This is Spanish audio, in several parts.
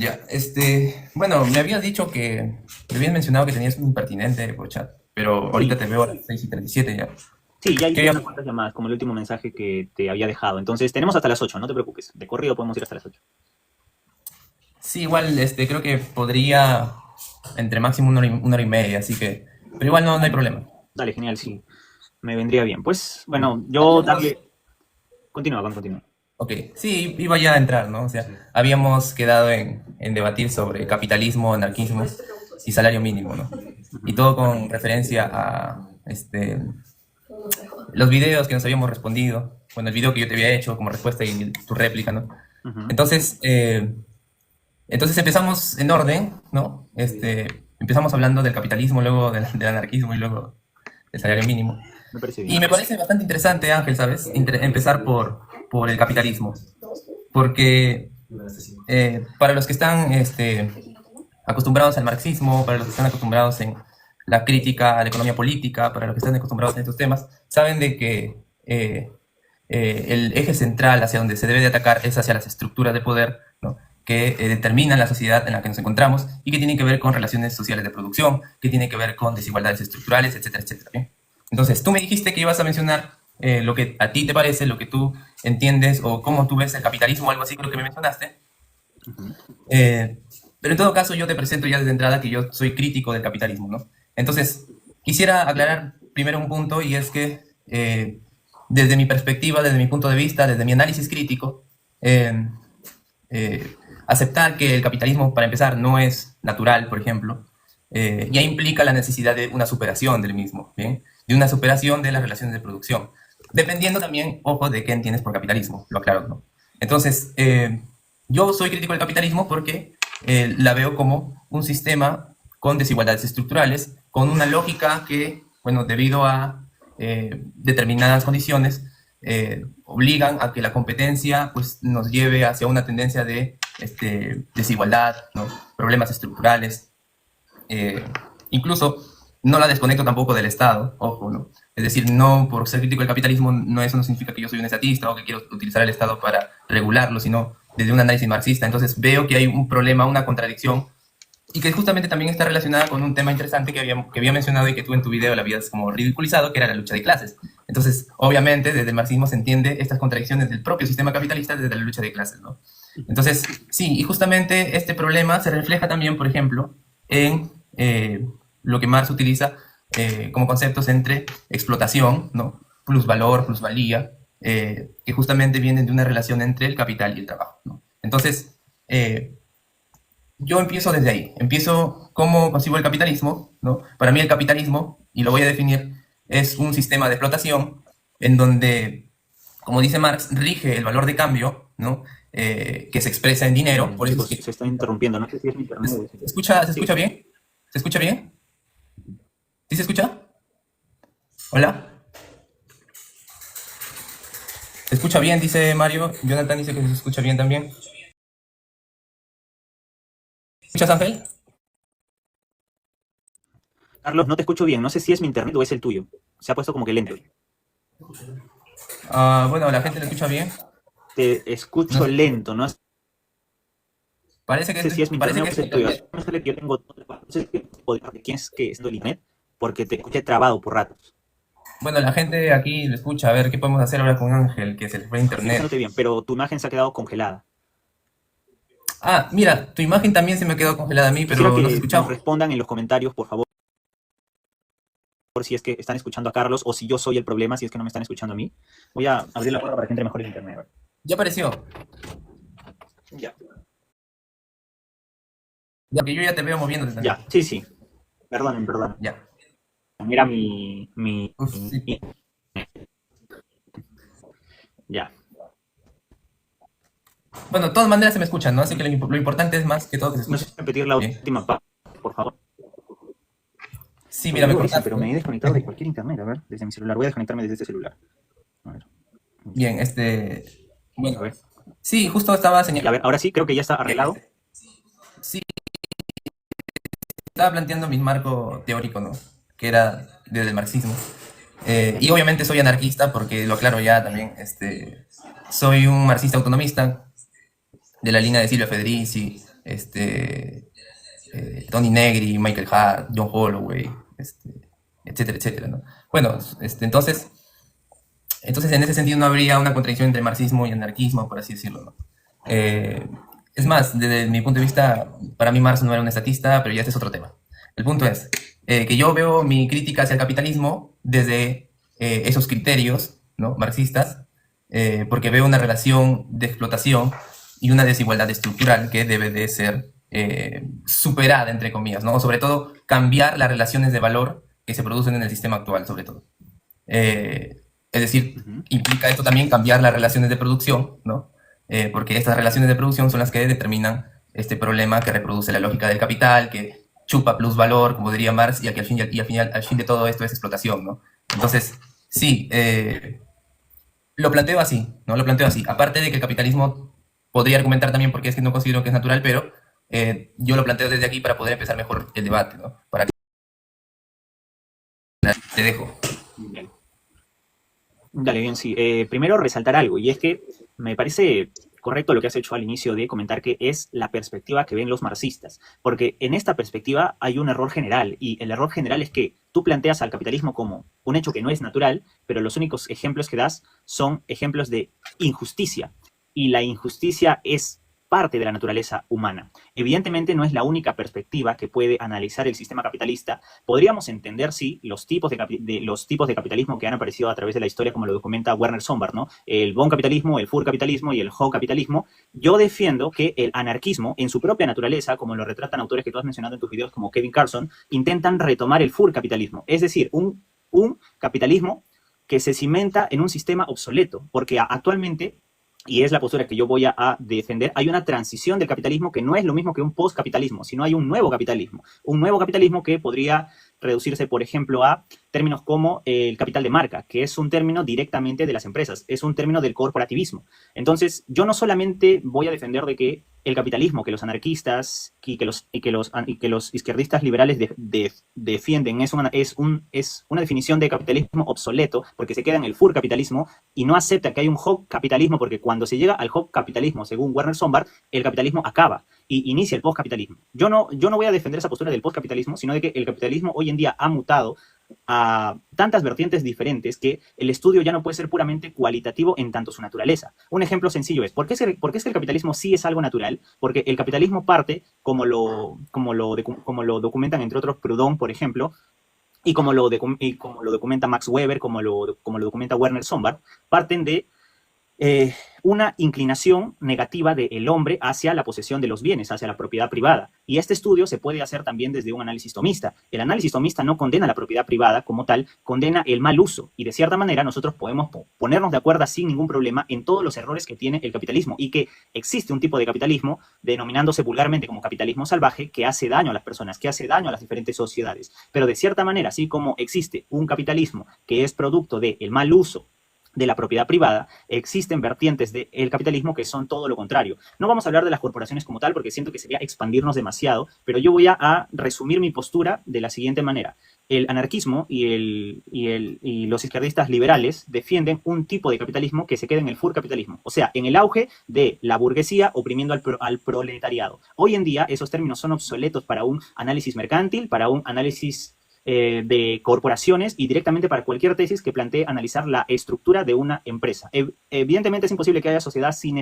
Ya, bueno, me habías dicho me habías mencionado que tenías un impertinente por chat, pero ahorita Sí, te veo a las 6:37 ya. sí, ya ¿Qué hice había- unas cuantas llamadas, como el último mensaje que te había dejado. Entonces, tenemos hasta las 8, no te preocupes. De corrido podemos ir hasta las 8. Sí, igual, creo que podría entre máximo una hora y media, así que, pero igual no hay problema. Dale, genial, sí, me vendría bien. Pues, bueno, yo darle... Continúa, continúa. Ok, sí, iba ya a entrar, ¿no? O sea, habíamos quedado en debatir sobre capitalismo, anarquismo y salario mínimo, ¿no? Y Ujú. todo con referencia a, los videos que nos habíamos respondido, bueno, el video que yo te había hecho como respuesta y tu réplica, ¿no? Ujú. Entonces, entonces empezamos en orden, ¿no? Empezamos hablando del capitalismo, luego del anarquismo y luego del salario mínimo. Me parece Y bien. me parece bastante interesante, Ángel, ¿sabes? Empezar por el capitalismo, porque para los que están acostumbrados al marxismo, para los que están acostumbrados en la crítica a la economía política, para los que están acostumbrados en estos temas, saben de que el eje central hacia donde se debe de atacar es hacia las estructuras de poder, ¿no? Que determinan la sociedad en la que nos encontramos y que tienen que ver con relaciones sociales de producción, que tienen que ver con desigualdades estructurales, etcétera, etcétera. ¿Bien? Entonces, tú me dijiste que ibas a mencionar lo que a ti te parece, lo que tú entiendes o cómo tú ves el capitalismo o algo así, creo que me mencionaste. Ujú. Eh, pero en todo caso, yo te presento ya desde entrada que yo soy crítico del capitalismo, ¿no? Entonces, quisiera aclarar primero un punto y es que desde mi perspectiva, desde mi punto de vista, desde mi análisis crítico, eh, aceptar que el capitalismo, para empezar, no es natural, por ejemplo, ya implica la necesidad de una superación del mismo, ¿bien? De una superación de las relaciones de producción. Dependiendo también, ojo, de qué entiendes por capitalismo, lo aclaro, ¿no? Entonces, yo soy crítico del capitalismo porque la veo como un sistema con desigualdades estructurales, con una lógica que, bueno, debido a determinadas condiciones, obligan a que la competencia pues, nos lleve hacia una tendencia de desigualdad, ¿no? Problemas estructurales. eh, Incluso no la desconecto tampoco del Estado, ojo, ¿no? Es decir, no por ser crítico del capitalismo, eso no significa que yo soy un estatista o que quiero utilizar el Estado para regularlo, sino desde un análisis marxista. Entonces veo que hay un problema, una contradicción y que justamente también está relacionada con un tema interesante que había mencionado y que tú en tu video la habías como ridiculizado, que era la lucha de clases. Entonces, obviamente, desde el marxismo se entiende estas contradicciones del propio sistema capitalista desde la lucha de clases, ¿no? Entonces, sí, y justamente este problema se refleja también, por ejemplo, en lo que Marx utiliza como conceptos entre explotación, ¿no? Plusvalor, plusvalía, que justamente vienen de una relación entre el capital y el trabajo, ¿no? Entonces, yo empiezo desde ahí, empiezo cómo concibo el capitalismo, ¿no? Para mí el capitalismo, y lo voy a definir, es un sistema de explotación en donde, como dice Marx, rige el valor de cambio, ¿no? Que se expresa en dinero, por eso es Chicos, que... se está interrumpiendo. No sé si es mi internet o es el... Se Sigue. escucha bien? ¿Se escucha bien? ¿Sí se escucha? ¿Hola? ¿Se escucha bien? Dice Mario. Jonathan dice que se escucha bien también. ¿Escuchas, Ángel? Carlos, no te escucho bien. No sé si es mi internet o es el tuyo. Se ha puesto como que lento. Bueno, la gente lo escucha bien. Te No escucho sé, lento. No parece que sé si es mi parece internet que o es el tuyo. A mí me sale que yo tengo... No sé de quién es que es el internet porque te escuché trabado por ratos. bueno, la gente aquí lo escucha. A ver qué podemos hacer ahora con Ángel, que se le fue a Estoy internet. escuchándote bien, pero tu imagen se ha quedado congelada. Mira, tu imagen también se me quedó congelada a mí, Quisiera pero nos que nos escuchamos. respondan en los comentarios, por favor, si es que están escuchando a Carlos o si yo soy el problema, si es que no me están escuchando a mí. Voy a abrir la puerta para que entre mejor el internet. Ya apareció. Ya, Ya, que yo ya te veo moviéndote también. ya, sí, sí. Perdonen, perdón. Ya. Mira mi... Uf, sí. Ya. Bueno, de todas maneras se me escuchan, ¿no? Así que lo importante es más que todo que se ¿Me escuche. puedes repetir la Bien. última parte, por favor? Sí, mira, me Seguro que sí, pero cortaste. me he desconectado de cualquier internet. A ver, desde mi celular. Voy a desconectarme desde este celular. A ver. Bien, A bueno, ver. sí, justo estaba Y a ver, ahora sí, creo que ya está arreglado. sí, estaba planteando mi marco teórico, ¿no? Que era desde el marxismo. Y obviamente soy anarquista porque lo aclaro ya también, soy un marxista autonomista de la línea de Silvia Federici, Tony Negri, Michael Hart, John Holloway, etcétera, etcétera, ¿no? Bueno, entonces en ese sentido no habría una contradicción entre marxismo y anarquismo, por así decirlo, ¿no? Es más, desde mi punto de vista, para mí Marx no era un estatista, pero ya este es otro tema. El punto es que yo veo mi crítica hacia el capitalismo desde esos criterios, ¿no?, marxistas, porque veo una relación de explotación y una desigualdad estructural que debe de ser superada, entre comillas, ¿no? Sobre todo, cambiar las relaciones de valor que se producen en el sistema actual, sobre todo. Es decir, implica esto también cambiar las relaciones de producción, ¿no? Porque estas relaciones de producción son las que determinan este problema que reproduce la lógica del capital, que chupa plusvalor, como diría Marx, y que al fin de todo esto es explotación, ¿no? Entonces, sí, lo planteo así, ¿no? Lo planteo así. Aparte de que el capitalismo podría argumentar también porque es que no considero que es natural, pero yo lo planteo desde aquí para poder empezar mejor el debate, ¿no? Para que... Te dejo. Bien. Dale, bien, sí. Primero resaltar algo, y es que me parece correcto lo que has hecho al inicio de comentar que es la perspectiva que ven los marxistas, porque en esta perspectiva hay un error general, y el error general es que tú planteas al capitalismo como un hecho que no es natural, pero los únicos ejemplos que das son ejemplos de injusticia, y la injusticia es parte de la naturaleza humana. Evidentemente no es la única perspectiva que puede analizar el sistema capitalista. Podríamos entender, sí, los tipos de capitalismo que han aparecido a través de la historia, como lo documenta Werner Sombart, ¿no? El bon capitalismo, el fur capitalismo y el ho capitalismo. Yo defiendo que el anarquismo, en su propia naturaleza, como lo retratan autores que tú has mencionado en tus videos, como Kevin Carson, intentan retomar el fur capitalismo, es decir, un capitalismo que se cimenta en un sistema obsoleto, porque actualmente, y es la postura que yo voy a defender, hay una transición del capitalismo que no es lo mismo que un postcapitalismo, sino hay un nuevo capitalismo que podría reducirse, por ejemplo, a términos como el capital de marca, que es un término directamente de las empresas, es un término del corporativismo. Entonces, yo no solamente voy a defender de que el capitalismo que los anarquistas y que los izquierdistas liberales defienden es una definición de capitalismo obsoleto, porque se queda en el fur capitalismo y no acepta que hay un hog capitalismo, porque cuando se llega al hog capitalismo, según Werner Sombart, el capitalismo acaba y inicia el postcapitalismo. Yo no voy a defender esa postura del postcapitalismo, sino de que el capitalismo hoy en día ha mutado a tantas vertientes diferentes que el estudio ya no puede ser puramente cualitativo en tanto su naturaleza. Un ejemplo sencillo es, ¿por qué es que el capitalismo sí es algo natural? Porque el capitalismo parte, como lo documentan entre otros Proudhon, por ejemplo, y como lo documenta Max Weber, como lo documenta Werner Sombart, parten de una inclinación negativa del hombre hacia la posesión de los bienes, hacia la propiedad privada. Y este estudio se puede hacer también desde un análisis tomista. El análisis tomista no condena la propiedad privada como tal, condena el mal uso. Y de cierta manera nosotros podemos ponernos de acuerdo sin ningún problema en todos los errores que tiene el capitalismo, y que existe un tipo de capitalismo, denominándose vulgarmente como capitalismo salvaje, que hace daño a las personas, que hace daño a las diferentes sociedades. Pero de cierta manera, así como existe un capitalismo que es producto del mal uso de la propiedad privada, existen vertientes del capitalismo que son todo lo contrario. No vamos a hablar de las corporaciones como tal, porque siento que sería expandirnos demasiado, pero yo voy a resumir mi postura de la siguiente manera. El anarquismo y los izquierdistas liberales defienden un tipo de capitalismo que se queda en el fur capitalismo, o sea, en el auge de la burguesía oprimiendo al proletariado. Hoy en día esos términos son obsoletos para un análisis mercantil, para un análisis de corporaciones y directamente para cualquier tesis que plantee analizar la estructura de una empresa. Evidentemente es imposible que haya sociedad sin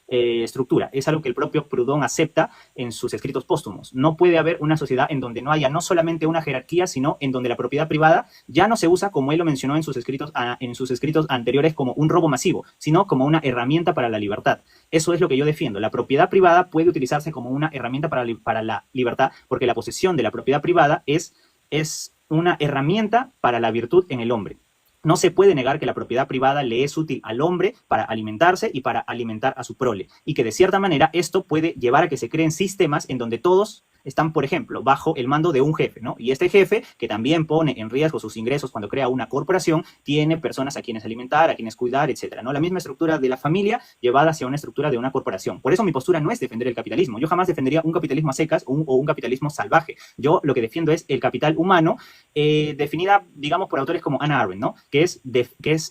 estructura. Es algo que el propio Proudhon acepta en sus escritos póstumos. No puede haber una sociedad en donde no haya no solamente una jerarquía, sino en donde la propiedad privada ya no se usa, como él lo mencionó en sus escritos anteriores, como un robo masivo, sino como una herramienta para la libertad. Eso es lo que yo defiendo. La propiedad privada puede utilizarse como una herramienta para la libertad, porque la posesión de la propiedad privada es una herramienta para la virtud en el hombre. No se puede negar que la propiedad privada le es útil al hombre para alimentarse y para alimentar a su prole, y que de cierta manera esto puede llevar a que se creen sistemas en donde todos están, por ejemplo, bajo el mando de un jefe, ¿no? Y este jefe, que también pone en riesgo sus ingresos cuando crea una corporación, tiene personas a quienes alimentar, a quienes cuidar, etcétera, ¿no? La misma estructura de la familia llevada hacia una estructura de una corporación. Por eso mi postura no es defender el capitalismo. Yo jamás defendería un capitalismo a secas o un capitalismo salvaje. Yo lo que defiendo es el capital humano, definida, digamos, por autores como Hannah Arendt, ¿no? Que es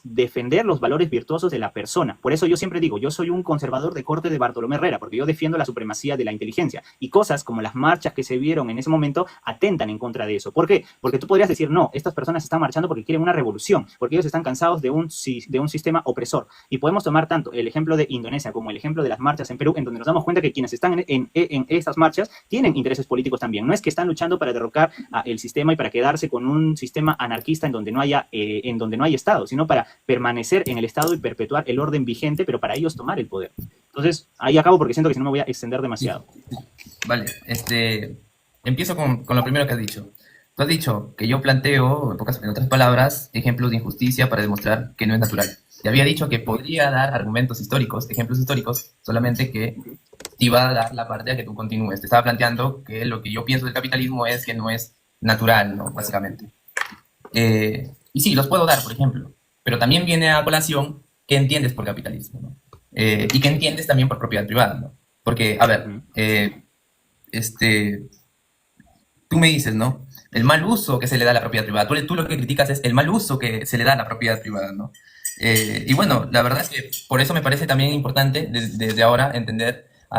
defender los valores virtuosos de la persona. Por eso yo siempre digo, yo soy un conservador de corte de Bartolomé Herrera, porque yo defiendo la supremacía de la inteligencia. Y cosas como las marchas que se vieron en ese momento atentan en contra de eso. ¿Por qué? Porque tú podrías decir, no, estas personas están marchando porque quieren una revolución, porque ellos están cansados de un sistema opresor. Y podemos tomar tanto el ejemplo de Indonesia como el ejemplo de las marchas en Perú, en donde nos damos cuenta que quienes están en estas marchas tienen intereses políticos también. No es que están luchando para derrocar el sistema y para quedarse con un sistema anarquista en donde no haya Estado, sino para permanecer en el Estado y perpetuar el orden vigente, pero para ellos tomar el poder. Entonces, ahí acabo porque siento que si no me voy a extender demasiado. Vale, empiezo con lo primero que has dicho. Tú has dicho que yo planteo, en otras palabras, ejemplos de injusticia para demostrar que no es natural. Te había dicho que podría dar argumentos históricos, ejemplos históricos, solamente que te iba a dar la parte a que tú continúes. Te estaba planteando que lo que yo pienso del capitalismo es que no es natural, ¿no? Básicamente. Y sí, los puedo dar, por ejemplo, pero también viene a colación qué entiendes por capitalismo, ¿no? Y qué entiendes también por propiedad privada, ¿no? Porque, a ver, tú me dices, ¿no? El mal uso que se le da a la propiedad privada. Tú lo que criticas es el mal uso que se le da a la propiedad privada, ¿no? Y bueno, la verdad es que por eso me parece también importante desde ahora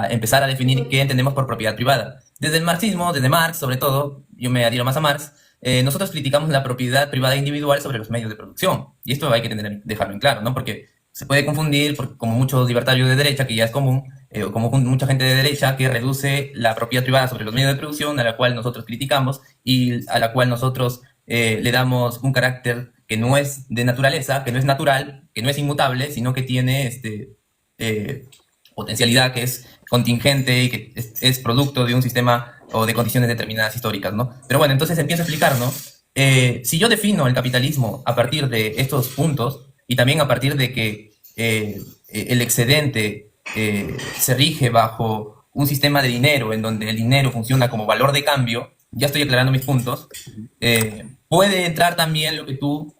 empezar a definir qué entendemos por propiedad privada. Desde el marxismo, desde Marx, sobre todo, yo me adhiero más a Marx, nosotros criticamos la propiedad privada individual sobre los medios de producción. Y esto hay que dejarlo en claro, ¿no? Porque se puede confundir, como muchos libertarios de derecha, que ya es común, como mucha gente de derecha que reduce la propiedad privada sobre los medios de producción, a la cual nosotros criticamos y a la cual nosotros le damos un carácter que no es de naturaleza, que no es natural, que no es inmutable, sino que tiene potencialidad, que es contingente y que es producto de un sistema o de condiciones determinadas históricas, ¿no? Pero bueno, entonces empiezo a explicar, ¿no? Si yo defino el capitalismo a partir de estos puntos y también a partir de que el excedente se rige bajo un sistema de dinero en donde el dinero funciona como valor de cambio, ya estoy aclarando mis puntos, puede entrar también lo que tú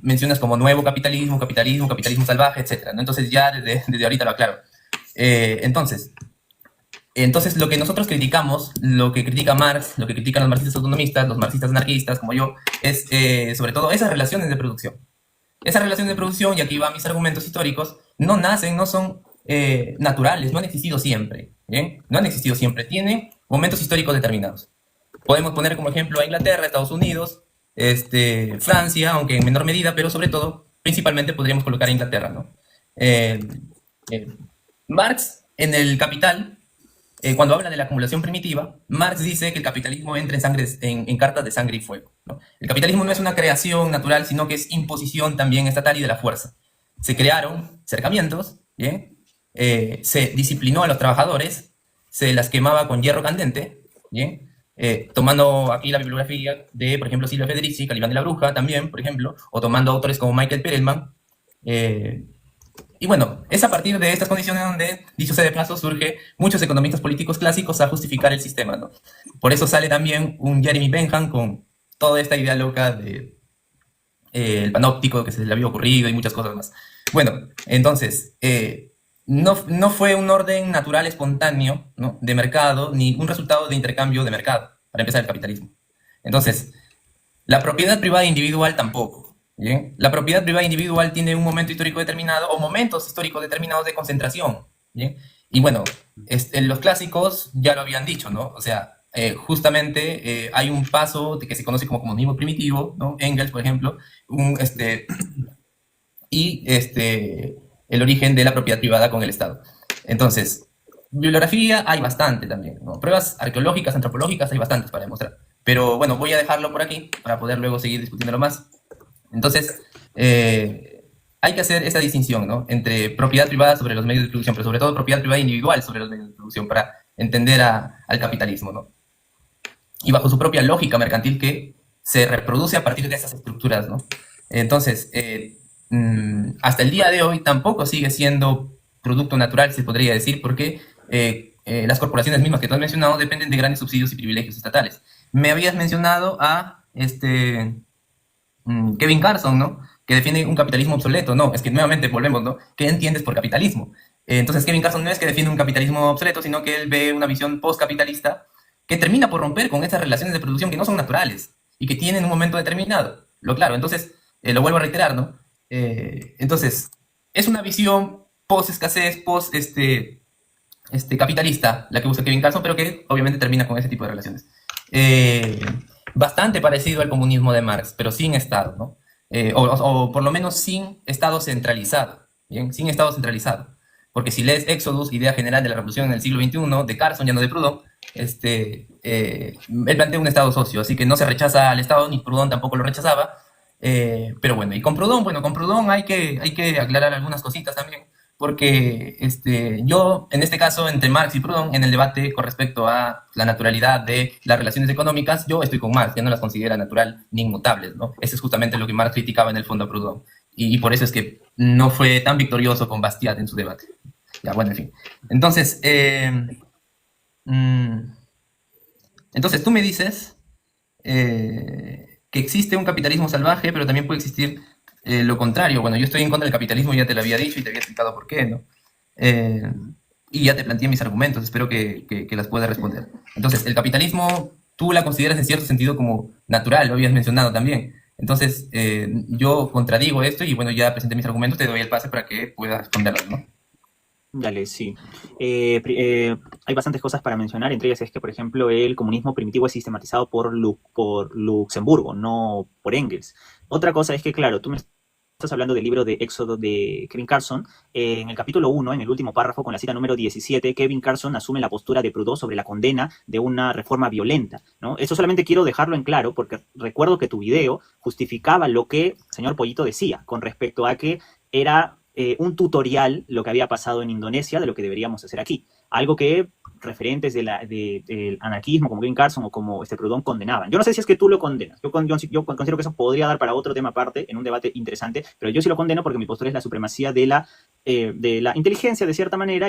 mencionas como nuevo capitalismo, capitalismo salvaje, etc., ¿no? Entonces ya desde ahorita lo aclaro. Entonces, lo que nosotros criticamos, lo que critica Marx, lo que critican los marxistas autonomistas, los marxistas anarquistas como yo, es sobre todo esas relaciones de producción. Esas relaciones de producción, y aquí van mis argumentos históricos, no son naturales, no han existido siempre, ¿bien? No han existido siempre, tienen momentos históricos determinados. Podemos poner como ejemplo a Inglaterra, Estados Unidos, Francia, aunque en menor medida, pero sobre todo, principalmente podríamos colocar a Inglaterra, ¿no? Marx, en el Capital, cuando habla de la acumulación primitiva, Marx dice que el capitalismo entra en cartas de sangre y fuego, ¿no? El capitalismo no es una creación natural, sino que es imposición también estatal y de la fuerza. Se crearon cercamientos, ¿bien? Se disciplinó a los trabajadores, se las quemaba con hierro candente, ¿bien? Tomando aquí la bibliografía de, por ejemplo, Silvia Federici, Calibán de la Bruja también, por ejemplo, o tomando autores como Michael Perelman. Y bueno, es a partir de estas condiciones donde, dicho sea de paso, surge muchos economistas políticos clásicos a justificar el sistema, ¿no? Por eso sale también un Jeremy Bentham con toda esta idea loca de el panóptico que se le había ocurrido y muchas cosas más. Bueno, entonces, no fue un orden natural espontáneo, ¿no?, de mercado, ni un resultado de intercambio de mercado, para empezar el capitalismo. Entonces, la propiedad privada individual tampoco. ¿Bien? La propiedad privada individual tiene un momento histórico determinado o momentos históricos determinados de concentración. ¿Bien? Y bueno, los clásicos ya lo habían dicho, ¿no? O sea, justamente hay un paso que se conoce como comunismo primitivo, ¿no? Engels, por ejemplo, el origen de la propiedad privada con el Estado. Entonces, bibliografía hay bastante también, ¿no? Pruebas arqueológicas, antropológicas hay bastantes para demostrar. Pero bueno, voy a dejarlo por aquí para poder luego seguir discutiéndolo más. Entonces, hay que hacer esta distinción, ¿no?, entre propiedad privada sobre los medios de producción, pero sobre todo propiedad privada individual sobre los medios de producción para entender al capitalismo, ¿no? Y bajo su propia lógica mercantil que se reproduce a partir de esas estructuras, ¿no? Entonces, hasta el día de hoy tampoco sigue siendo producto natural, se podría decir, porque las corporaciones mismas que tú has mencionado dependen de grandes subsidios y privilegios estatales. Me habías mencionado a Kevin Carson, ¿no? Que defiende un capitalismo obsoleto. No, es que nuevamente volvemos, ¿no? ¿Qué entiendes por capitalismo? Entonces, Kevin Carson no es que defiende un capitalismo obsoleto, sino que él ve una visión postcapitalista que termina por romper con esas relaciones de producción que no son naturales y que tienen un momento determinado. Lo claro, entonces, lo vuelvo a reiterar, ¿no? Entonces, es una visión post-escasez, capitalista la que usa Kevin Carson, pero que obviamente termina con ese tipo de relaciones. Eh, Bastante parecido al comunismo de Marx, pero sin Estado, ¿no? O por lo menos sin Estado centralizado, ¿bien? Sin Estado centralizado. Porque si lees Éxodus, idea general de la revolución en el siglo XXI, de Carson, ya no de Proudhon, él plantea un Estado socio, así que no se rechaza al Estado, ni Proudhon tampoco lo rechazaba, pero bueno, y con Proudhon hay que aclarar algunas cositas también, porque yo, en este caso, entre Marx y Proudhon, en el debate con respecto a la naturalidad de las relaciones económicas, yo estoy con Marx, ya no las considera natural ni inmutables, ¿no? Eso es justamente lo que Marx criticaba en el fondo a Proudhon, y por eso es que no fue tan victorioso con Bastiat en su debate. Ya, bueno, en fin. Entonces, entonces tú me dices que existe un capitalismo salvaje, pero también puede existir lo contrario. Bueno, yo estoy en contra del capitalismo, ya te lo había dicho y te había explicado por qué, ¿no? Eh, y ya te planteé mis argumentos, espero que las puedas responder. Entonces, el capitalismo, tú la consideras en cierto sentido como natural, lo habías mencionado también. Entonces, yo contradigo esto y bueno, ya presenté mis argumentos, te doy el pase para que puedas responderlos, ¿no? Dale, sí. Hay bastantes cosas para mencionar, entre ellas es que, por ejemplo, el comunismo primitivo es sistematizado por Luxemburgo, no por Engels. Otra cosa es que, claro, tú me estás hablando del libro de Éxodo de Kevin Carson. En el capítulo 1, en el último párrafo, con la cita número 17, Kevin Carson asume la postura de Proudhon sobre la condena de una reforma violenta, ¿no? Eso solamente quiero dejarlo en claro porque recuerdo que tu video justificaba lo que el señor Pollito decía con respecto a que era un tutorial lo que había pasado en Indonesia de lo que deberíamos hacer aquí. Algo que referentes del anarquismo como Kevin Carson o como Proudhon condenaban. Yo no sé si es que tú lo condenas. Yo considero que eso podría dar para otro tema aparte, en un debate interesante, pero yo sí lo condeno porque mi postura es la supremacía de la inteligencia de cierta manera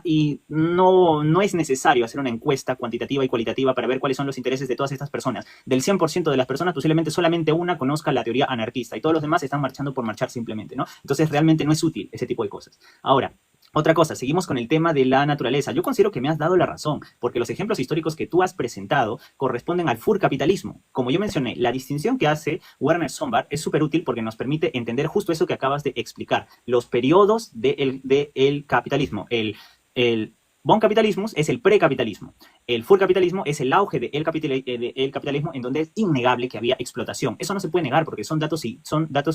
y no es necesario hacer una encuesta cuantitativa y cualitativa para ver cuáles son los intereses de todas estas personas. Del 100% de las personas, posiblemente solamente una conozca la teoría anarquista y todos los demás están marchando por marchar simplemente, ¿no? Entonces realmente no es útil ese tipo de cosas. Ahora, otra cosa, seguimos con el tema de la naturaleza. Yo considero que me has dado la razón, porque los ejemplos históricos que tú has presentado corresponden al furcapitalismo. Como yo mencioné, la distinción que hace Werner Sombart es súper útil porque nos permite entender justo eso que acabas de explicar. Los periodos del capitalismo. El Bon capitalismo es el precapitalismo. El furcapitalismo es el auge del capitalismo en donde es innegable que había explotación. Eso no se puede negar porque son datos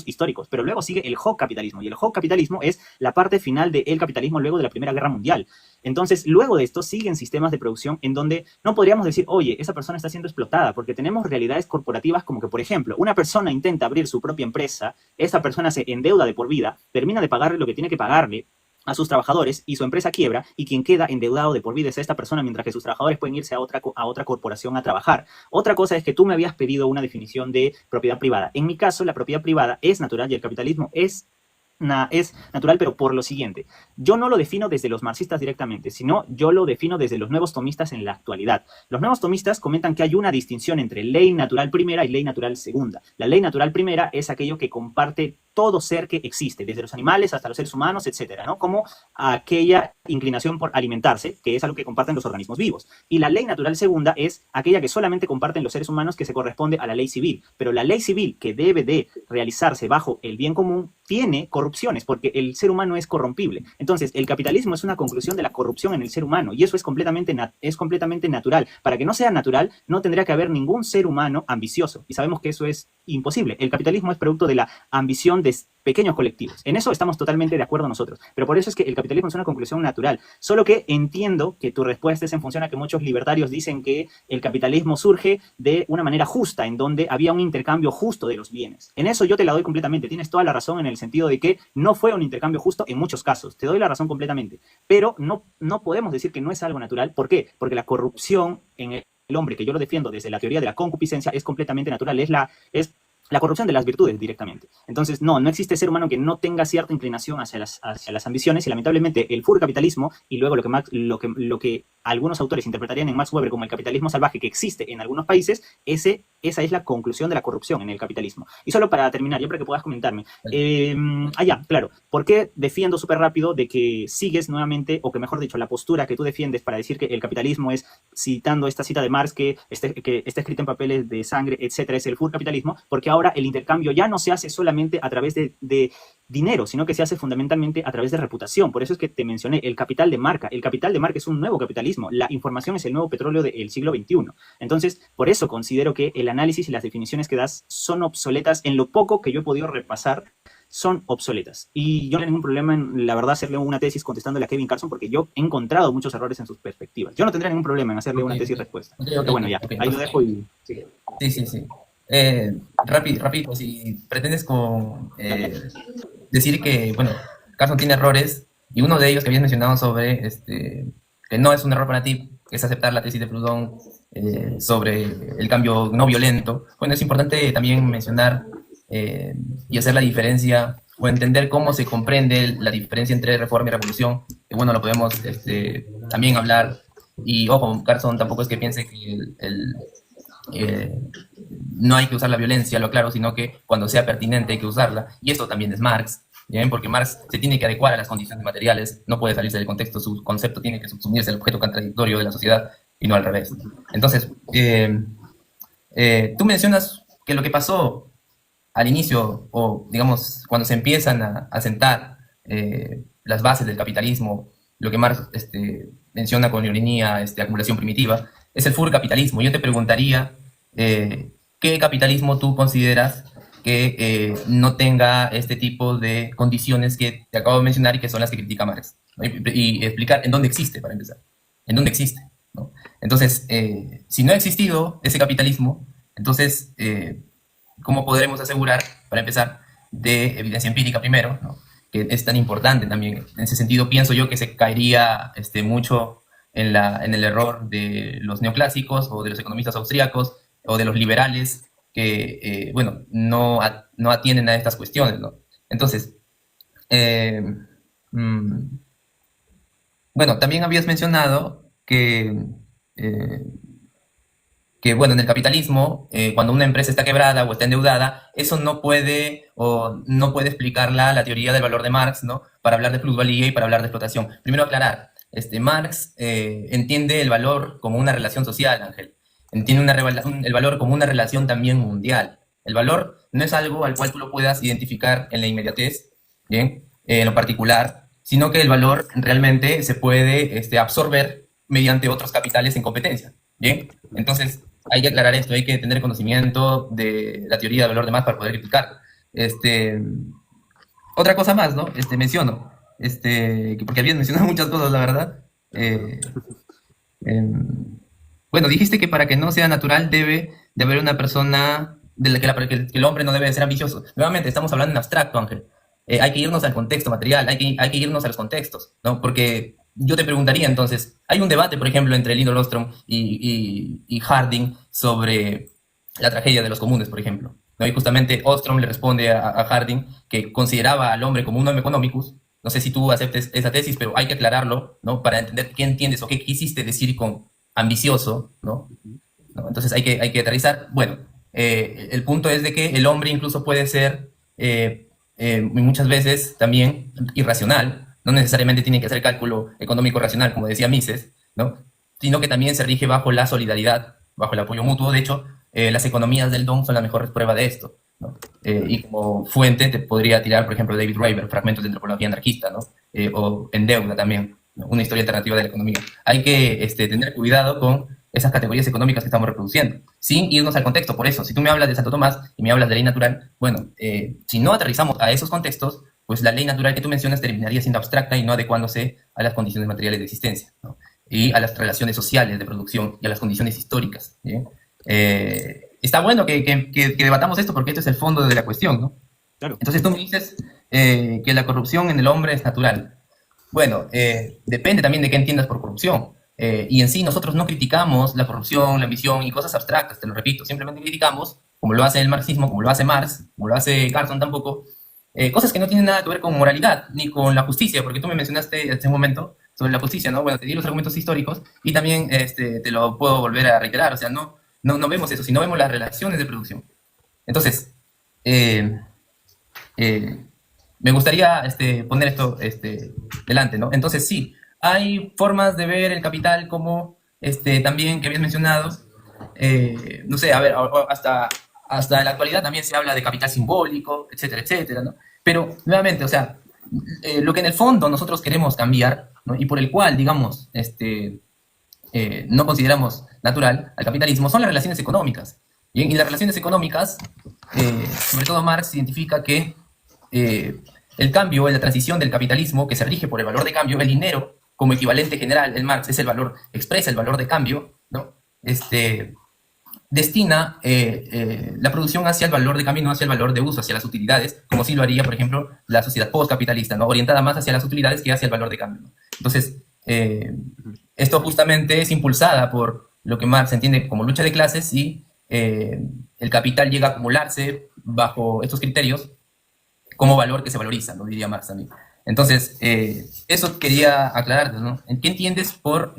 históricos. Pero luego sigue el hawk capitalismo y el hawk capitalismo es la parte final del capitalismo luego de la Primera Guerra Mundial. Entonces, luego de esto siguen sistemas de producción en donde no podríamos decir, oye, esa persona está siendo explotada porque tenemos realidades corporativas como que, por ejemplo, una persona intenta abrir su propia empresa, esa persona se endeuda de por vida, termina de pagarle lo que tiene que pagarle a sus trabajadores y su empresa quiebra y quien queda endeudado de por vida es esta persona mientras que sus trabajadores pueden irse a otra corporación a trabajar. Otra cosa es que tú me habías pedido una definición de propiedad privada. En mi caso, la propiedad privada es natural y el capitalismo es natural, pero por lo siguiente. Yo no lo defino desde los marxistas directamente, sino yo lo defino desde los nuevos tomistas en la actualidad. Los nuevos tomistas comentan que hay una distinción entre ley natural primera y ley natural segunda. La ley natural primera es aquello que comparte todo ser que existe, desde los animales hasta los seres humanos, etcétera, ¿no? Como aquella inclinación por alimentarse, que es algo que comparten los organismos vivos. Y la ley natural segunda es aquella que solamente comparten los seres humanos, que se corresponde a la ley civil. Pero la ley civil, que debe de realizarse bajo el bien común, tiene corrupciones, porque el ser humano es corrompible. Entonces, el capitalismo es una conclusión de la corrupción en el ser humano, y eso es completamente natural. Para que no sea natural, no tendría que haber ningún ser humano ambicioso, y sabemos que eso es imposible. El capitalismo es producto de la ambición de pequeños colectivos. En eso estamos totalmente de acuerdo nosotros, pero por eso es que el capitalismo es una conclusión natural. Solo que entiendo que tu respuesta es en función a que muchos libertarios dicen que el capitalismo surge de una manera justa, en donde había un intercambio justo de los bienes. En eso yo te la doy completamente, tienes toda la razón en el sentido de que no fue un intercambio justo en muchos casos, te doy la razón completamente, pero no podemos decir que no es algo natural. ¿Por qué? Porque la corrupción en el hombre, que yo lo defiendo desde la teoría de la concupiscencia, es completamente natural, es la corrupción de las virtudes directamente. Entonces, no existe ser humano que no tenga cierta inclinación hacia las ambiciones, y lamentablemente el furcapitalismo, y luego lo que algunos autores interpretarían en Max Weber como el capitalismo salvaje que existe en algunos países, esa es la conclusión de la corrupción en el capitalismo. Y solo para terminar, ya para que puedas comentarme, claro, ¿por qué defiendo súper rápido de que sigues nuevamente, o que mejor dicho, la postura que tú defiendes para decir que el capitalismo es, citando esta cita de Marx, que está escrita en papeles de sangre, etcétera, es el furcapitalismo? Porque ahora el intercambio ya no se hace solamente a través de dinero, sino que se hace fundamentalmente a través de reputación. Por eso es que te mencioné el capital de marca. El capital de marca es un nuevo capitalismo. La información es el nuevo petróleo del siglo XXI. Entonces, por eso considero que el análisis y las definiciones que das son obsoletas. En lo poco que yo he podido repasar, son obsoletas. Y yo no tengo ningún problema en, la verdad, hacerle una tesis contestándole a Kevin Carson, porque yo he encontrado muchos errores en sus perspectivas. Yo no tendría ningún problema en hacerle una tesis respuesta. Pero bueno, ya, ahí lo dejo y... Sí. Rápido, si pretendes decir que, bueno, Carson tiene errores, y uno de ellos que habías mencionado sobre, que no es un error para ti, que es aceptar la tesis de Proudhon sobre el cambio no violento. Bueno, es importante también mencionar y hacer la diferencia, o entender cómo se comprende la diferencia entre reforma y revolución, que bueno, lo podemos también hablar. Y ojo, Carson tampoco es que piense que no hay que usar la violencia, lo aclaro, sino que cuando sea pertinente hay que usarla, y esto también es Marx, ¿bien? Porque Marx se tiene que adecuar a las condiciones materiales, no puede salirse del contexto, su concepto tiene que subsumirse al objeto contradictorio de la sociedad y no al revés. Entonces, tú mencionas que lo que pasó al inicio, o digamos, cuando se empiezan a sentar las bases del capitalismo, lo que Marx menciona con ironía, acumulación primitiva, es el furcapitalismo. Yo te preguntaría, ¿qué capitalismo tú consideras que no tenga este tipo de condiciones que te acabo de mencionar y que son las que critica Marx? ¿No? Y explicar en dónde existe, para empezar. En dónde existe, ¿no? Entonces, si no ha existido ese capitalismo, entonces, ¿cómo podremos asegurar, para empezar, de evidencia empírica primero, ¿no?, que es tan importante también? En ese sentido, pienso yo que se caería mucho en el error de los neoclásicos o de los economistas austríacos o de los liberales que, bueno, no atienden a estas cuestiones, ¿no? Entonces, bueno, también habías mencionado que bueno, en el capitalismo, cuando una empresa está quebrada o está endeudada, eso no puede explicarla la teoría del valor de Marx, ¿no?, para hablar de plusvalía y para hablar de explotación. Primero aclarar, Marx entiende el valor como una relación social, Ángel. Entiende el valor como una relación también mundial. El valor no es algo al cual tú lo puedas identificar en la inmediatez, ¿bien?, en lo particular, sino que el valor realmente se puede absorber mediante otros capitales en competencia, ¿bien? Entonces, hay que aclarar esto, hay que tener conocimiento de la teoría del valor de Marx para poder explicar. Otra cosa más, ¿no? Menciono, porque habías mencionado muchas cosas, la verdad. Bueno, dijiste que para que no sea natural debe de haber una persona, que el hombre no debe de ser ambicioso. Nuevamente, estamos hablando en abstracto, Ángel. Hay que irnos al contexto material, hay que irnos a los contextos, ¿no? Porque yo te preguntaría entonces, hay un debate, por ejemplo, entre Lindell Ostrom y Harding sobre la tragedia de los comunes, por ejemplo, ¿no? Y justamente Ostrom le responde a Harding que consideraba al hombre como un homo economicus. No sé si tú aceptes esa tesis, pero hay que aclararlo, ¿no?, para entender qué entiendes o qué quisiste decir con ambicioso, ¿no? Entonces hay que aterrizar. Bueno, el punto es de que el hombre incluso puede ser muchas veces también irracional. No necesariamente tiene que hacer cálculo económico racional, como decía Mises, ¿no?, sino que también se rige bajo la solidaridad, bajo el apoyo mutuo. De hecho, las economías del don son la mejor prueba de esto, ¿no? Y como fuente te podría tirar, por ejemplo, David Graeber, Fragmentos de Antropología Anarquista, ¿no? O En Deuda también, ¿no?, una historia alternativa de la economía. Hay que tener cuidado con esas categorías económicas que estamos reproduciendo, sin irnos al contexto. Por eso, si tú me hablas de Santo Tomás y me hablas de ley natural, bueno, si no aterrizamos a esos contextos, pues la ley natural que tú mencionas terminaría siendo abstracta y no adecuándose a las condiciones materiales de existencia, ¿no?, y a las relaciones sociales de producción y a las condiciones históricas, ¿bien? Está bueno que debatamos esto, porque esto es el fondo de la cuestión, ¿no? Claro. Entonces tú me dices que la corrupción en el hombre es natural. Bueno, depende también de qué entiendas por corrupción. Y en sí nosotros no criticamos la corrupción, la ambición y cosas abstractas, te lo repito, simplemente criticamos como lo hace el marxismo, como lo hace Marx, como lo hace Carson tampoco, cosas que no tienen nada que ver con moralidad ni con la justicia, porque tú me mencionaste hace un momento sobre la justicia, ¿no? Bueno, te di los argumentos históricos y también te lo puedo volver a reiterar, o sea, no vemos eso, sino vemos las relaciones de producción. Entonces, eh, eh, me gustaría poner esto delante, ¿no? Entonces, sí, hay formas de ver el capital como también que habías mencionado. No sé, a ver, hasta la actualidad también se habla de capital simbólico, etcétera, etcétera, ¿no? Pero, nuevamente, o sea, lo que en el fondo nosotros queremos cambiar, ¿no? Y por el cual, digamos, no consideramos natural al capitalismo, son las relaciones económicas. Bien, y las relaciones económicas, sobre todo Marx identifica que el cambio, la transición del capitalismo que se rige por el valor de cambio, el dinero como equivalente general, el Marx es el valor, expresa el valor de cambio, ¿no? Destina la producción hacia el valor de cambio, no hacia el valor de uso, hacia las utilidades, como sí lo haría, por ejemplo, la sociedad postcapitalista, ¿no? Orientada más hacia las utilidades que hacia el valor de cambio, ¿no? Entonces, esto justamente es impulsada por lo que Marx entiende como lucha de clases y el capital llega a acumularse bajo estos criterios como valor que se valoriza, lo diría Marx también. Entonces, eso quería aclararte, ¿no? ¿Qué entiendes por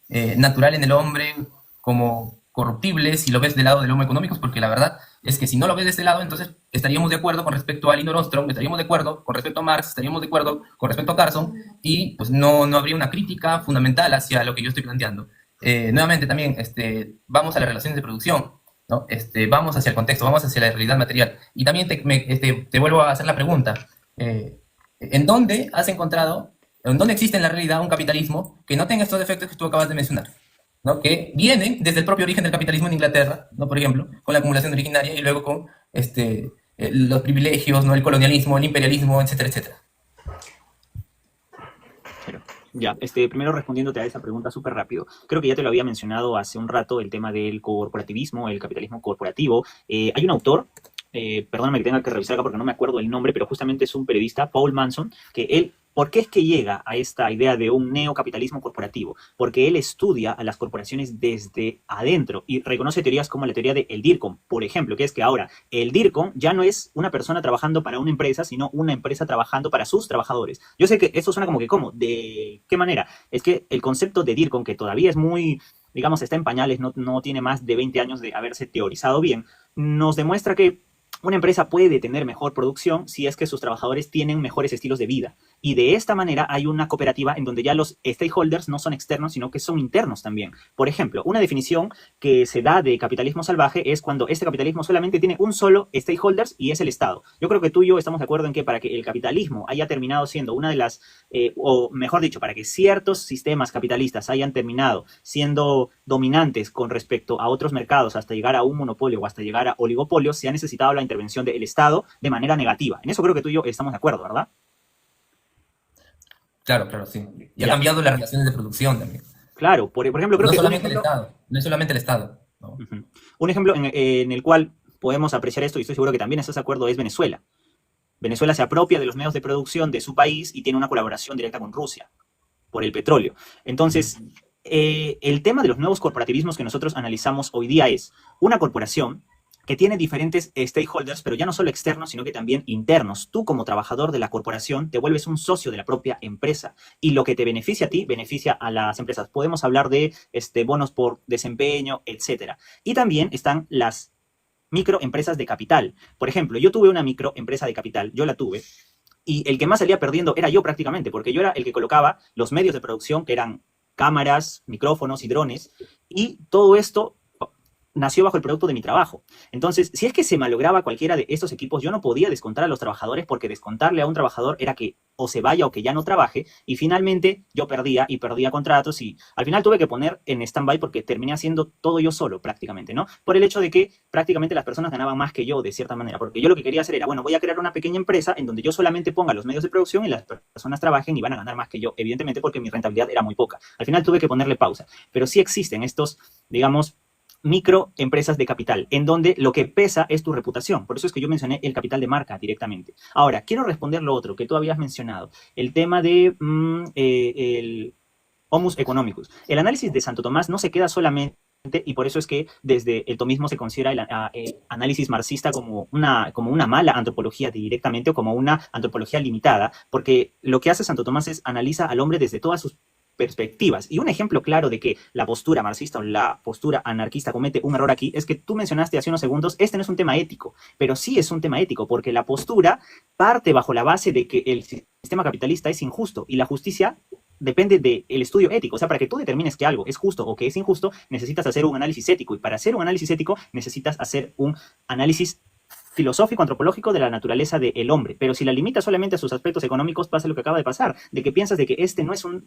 natural en el hombre como corruptible si lo ves del lado del homo económicos? Porque la verdad es que si no lo ves de este lado, entonces estaríamos de acuerdo con respecto a Elinor Ostrom, estaríamos de acuerdo con respecto a Marx, estaríamos de acuerdo con respecto a Carson, y pues no habría una crítica fundamental hacia lo que yo estoy planteando. Nuevamente también, vamos a las relaciones de producción, ¿no? Vamos hacia el contexto, vamos hacia la realidad material. Y también te vuelvo a hacer la pregunta. ¿En dónde has encontrado, en dónde existe en la realidad un capitalismo que no tenga estos efectos que tú acabas de mencionar? ¿No? Que vienen desde el propio origen del capitalismo en Inglaterra, ¿no? Por ejemplo, con la acumulación originaria y luego con los privilegios, ¿no? El colonialismo, el imperialismo, etcétera, etcétera. Ya, primero respondiéndote a esa pregunta súper rápido. Creo que ya te lo había mencionado hace un rato, el tema del corporativismo, el capitalismo corporativo. Hay un autor, perdóname que tenga que revisar acá porque no me acuerdo el nombre, pero justamente es un periodista, Paul Manson, que él, ¿por qué es que llega a esta idea de un neocapitalismo corporativo? Porque él estudia a las corporaciones desde adentro y reconoce teorías como la teoría del DIRCOM, por ejemplo, que es que ahora el DIRCOM ya no es una persona trabajando para una empresa, sino una empresa trabajando para sus trabajadores. Yo sé que eso suena como que, ¿cómo? ¿De qué manera? Es que el concepto de DIRCOM, que todavía es muy, digamos, está en pañales, no tiene más de 20 años de haberse teorizado bien, nos demuestra que una empresa puede tener mejor producción si es que sus trabajadores tienen mejores estilos de vida. Y de esta manera hay una cooperativa en donde ya los stakeholders no son externos, sino que son internos también. Por ejemplo, una definición que se da de capitalismo salvaje es cuando este capitalismo solamente tiene un solo stakeholders y es el Estado. Yo creo que tú y yo estamos de acuerdo en que para que el capitalismo haya terminado siendo una de las, o mejor dicho, para que ciertos sistemas capitalistas hayan terminado siendo dominantes con respecto a otros mercados hasta llegar a un monopolio o hasta llegar a oligopolio, se ha necesitado la intervención del Estado de manera negativa. En eso creo que tú y yo estamos de acuerdo, ¿verdad? Claro, claro, sí. Y ha Ya. cambiado las relaciones de producción también. Claro, por ejemplo, creo No que un solamente el ejemplo, Estado, no es solamente el Estado, ¿no? un ejemplo en el cual podemos apreciar esto, y estoy seguro que también estás de acuerdo, es Venezuela. Venezuela se apropia de los medios de producción de su país y tiene una colaboración directa con Rusia por el petróleo. Entonces, el tema de los nuevos corporativismos que nosotros analizamos hoy día es una corporación que tiene diferentes stakeholders, pero ya no solo externos, sino que también internos. Tú como trabajador de la corporación te vuelves un socio de la propia empresa y lo que te beneficia a ti, beneficia a las empresas. Podemos hablar de bonos por desempeño, etcétera. Y también están las microempresas de capital. Por ejemplo, yo tuve una microempresa de capital, yo la tuve, y el que más salía perdiendo era yo prácticamente, porque yo era el que colocaba los medios de producción, que eran cámaras, micrófonos y drones, y todo esto nació bajo el producto de mi trabajo. Entonces, si es que se malograba cualquiera de estos equipos, yo no podía descontar a los trabajadores porque descontarle a un trabajador era que o se vaya o que ya no trabaje, y finalmente yo perdía y perdía contratos y al final tuve que poner en stand-by porque terminé haciendo todo yo solo prácticamente, ¿no? Por el hecho de que prácticamente las personas ganaban más que yo de cierta manera, porque yo lo que quería hacer era, bueno, voy a crear una pequeña empresa en donde yo solamente ponga los medios de producción y las personas trabajen y van a ganar más que yo, evidentemente porque mi rentabilidad era muy poca. Al final tuve que ponerle pausa, pero sí existen estos, digamos, microempresas de capital, en donde lo que pesa es tu reputación. Por eso es que yo mencioné el capital de marca directamente. Ahora, quiero responder lo otro que tú habías mencionado, el tema de el homus economicus. El análisis de Santo Tomás no se queda solamente y por eso es que desde el tomismo se considera el análisis marxista como una mala antropología directamente o como una antropología limitada, porque lo que hace Santo Tomás es analiza al hombre desde todas sus perspectivas. Y un ejemplo claro de que la postura marxista o la postura anarquista comete un error aquí es que tú mencionaste hace unos segundos, este no es un tema ético, pero sí es un tema ético, porque la postura parte bajo la base de que el sistema capitalista es injusto y la justicia depende del estudio ético. O sea, para que tú determines que algo es justo o que es injusto, necesitas hacer un análisis ético. Y para hacer un análisis ético, necesitas hacer un análisis filosófico, antropológico de la naturaleza del hombre. Pero si la limitas solamente a sus aspectos económicos, pasa lo que acaba de pasar, de que piensas de que este no es un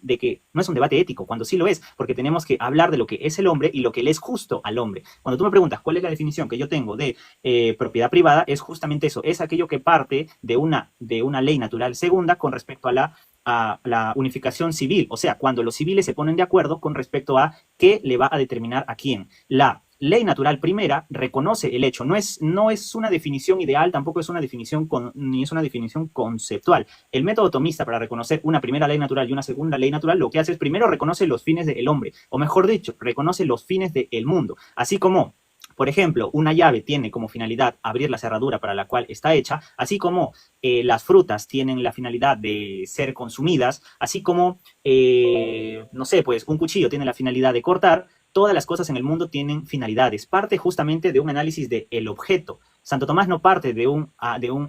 debate ético, cuando sí lo es, porque tenemos que hablar de lo que es el hombre y lo que le es justo al hombre. Cuando tú me preguntas cuál es la definición que yo tengo de propiedad privada, es justamente eso, es aquello que parte de una ley natural segunda con respecto a la unificación civil, o sea, cuando los civiles se ponen de acuerdo con respecto a qué le va a determinar a quién. La ley natural primera reconoce el hecho, no es una definición ideal, tampoco es una definición ni es una definición conceptual. El método tomista para reconocer una primera ley natural y una segunda ley natural lo que hace es primero reconoce los fines del hombre, o mejor dicho, reconoce los fines del mundo, así como por ejemplo, una llave tiene como finalidad abrir la cerradura para la cual está hecha, así como las frutas tienen la finalidad de ser consumidas, así como, no sé, pues un cuchillo tiene la finalidad de cortar. Todas las cosas en el mundo tienen finalidades. Parte justamente de un análisis del objeto. Santo Tomás no parte de un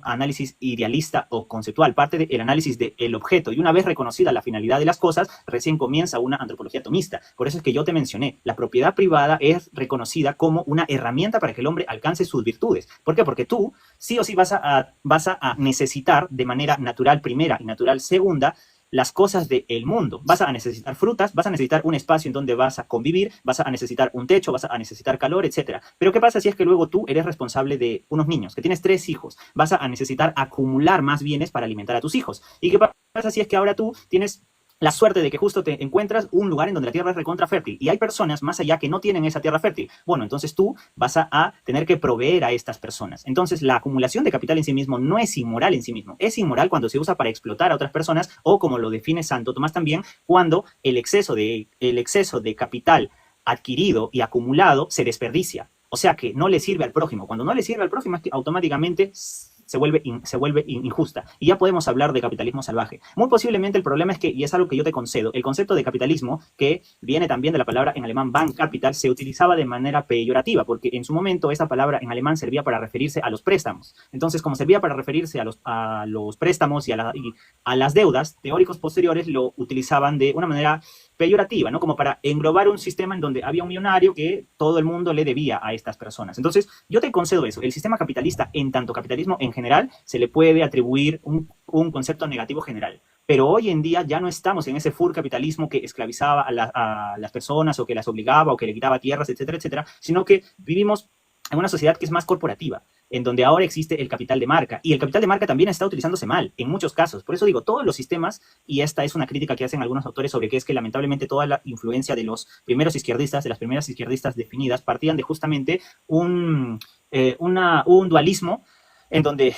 análisis idealista o conceptual, parte del análisis del objeto. Y una vez reconocida la finalidad de las cosas, recién comienza una antropología tomista. Por eso es que yo te mencioné, la propiedad privada es reconocida como una herramienta para que el hombre alcance sus virtudes. ¿Por qué? Porque tú sí o sí vas a necesitar de manera natural primera y natural segunda las cosas del mundo. Vas a necesitar frutas, vas a necesitar un espacio en donde vas a convivir, vas a necesitar un techo, vas a necesitar calor, etc. Pero ¿qué pasa si es que luego tú eres responsable de unos niños, que tienes 3 hijos? Vas a necesitar acumular más bienes para alimentar a tus hijos. ¿Y qué pasa si es que ahora tú tienes la suerte de que justo te encuentras un lugar en donde la tierra es recontra fértil y hay personas más allá que no tienen esa tierra fértil? Bueno, entonces tú vas a tener que proveer a estas personas. Entonces la acumulación de capital en sí mismo no es inmoral en sí mismo. Es inmoral cuando se usa para explotar a otras personas o, como lo define Santo Tomás también, cuando el exceso de capital adquirido y acumulado se desperdicia. O sea que no le sirve al prójimo. Cuando no le sirve al prójimo es que automáticamente se vuelve injusta. Y ya podemos hablar de capitalismo salvaje. Muy posiblemente el problema es que, y es algo que yo te concedo, el concepto de capitalismo, que viene también de la palabra en alemán Bankkapital, se utilizaba de manera peyorativa, porque en su momento esa palabra en alemán servía para referirse a los préstamos. Entonces, como servía para referirse a los préstamos y a las deudas, teóricos posteriores lo utilizaban de una manera peyorativa, ¿no? Como para englobar un sistema en donde había un millonario que todo el mundo le debía a estas personas. Entonces, yo te concedo eso. El sistema capitalista, en tanto capitalismo en general, se le puede atribuir un concepto negativo general. Pero hoy en día ya no estamos en ese full capitalismo que esclavizaba a las personas o que las obligaba o que le quitaba tierras, etcétera, etcétera, sino que vivimos en una sociedad que es más corporativa, en donde ahora existe el capital de marca. Y el capital de marca también está utilizándose mal, en muchos casos. Por eso digo, todos los sistemas, y esta es una crítica que hacen algunos autores sobre que es que lamentablemente toda la influencia de los primeros izquierdistas, de las primeras izquierdistas definidas, partían de justamente un dualismo en donde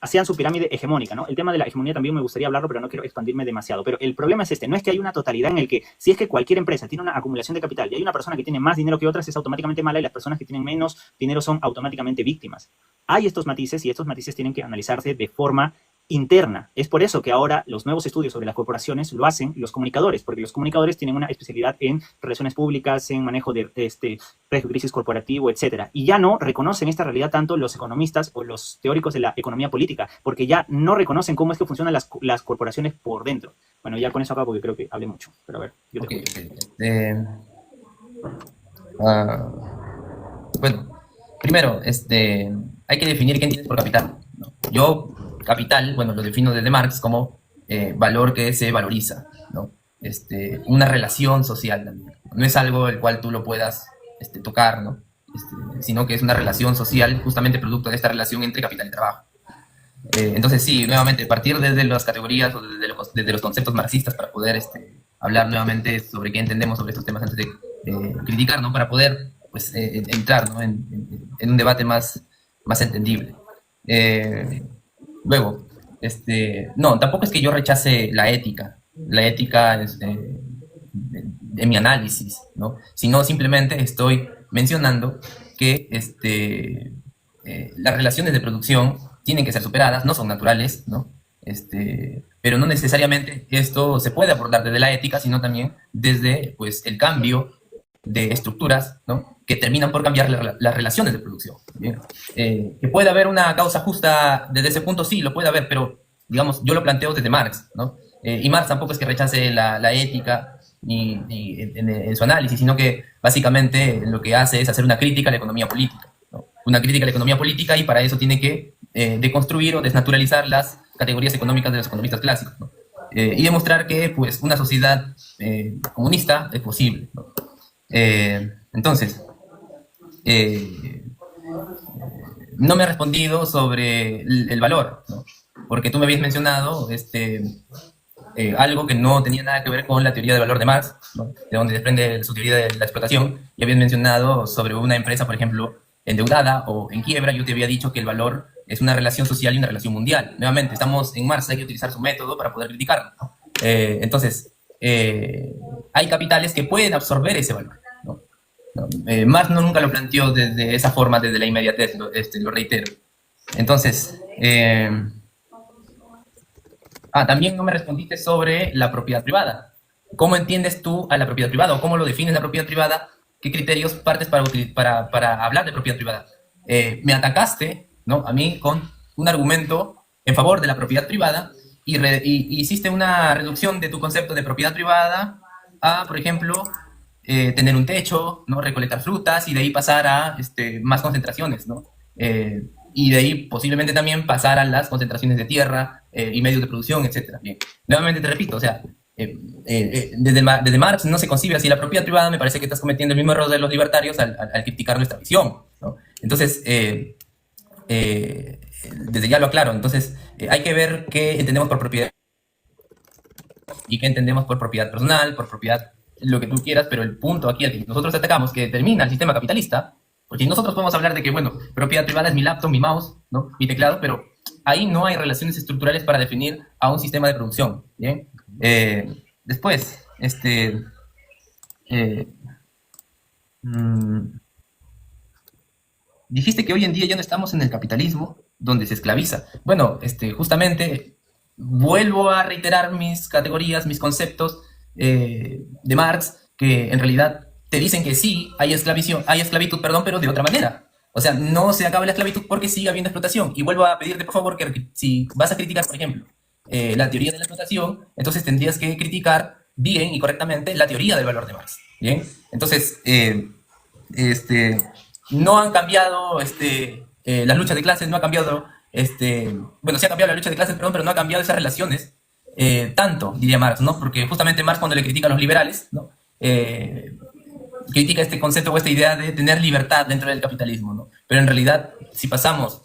hacían su pirámide hegemónica, ¿no? El tema de la hegemonía también me gustaría hablarlo, pero no quiero expandirme demasiado. Pero el problema es este, no es que hay una totalidad en el que si es que cualquier empresa tiene una acumulación de capital y hay una persona que tiene más dinero que otras, es automáticamente mala y las personas que tienen menos dinero son automáticamente víctimas. Hay estos matices y estos matices tienen que analizarse de forma interna. Es por eso que ahora los nuevos estudios sobre las corporaciones lo hacen los comunicadores, porque los comunicadores tienen una especialidad en relaciones públicas, en manejo de riesgo de crisis corporativo, etcétera. Y ya no reconocen esta realidad tanto los economistas o los teóricos de la economía política, porque ya no reconocen cómo es que funcionan las corporaciones por dentro. Bueno, ya con eso acabo porque creo que hablé mucho. Pero a ver, yo te bueno, primero, hay que definir qué entiendes por capital, ¿no? Yo, capital, bueno, lo defino desde Marx como valor que se valoriza, ¿no? Una relación social también. No es algo el cual tú lo puedas tocar, ¿no? Sino que es una relación social justamente producto de esta relación entre capital y trabajo. Entonces sí, nuevamente, partir desde las categorías o desde los conceptos marxistas para poder hablar nuevamente sobre qué entendemos sobre estos temas antes de criticar, ¿no? Para poder pues, entrar, ¿no? en un debate más entendible. Luego, no, tampoco es que yo rechace la ética. La ética en mi análisis, ¿no? Sino simplemente estoy mencionando que las relaciones de producción tienen que ser superadas, no son naturales, ¿no? Pero no necesariamente esto se puede abordar desde la ética, sino también desde, pues, el cambio de estructuras, ¿no? Que terminan por cambiar las relaciones de producción. ¿Bien? Que puede haber una causa justa desde ese punto, sí, lo puede haber, pero, digamos, yo lo planteo desde Marx, ¿no? Y Marx tampoco es que rechace la ética ni en su análisis, sino que básicamente lo que hace es hacer una crítica a la economía política, ¿no? Una crítica a la economía política, y para eso tiene que deconstruir o desnaturalizar las categorías económicas de los economistas clásicos, ¿no? Y demostrar que, pues, una sociedad comunista es posible, ¿no? Entonces, no me has respondido sobre el valor, ¿no? Porque tú me habías mencionado algo que no tenía nada que ver con la teoría del valor de Marx, ¿no? De donde desprende su teoría de la explotación, y habías mencionado sobre una empresa, por ejemplo, endeudada o en quiebra. Yo te había dicho que el valor es una relación social y una relación mundial. Nuevamente, estamos en Marx, hay que utilizar su método para poder criticarlo, ¿no? Entonces, hay capitales que pueden absorber ese valor, ¿no? ¿No? Marx nunca lo planteó desde esa forma, desde la inmediatez, lo reitero. Entonces, también no me respondiste sobre la propiedad privada. ¿Cómo entiendes tú a la propiedad privada? ¿O cómo lo defines la propiedad privada? ¿Qué criterios partes para hablar de propiedad privada? Me atacaste, ¿no?, a mí con un argumento en favor de la propiedad privada, y hiciste una reducción de tu concepto de propiedad privada a, por ejemplo, tener un techo, ¿no?, recolectar frutas, y de ahí pasar a más concentraciones, ¿no? Y de ahí posiblemente también pasar a las concentraciones de tierra y medios de producción, etc. Bien, nuevamente te repito, o sea, desde Marx no se concibe así la propiedad privada. Me parece que estás cometiendo el mismo error de los libertarios al criticar nuestra visión, ¿no? Entonces, desde ya lo aclaro. Entonces, hay que ver qué entendemos por propiedad y qué entendemos por propiedad personal, por propiedad, lo que tú quieras, pero el punto aquí al que nosotros atacamos, que determina el sistema capitalista, porque nosotros podemos hablar de que, bueno, propiedad privada es mi laptop, mi mouse, ¿no?, mi teclado, pero ahí no hay relaciones estructurales para definir a un sistema de producción, ¿bien? Después, dijiste que hoy en día ya no estamos en el capitalismo donde se esclaviza. Bueno, justamente vuelvo a reiterar mis categorías, mis conceptos de Marx, que en realidad te dicen que sí, hay esclavitud, perdón, pero de otra manera. O sea, no se acaba la esclavitud porque sigue habiendo explotación. Y vuelvo a pedirte, por favor, que si vas a criticar, por ejemplo, la teoría de la explotación, entonces tendrías que criticar bien y correctamente la teoría del valor de Marx. ¿Bien? Entonces, no han cambiado las luchas de clases, no ha cambiado, bueno, sí ha cambiado la lucha de clases, perdón, pero no ha cambiado esas relaciones tanto, diría Marx, ¿no? Porque justamente Marx, cuando le critica a los liberales, ¿no?, critica este concepto o esta idea de tener libertad dentro del capitalismo, ¿no? Pero en realidad, si pasamos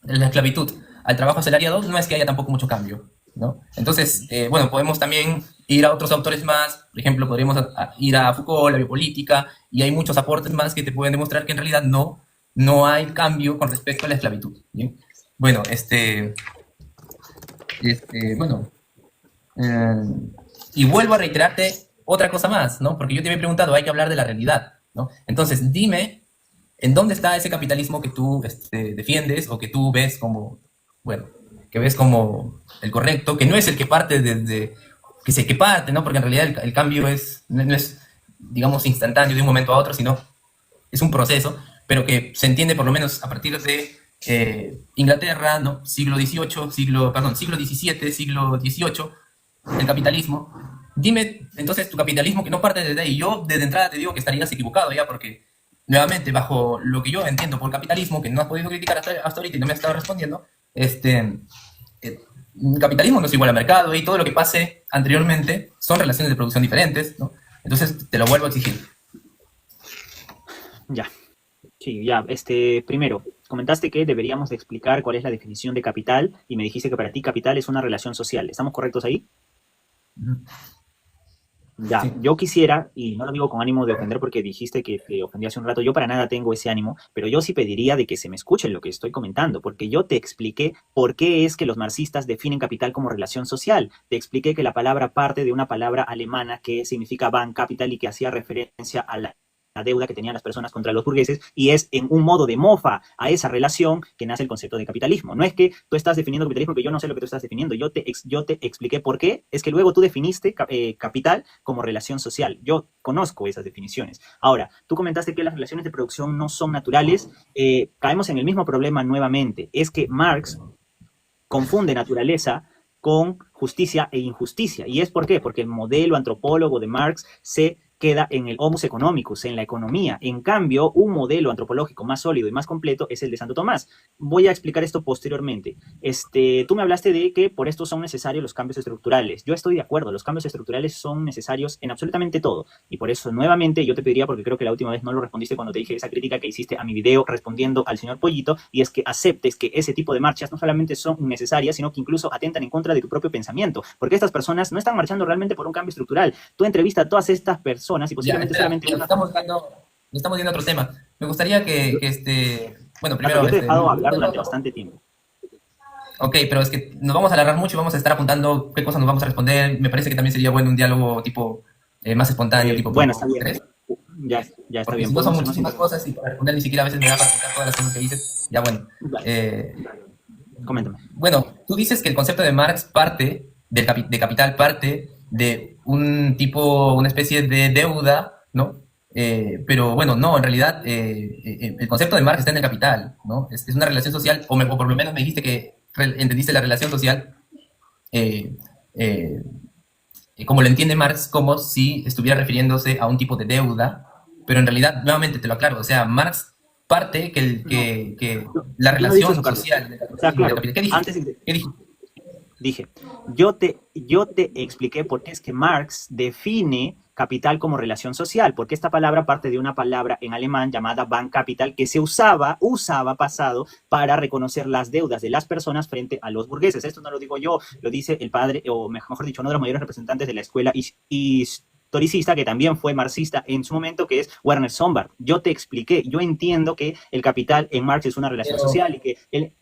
de la esclavitud al trabajo asalariado, no es que haya tampoco mucho cambio, ¿no? Entonces, bueno, podemos también ir a otros autores más. Por ejemplo, podríamos ir a Foucault, la biopolítica, y hay muchos aportes más que te pueden demostrar que en realidad no hay cambio con respecto a la esclavitud, ¿bien? Bueno, bueno, y vuelvo a reiterarte otra cosa más, ¿no? Porque yo te había preguntado, hay que hablar de la realidad, ¿no? Entonces, dime, ¿en dónde está ese capitalismo que tú defiendes, o que tú ves como, bueno, que ves como el correcto, que no es el que parte desde, que es el que parte, ¿no? Porque en realidad el cambio no es, digamos, instantáneo de un momento a otro, sino es un proceso, pero que se entiende por lo menos a partir de Inglaterra, ¿no? Siglo XVIII, siglo XVII, siglo XVIII, el capitalismo. Dime, entonces, tu capitalismo que no parte desde ahí. Yo desde entrada te digo que estarías equivocado ya, porque nuevamente, bajo lo que yo entiendo por capitalismo, que no has podido criticar hasta ahorita y no me has estado respondiendo, capitalismo no es igual a mercado, y todo lo que pase anteriormente son relaciones de producción diferentes, ¿no? Entonces te lo vuelvo a exigir. Ya. Sí, ya. Primero, comentaste que deberíamos de explicar cuál es la definición de capital, y me dijiste que para ti capital es una relación social. ¿Estamos correctos ahí? Ya, Sí. yo quisiera, y no lo digo con ánimo de ofender porque dijiste que te ofendí hace un rato, yo para nada tengo ese ánimo, pero yo sí pediría de que se me escuche lo que estoy comentando, porque yo te expliqué por qué es que los marxistas definen capital como relación social. Te expliqué que la palabra parte de una palabra alemana que significa Bankkapital y que hacía referencia a la deuda que tenían las personas contra los burgueses y es en un modo de mofa a esa relación que nace el concepto de capitalismo. No es que tú estás definiendo capitalismo porque yo no sé lo que tú estás definiendo, yo te expliqué por qué, es que luego tú definiste capital como relación social. Yo conozco esas definiciones. Ahora, tú comentaste que las relaciones de producción no son naturales, caemos en el mismo problema nuevamente, es que Marx confunde naturaleza con justicia e injusticia. ¿Y es por qué? Porque el modelo antropólogo de Marx se queda en el homus economicus, en la economía. En cambio, un modelo antropológico más sólido y más completo es el de Santo Tomás. Voy a explicar esto posteriormente. Tú me hablaste de que por esto son necesarios los cambios estructurales. Yo estoy de acuerdo, los cambios estructurales son necesarios en absolutamente todo. Y por eso, nuevamente, yo te pediría, porque creo que la última vez no lo respondiste cuando te dije esa crítica que hiciste a mi video respondiendo al señor Pollito, y es que aceptes que ese tipo de marchas no solamente son innecesarias, sino que incluso atentan en contra de tu propio pensamiento. Porque estas personas no están marchando realmente por un cambio estructural. Tú entrevistas a todas estas personas y Ya, posiblemente espera, solamente una... estamos viendo otro tema. Me gustaría bueno, Carlos, primero, yo te he dejado hablar durante bastante tiempo. ok, pero es que nos vamos a alargar mucho y vamos a estar apuntando qué cosas nos vamos a responder. Me parece que también sería bueno un diálogo tipo más espontáneo, tipo Bueno, está bien. ¿crees? Ya está Porque bien. si no son Podemos muchísimas cosas y para responder ni siquiera a veces me da para explicar todas las cosas que dices, ya bueno. Eh, Coméntame. bueno, tú dices que el concepto de Marx parte de capital, parte de un tipo, una especie de deuda, ¿no? Pero bueno, no, en realidad el concepto de Marx está en el capital, ¿no? Es una relación social, o por lo menos me dijiste que entendiste la relación social eh, eh, como lo entiende Marx, como si estuviera refiriéndose a un tipo de deuda, pero en realidad, nuevamente te lo aclaro, o sea, Marx parte No, que la yo no he dicho relación eso, Carlos. social del O sea, capitalismo y del claro, capital. ¿Qué dijiste? antes de, ¿Qué dijiste? dije, yo te expliqué por qué es que Marx define capital como relación social, porque esta palabra parte de una palabra en alemán llamada Bankkapital que se usaba pasado para reconocer las deudas de las personas frente a los burgueses. Esto no lo digo yo, lo dice el padre, o mejor dicho, uno de los mayores representantes de la escuela historicista, que también fue marxista en su momento, que es Werner Sombart. Yo te expliqué, yo entiendo que el capital en Marx es una relación Pero, social y que él...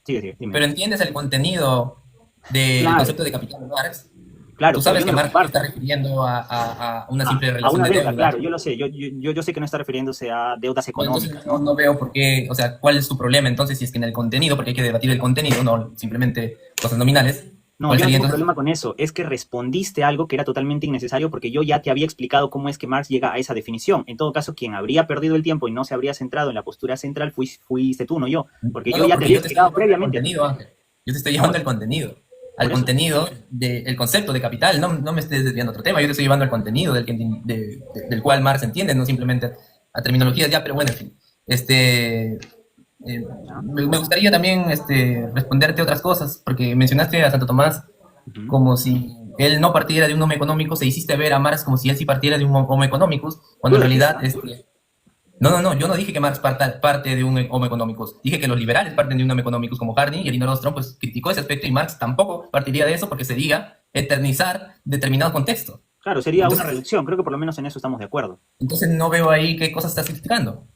Sigue, dime. pero entiendes el contenido del Claro, concepto de capital de Marx. Tú claro, pero sabes yo que no lo Marx se comparto. está refiriendo a una simple A relación una de deuda, deuda. claro, yo lo sé, yo sé que no está refiriéndose a deudas Bueno, entonces económicas, no, ¿no? no veo por qué, o sea, cuál es tu problema entonces si es que en el contenido, porque hay que debatir el contenido, no simplemente cosas nominales. No, ¿Cuál yo no sería tengo entonces? problema con eso, es que respondiste algo que era totalmente innecesario porque yo ya te había explicado cómo es que Marx llega a esa definición. En todo caso, quien habría perdido el tiempo y no se habría centrado en la postura central fuiste tú, no yo, porque No, yo no, ya te porque había yo te estoy explicado llevando al previamente a ti. contenido, Ángel. Yo te estoy llevando Por, al por eso, contenido del concepto de capital. No, no me estés desviando a otro tema. Yo te estoy llevando al contenido del cual Marx entiende, no simplemente a terminologías ya, pero bueno, en fin. ¿ya? Me gustaría también responderte otras cosas, porque mencionaste a Santo Tomás Ujú. como si él no partiera de un homo económico, se hiciste ver a Marx como si él sí partiera de un homo economicus, Tú cuando en dijiste, realidad ¿ah? no, yo no dije que Marx parte de un Homo economicus, dije que los liberales parten de un Homo economicus como Harding y Elinor Ostrom pues criticó ese aspecto y Marx tampoco partiría de eso porque sería eternizar determinado contexto. Claro, sería una Entonces, reducción, creo que por lo menos en eso estamos de acuerdo. entonces no veo ahí qué cosas estás criticando.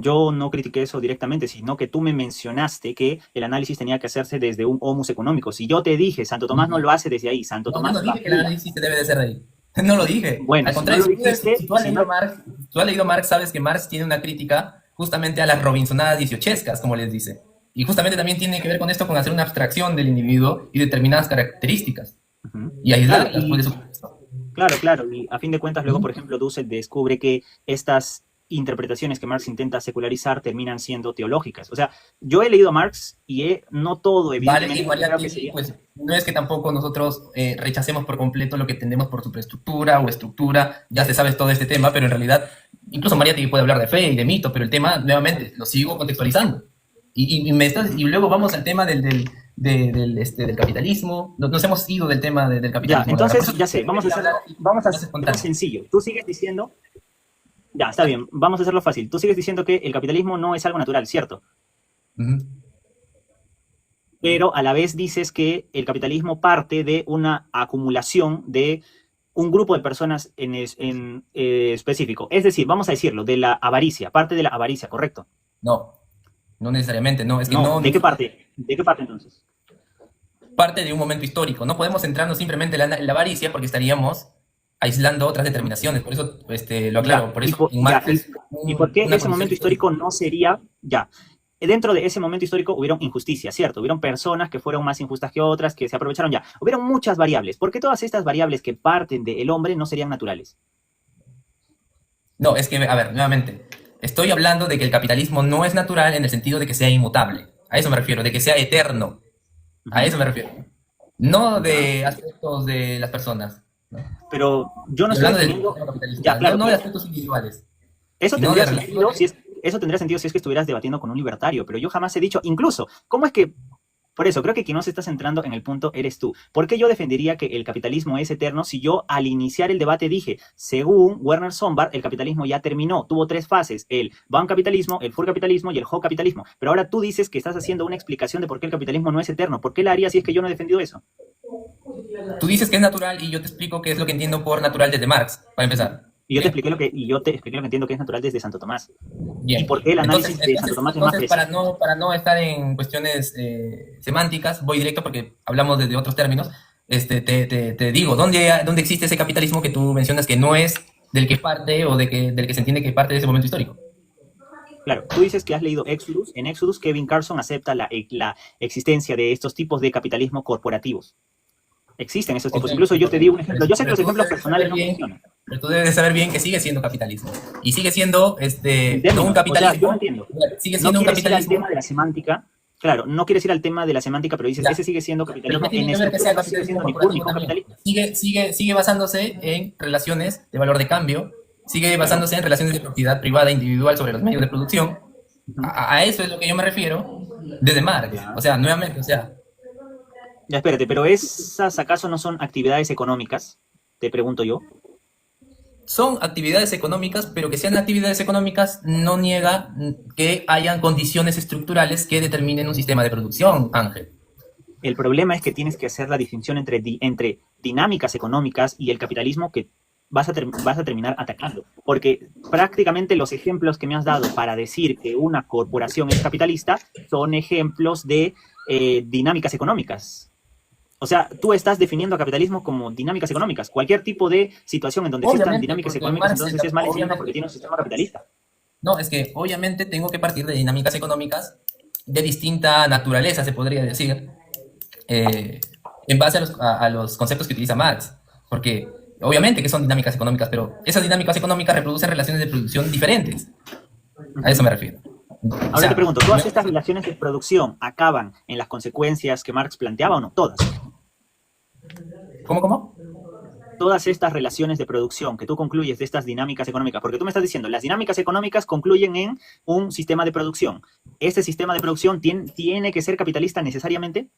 Yo no critiqué eso directamente, sino que tú me mencionaste que el análisis tenía que hacerse desde un homus económico. Si yo te dije, Santo Tomás no lo hace desde ahí, Santo No, yo Tomás no dije que el vacía. análisis se debe de hacer de ahí. No lo dije. Bueno, Al si no contrario, lo dijiste, si tú has si leído no, Marx, tú has leído Marx, sabes que Marx tiene una crítica justamente a las robinsonadas dieciochescas, como les dice. Y justamente también tiene que ver con esto, con hacer una abstracción del individuo y determinadas características. uh-huh. Y Claro, aislarlas pues, de su contexto. claro, y a fin de cuentas luego, por ejemplo, Dussel descubre que estas interpretaciones que Marx intenta secularizar terminan siendo teológicas. O sea, yo he leído a Marx y no todo, Vale, que evidentemente, porque creo que Mariatti, sería... pues no es que tampoco nosotros rechacemos por completo lo que entendemos por superestructura o estructura, ya se sabe todo este tema, pero en realidad, incluso Mariatti puede hablar de fe y de mito, pero el tema, nuevamente, lo sigo contextualizando. Y luego vamos al tema del capitalismo. Nos hemos ido del tema del Ya, capitalismo, la verdad. Por entonces, eso ya sé, prefiero hablar así, vamos a más hacerlo espontáneo. sencillo. Tú sigues diciendo, ya, está bien, vamos a hacerlo fácil. Tú sigues diciendo que el capitalismo no es algo natural, ¿cierto? Ujú. Pero a la vez dices que el capitalismo parte de una acumulación de un grupo de personas en específico. Es decir, vamos a decirlo, de la avaricia, parte de la avaricia, ¿correcto? No, no necesariamente, no, es que No, no ¿de qué parte? ¿De qué parte entonces? parte de un momento histórico. No podemos centrarnos simplemente en la avaricia porque estaríamos aislando otras determinaciones. Por eso lo aclaro. Ya, Por eso en Marx es ¿y por qué una ese condición momento histórica. histórico no sería, ya, dentro de ese momento histórico hubieron injusticias, ¿cierto? Hubieron personas que fueron más injustas que otras, que se aprovecharon ya. Hubieron muchas variables. ¿Por qué todas estas variables que parten del hombre no serían naturales? No, es que, a ver, nuevamente, estoy hablando de que el capitalismo no es natural en el sentido de que sea inmutable. A eso me refiero, de que sea eterno. A Ujú. eso me refiero. No Ya. de aspectos de las personas, ¿no? Pero yo no Estoy estoy hablando del definiendo, sistema ya, capitalista, no, claro, no de claro. aspectos individuales, Eso sino de tendría sentido relaciones. eso tendría sentido si es que estuvieras debatiendo con un libertario, pero yo jamás he dicho, incluso, ¿cómo es que, por eso, creo que quien no se está centrando en el punto eres tú? ¿Por qué yo defendería que el capitalismo es eterno si yo al iniciar el debate dije, según Werner Sombart, el capitalismo ya terminó, tuvo tres fases, el Bankapitalismo, el Furcapitalismo y el Ho-capitalismo, pero ahora tú dices que estás haciendo una explicación de por qué el capitalismo no es eterno, ¿por qué la haría si es que yo no he defendido eso? Tú dices que es natural y yo te explico qué es lo que entiendo por natural desde Marx, para empezar. Bien, Y yo te expliqué lo que entiendo que es natural desde Santo Tomás. ¿Y bien. por qué el Entonces, análisis de Santo entonces, Tomás es más entonces preciso? para no estar en cuestiones semánticas, voy directo porque hablamos desde otros términos. Te digo, ¿dónde existe ese capitalismo que tú mencionas que no es del que parte o del que se entiende que parte de ese momento histórico? Claro, tú dices que has leído Exodus. En Exodus, Kevin Carson acepta la existencia de estos tipos de capitalismo corporativos. Existen esos Ok, tipos. Incluso yo te di un ejemplo. Yo sé que pero los tú ejemplos debes saber personales no bien, funcionan. pero tú debes de saber bien que sigue siendo capitalismo. Y sigue siendo En no un términos, o sea, yo no capitalismo, entiendo. sigue No siendo un quieres ir al capitalismo. tema de la semántica. Claro, no quieres ir al tema de la semántica, pero dices, Ya, ese sigue siendo pero ¿qué capitalismo. tiene En que ver que estructura sea no sigue capitalismo siendo ni puro ni corporativo también? co-capitalismo. Sigue basándose en relaciones de valor de cambio, sigue Claro. basándose en relaciones de propiedad privada individual sobre los medios de producción. Ujú. A eso es lo que yo me refiero desde Marx. O Ya. sea, nuevamente, o sea, Ya, espérate, pero ¿esas acaso no son actividades económicas? Te pregunto yo. son actividades económicas, pero que sean actividades económicas no niega que hayan condiciones estructurales que determinen un sistema de producción, Ángel. El problema es que tienes que hacer la distinción entre dinámicas económicas y el capitalismo que vas a terminar atacando. Porque prácticamente los ejemplos que me has dado para decir que una corporación es capitalista son ejemplos de dinámicas económicas. O sea, tú estás definiendo a capitalismo como dinámicas económicas. Cualquier tipo de situación en donde existan Obviamente, dinámicas porque económicas, Marx, entonces es mal enseñanza porque obviamente, tiene un sistema capitalista. no, es que obviamente tengo que partir de dinámicas económicas de distinta naturaleza, se podría decir, eh, en base a los conceptos que utiliza Marx. Porque obviamente que son dinámicas económicas, pero esas dinámicas económicas reproducen relaciones de producción diferentes. A eso me refiero. O Ahora te sea, pregunto, ¿todas estas relaciones de producción acaban en las consecuencias que Marx planteaba o no? Todas. ¿cómo? Todas estas relaciones de producción que tú concluyes de estas dinámicas económicas, porque tú me estás diciendo, las dinámicas económicas concluyen en un sistema de producción. ¿Este sistema de producción tiene que ser capitalista necesariamente?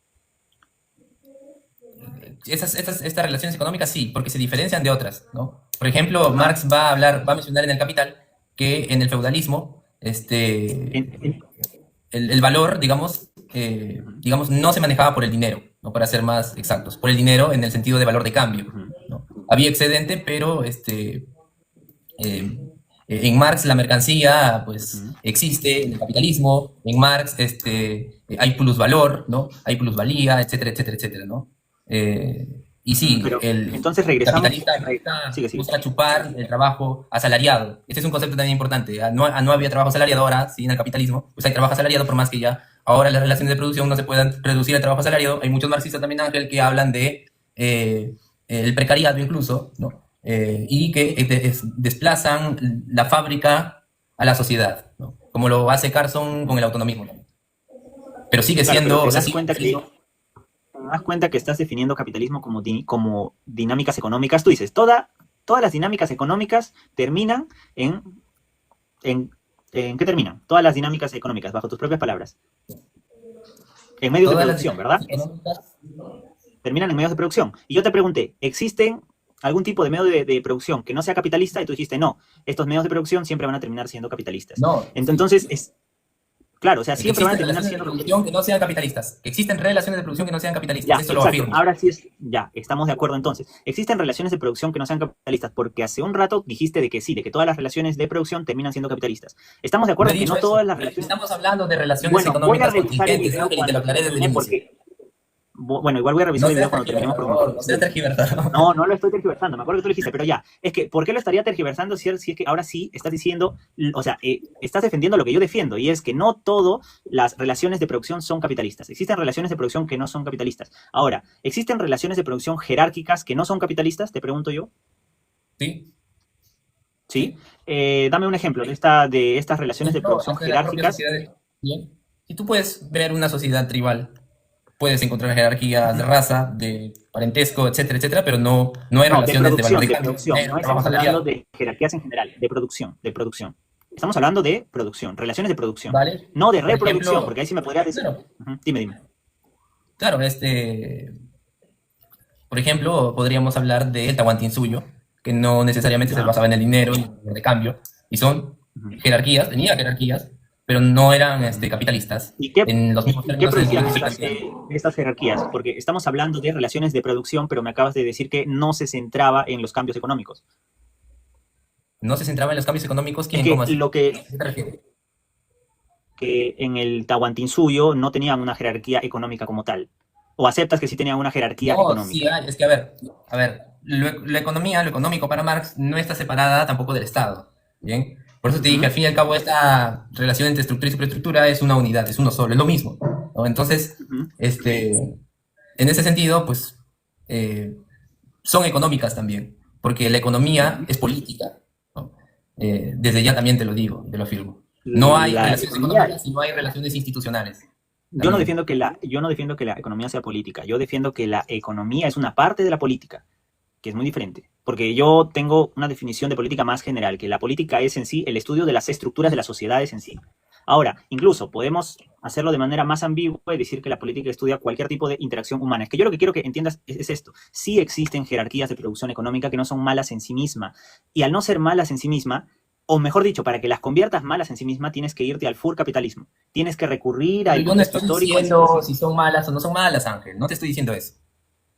Estas relaciones económicas sí, porque se diferencian de otras, ¿no? Por ejemplo, Marx va a mencionar en el Capital que en el feudalismo, En- en- el valor, digamos, no se manejaba por el dinero, ¿no? Para ser más exactos, por el dinero en el sentido de valor de cambio, ¿no? Había excedente, pero en Marx la mercancía, pues, existe en el capitalismo, en Marx hay plusvalor, ¿no? Hay plusvalía, etcétera, etcétera, etcétera, ¿no? Y sí, pero el entonces regresamos. capitalista Sigue, sigue. busca chupar el trabajo asalariado. Ese es un concepto también importante. No había trabajo asalariado, ahora sí en el capitalismo, pues hay trabajo asalariado, por más que ya ahora las relaciones de producción no se puedan reducir al trabajo asalariado. Hay muchos marxistas también, Ángel, que hablan de el precariado incluso, ¿no? Y que desplazan la fábrica a la sociedad, ¿no? Como lo hace Carson con el autonomismo. Pero sigue Claro, pero siendo, o sea, sigue siendo. te das cuenta que estás definiendo capitalismo como dinámicas económicas. Tú dices, todas las dinámicas económicas terminan ¿en qué terminan? Todas las dinámicas económicas, bajo tus propias palabras. En medios de Todas las producción, ¿verdad? dinámicas económicas. Terminan en medios de producción. Y yo te pregunté, ¿existen algún tipo de medio de producción que no sea capitalista? Y tú dijiste, no, estos medios de producción siempre van a terminar siendo capitalistas. No, sí, Entonces, Claro, o sea, Que siempre van a existen terminar relaciones de siendo producción que no sean capitalistas. Que existen relaciones de producción que no sean capitalistas. ya, Eso lo exacto. afirmo. Ahora sí es, ya, estamos de acuerdo entonces. Existen relaciones de producción que no sean capitalistas, porque hace un rato dijiste de que sí, de que todas las relaciones de producción terminan siendo capitalistas. Estamos de No acuerdo he en que dicho no eso. todas las relaciones. Estamos hablando de relaciones Bueno, voy a económicas revisar el contingentes, video Ángel, y te lo cuando aclaré desde el termine inicio. porque, bueno, igual voy a revisar No el video seas cuando terminemos porque me tergiversador, acuerdo no que seas tergiversador. no, no lo estoy tergiversando, me acuerdo que tú lo dijiste, pero ya, es que, ¿por qué lo estaría tergiversando si es que ahora sí estás diciendo, o sea, estás defendiendo lo que yo defiendo, y es que no todas las relaciones de producción son capitalistas. Existen relaciones de producción que no son capitalistas. Ahora, ¿existen relaciones de producción jerárquicas que no son capitalistas? Te pregunto yo. ¿Sí? ¿Sí? ¿Sí? Dame un ejemplo de estas relaciones de Ejemplo, producción hasta la propia jerárquicas. sociedad. Bien. Y tú puedes ver una sociedad tribal, puedes encontrar jerarquías de raza, de parentesco, etcétera, etcétera, pero no hay No, relaciones de valor de de cambio, producción. dinero, No trabajo estamos hablando salarial. de jerarquías en general, de producción, de producción. Estamos hablando de producción, relaciones de producción. ¿Vale? No de Por reproducción, porque ejemplo, ahí sí me podrías decir. claro, Ujú, dime, dime. claro, por ejemplo, podríamos hablar del Tahuantinsuyo, que no necesariamente se Ya. basaba en el dinero y en el de cambio, y son Ujú, jerarquías, tenía jerarquías, pero no eran ujú. capitalistas, ¿Y qué, en los mismos y qué términos en producían los que estoy estas, planteando. estas jerarquías? Porque estamos hablando de relaciones de producción, pero me acabas de decir que no se centraba en los cambios económicos. No se centraba en los cambios económicos, Es ¿quién? ¿Cómo que así? lo ¿A qué te refieres? que en el Tahuantinsuyo no tenían una jerarquía económica como tal. ¿O aceptas que sí tenían una jerarquía No, sí económica? hay, es que a ver, la economía, lo económico para Marx no está separada tampoco del Estado, ¿bien? Por eso te dije, Ujú, al fin y al cabo, esta relación entre estructura y superestructura es una unidad, es uno solo, es lo mismo, ¿no? Entonces, ujú. en ese sentido, pues, eh, son económicas también, porque la economía es política, ¿no? Desde ya también te lo digo, te lo afirmo. No hay La relaciones economía, económicas y no hay relaciones institucionales, yo no también. defiendo que yo no defiendo que la economía sea política, yo defiendo que la economía es una parte de la política, que es muy diferente. Porque yo tengo una definición de política más general, que la política es en sí el estudio de las estructuras de las sociedades en sí. Ahora, incluso podemos hacerlo de manera más ambigua y decir que la política estudia cualquier tipo de interacción humana. Es que yo lo que quiero que entiendas es esto. Sí existen jerarquías de producción económica que no son malas en sí misma. Y al no ser malas en sí misma, o mejor dicho, para que las conviertas malas en sí misma, tienes que irte al full capitalismo. Tienes que recurrir Pero al yo no contexto estoy histórico. diciendo si son malas o no son malas, Ángel. No te estoy diciendo eso.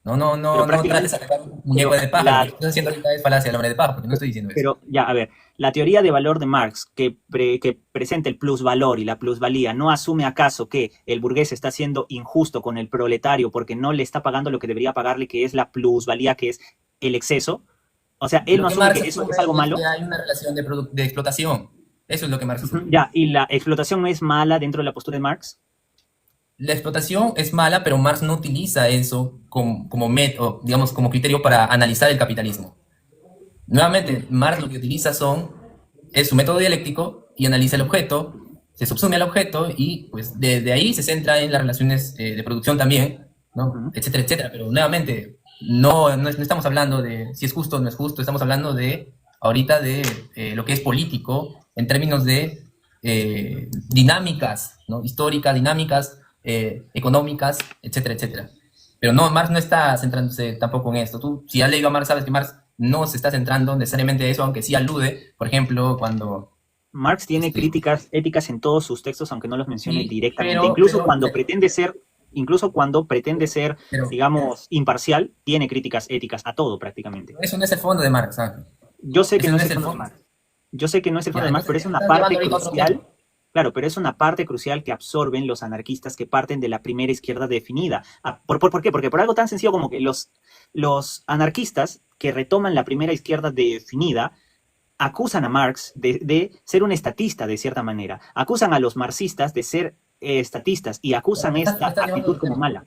Pero No trates prácticamente, de sacar un muñeco pero de paja. Lo que estás haciendo ahorita es falacia del hombre de paja, porque no estoy diciendo eso. Pero ya, a ver, la teoría de valor de Marx que presenta el plusvalor y la plusvalía, ¿no asume acaso que el burgués está siendo injusto con el proletario porque no le está pagando lo que debería pagarle, que es la plusvalía, que es el exceso? O sea, él Lo no que asume Marx que eso asume es algo es malo. que hay una relación de explotación. Eso es lo que Marx Ujú, asume. ya, y la explotación no es mala dentro de la postura de Marx. La explotación es mala, pero Marx no utiliza eso como método, digamos, como criterio para analizar el capitalismo. Nuevamente, Marx lo que utiliza es su método dialéctico y analiza el objeto, se subsume al objeto y pues de ahí se centra en las relaciones de producción también, ¿no? Ujú. Etcétera, etcétera. Pero nuevamente, no estamos hablando de si es justo o no es justo, estamos hablando ahorita de lo que es político en términos de dinámicas, ¿no? Históricas, dinámicas, económicas, etcétera, etcétera. Pero no, Marx no está centrándose tampoco en esto. Tú, si has leído a Marx, sabes que Marx no se está centrando necesariamente en eso, aunque sí alude, por ejemplo, cuando... Marx tiene Este, críticas éticas en todos sus textos, aunque no los mencione sí, directamente. Incluso cuando pretende ser, pero digamos, imparcial, tiene críticas éticas a todo prácticamente. eso no es el fondo de Marx, Ángel. Yo sé que Ese no no es es el el fondo de fondo. Marx. Yo sé que no es el fondo Ya, de Marx, pero entonces es una estás parte llevando ahorita a otro tema. crucial. Claro, pero es una parte crucial que absorben los anarquistas que parten de la primera izquierda definida. ¿Por qué? Porque por algo tan sencillo como que los anarquistas que retoman la primera izquierda definida acusan a Marx de ser un estatista de cierta manera. Acusan a los marxistas de ser estatistas y Ya, acusan me esta estás llevando a actitud otro como tema. mala.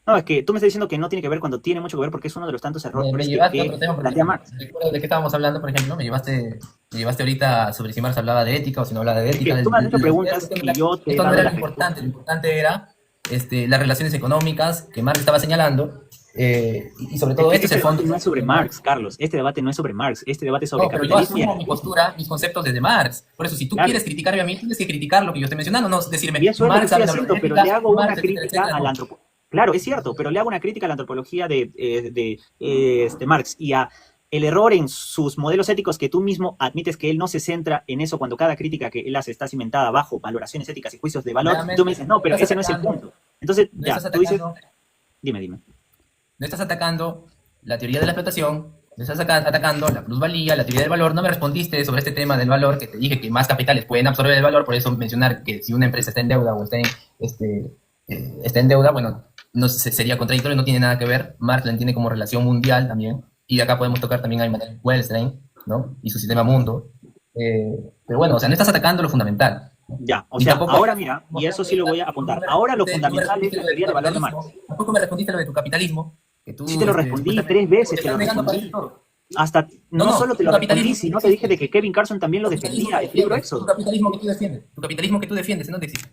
No, es que tú me estás diciendo que no tiene que ver cuando tiene mucho que ver porque es uno de los tantos Me errores llevaste a que otro tema, por plantea ejemplo. Marx. Recuerdo de qué estábamos hablando, por ejemplo. Me llevaste ahorita sobre si Marx hablaba de ética o si no hablaba de Es ética. que tú me has hecho preguntas y yo te he Esto no dado era lo las respuestas. importante. Lo importante era las relaciones económicas que Marx estaba señalando. Y sobre Es todo que esto es este el fondo debate no es sobre de Marx. Marx, Carlos. Este debate no es sobre Marx. Este debate es sobre No, pero yo capitalismo y asumo mi anarquismo. postura, mis conceptos desde Marx. Por eso, si tú Claro. quieres criticarme a mí, tienes que criticar lo que yo estoy mencionando, no Y decirme, eso es lo que Marx estoy habla de haciendo, pero le ética, hago una Marx, etcétera, crítica etcétera. a la No. antropología. Claro, es cierto, pero le hago una crítica a la antropología de Marx y a el error en sus modelos éticos que tú mismo admites que él no se centra en eso cuando cada crítica que él hace está cimentada bajo valoraciones éticas y juicios de valor, Realmente, tú me dices, no, pero estás ese no es el atacando, punto. Entonces, no ya, estás tú dices, atacando, dime. no estás atacando la teoría de la explotación, no estás atacando la plusvalía, la teoría del valor. No me respondiste sobre este tema del valor, que te dije que más capitales pueden absorber el valor, por eso mencionar que si una empresa está en deuda o está en deuda, bueno, no sería contradictorio, no tiene nada que ver. Marx la entiende como relación mundial también, y de acá podemos tocar también a Immanuel Wellstein, ¿no? Y su sistema mundo. Pero bueno, o sea, no estás atacando lo fundamental. Ya, o Ni sea, tampoco, ahora mira, y eso sí lo voy a apuntar. Ahora lo fundamental es la teoría de valor de Marx. Tampoco me respondiste lo de tu capitalismo, que tú Sí te lo respondí 3 veces, te lo estás negando para respondí. decir todo. Hasta, No, no no, solo te tu lo respondí, capitalismo sino te dije de que Kevin Carson también lo defendía, el libro tu Éxodo. capitalismo que tú defiendes, tu capitalismo que tú defiendes, ¿no te existe?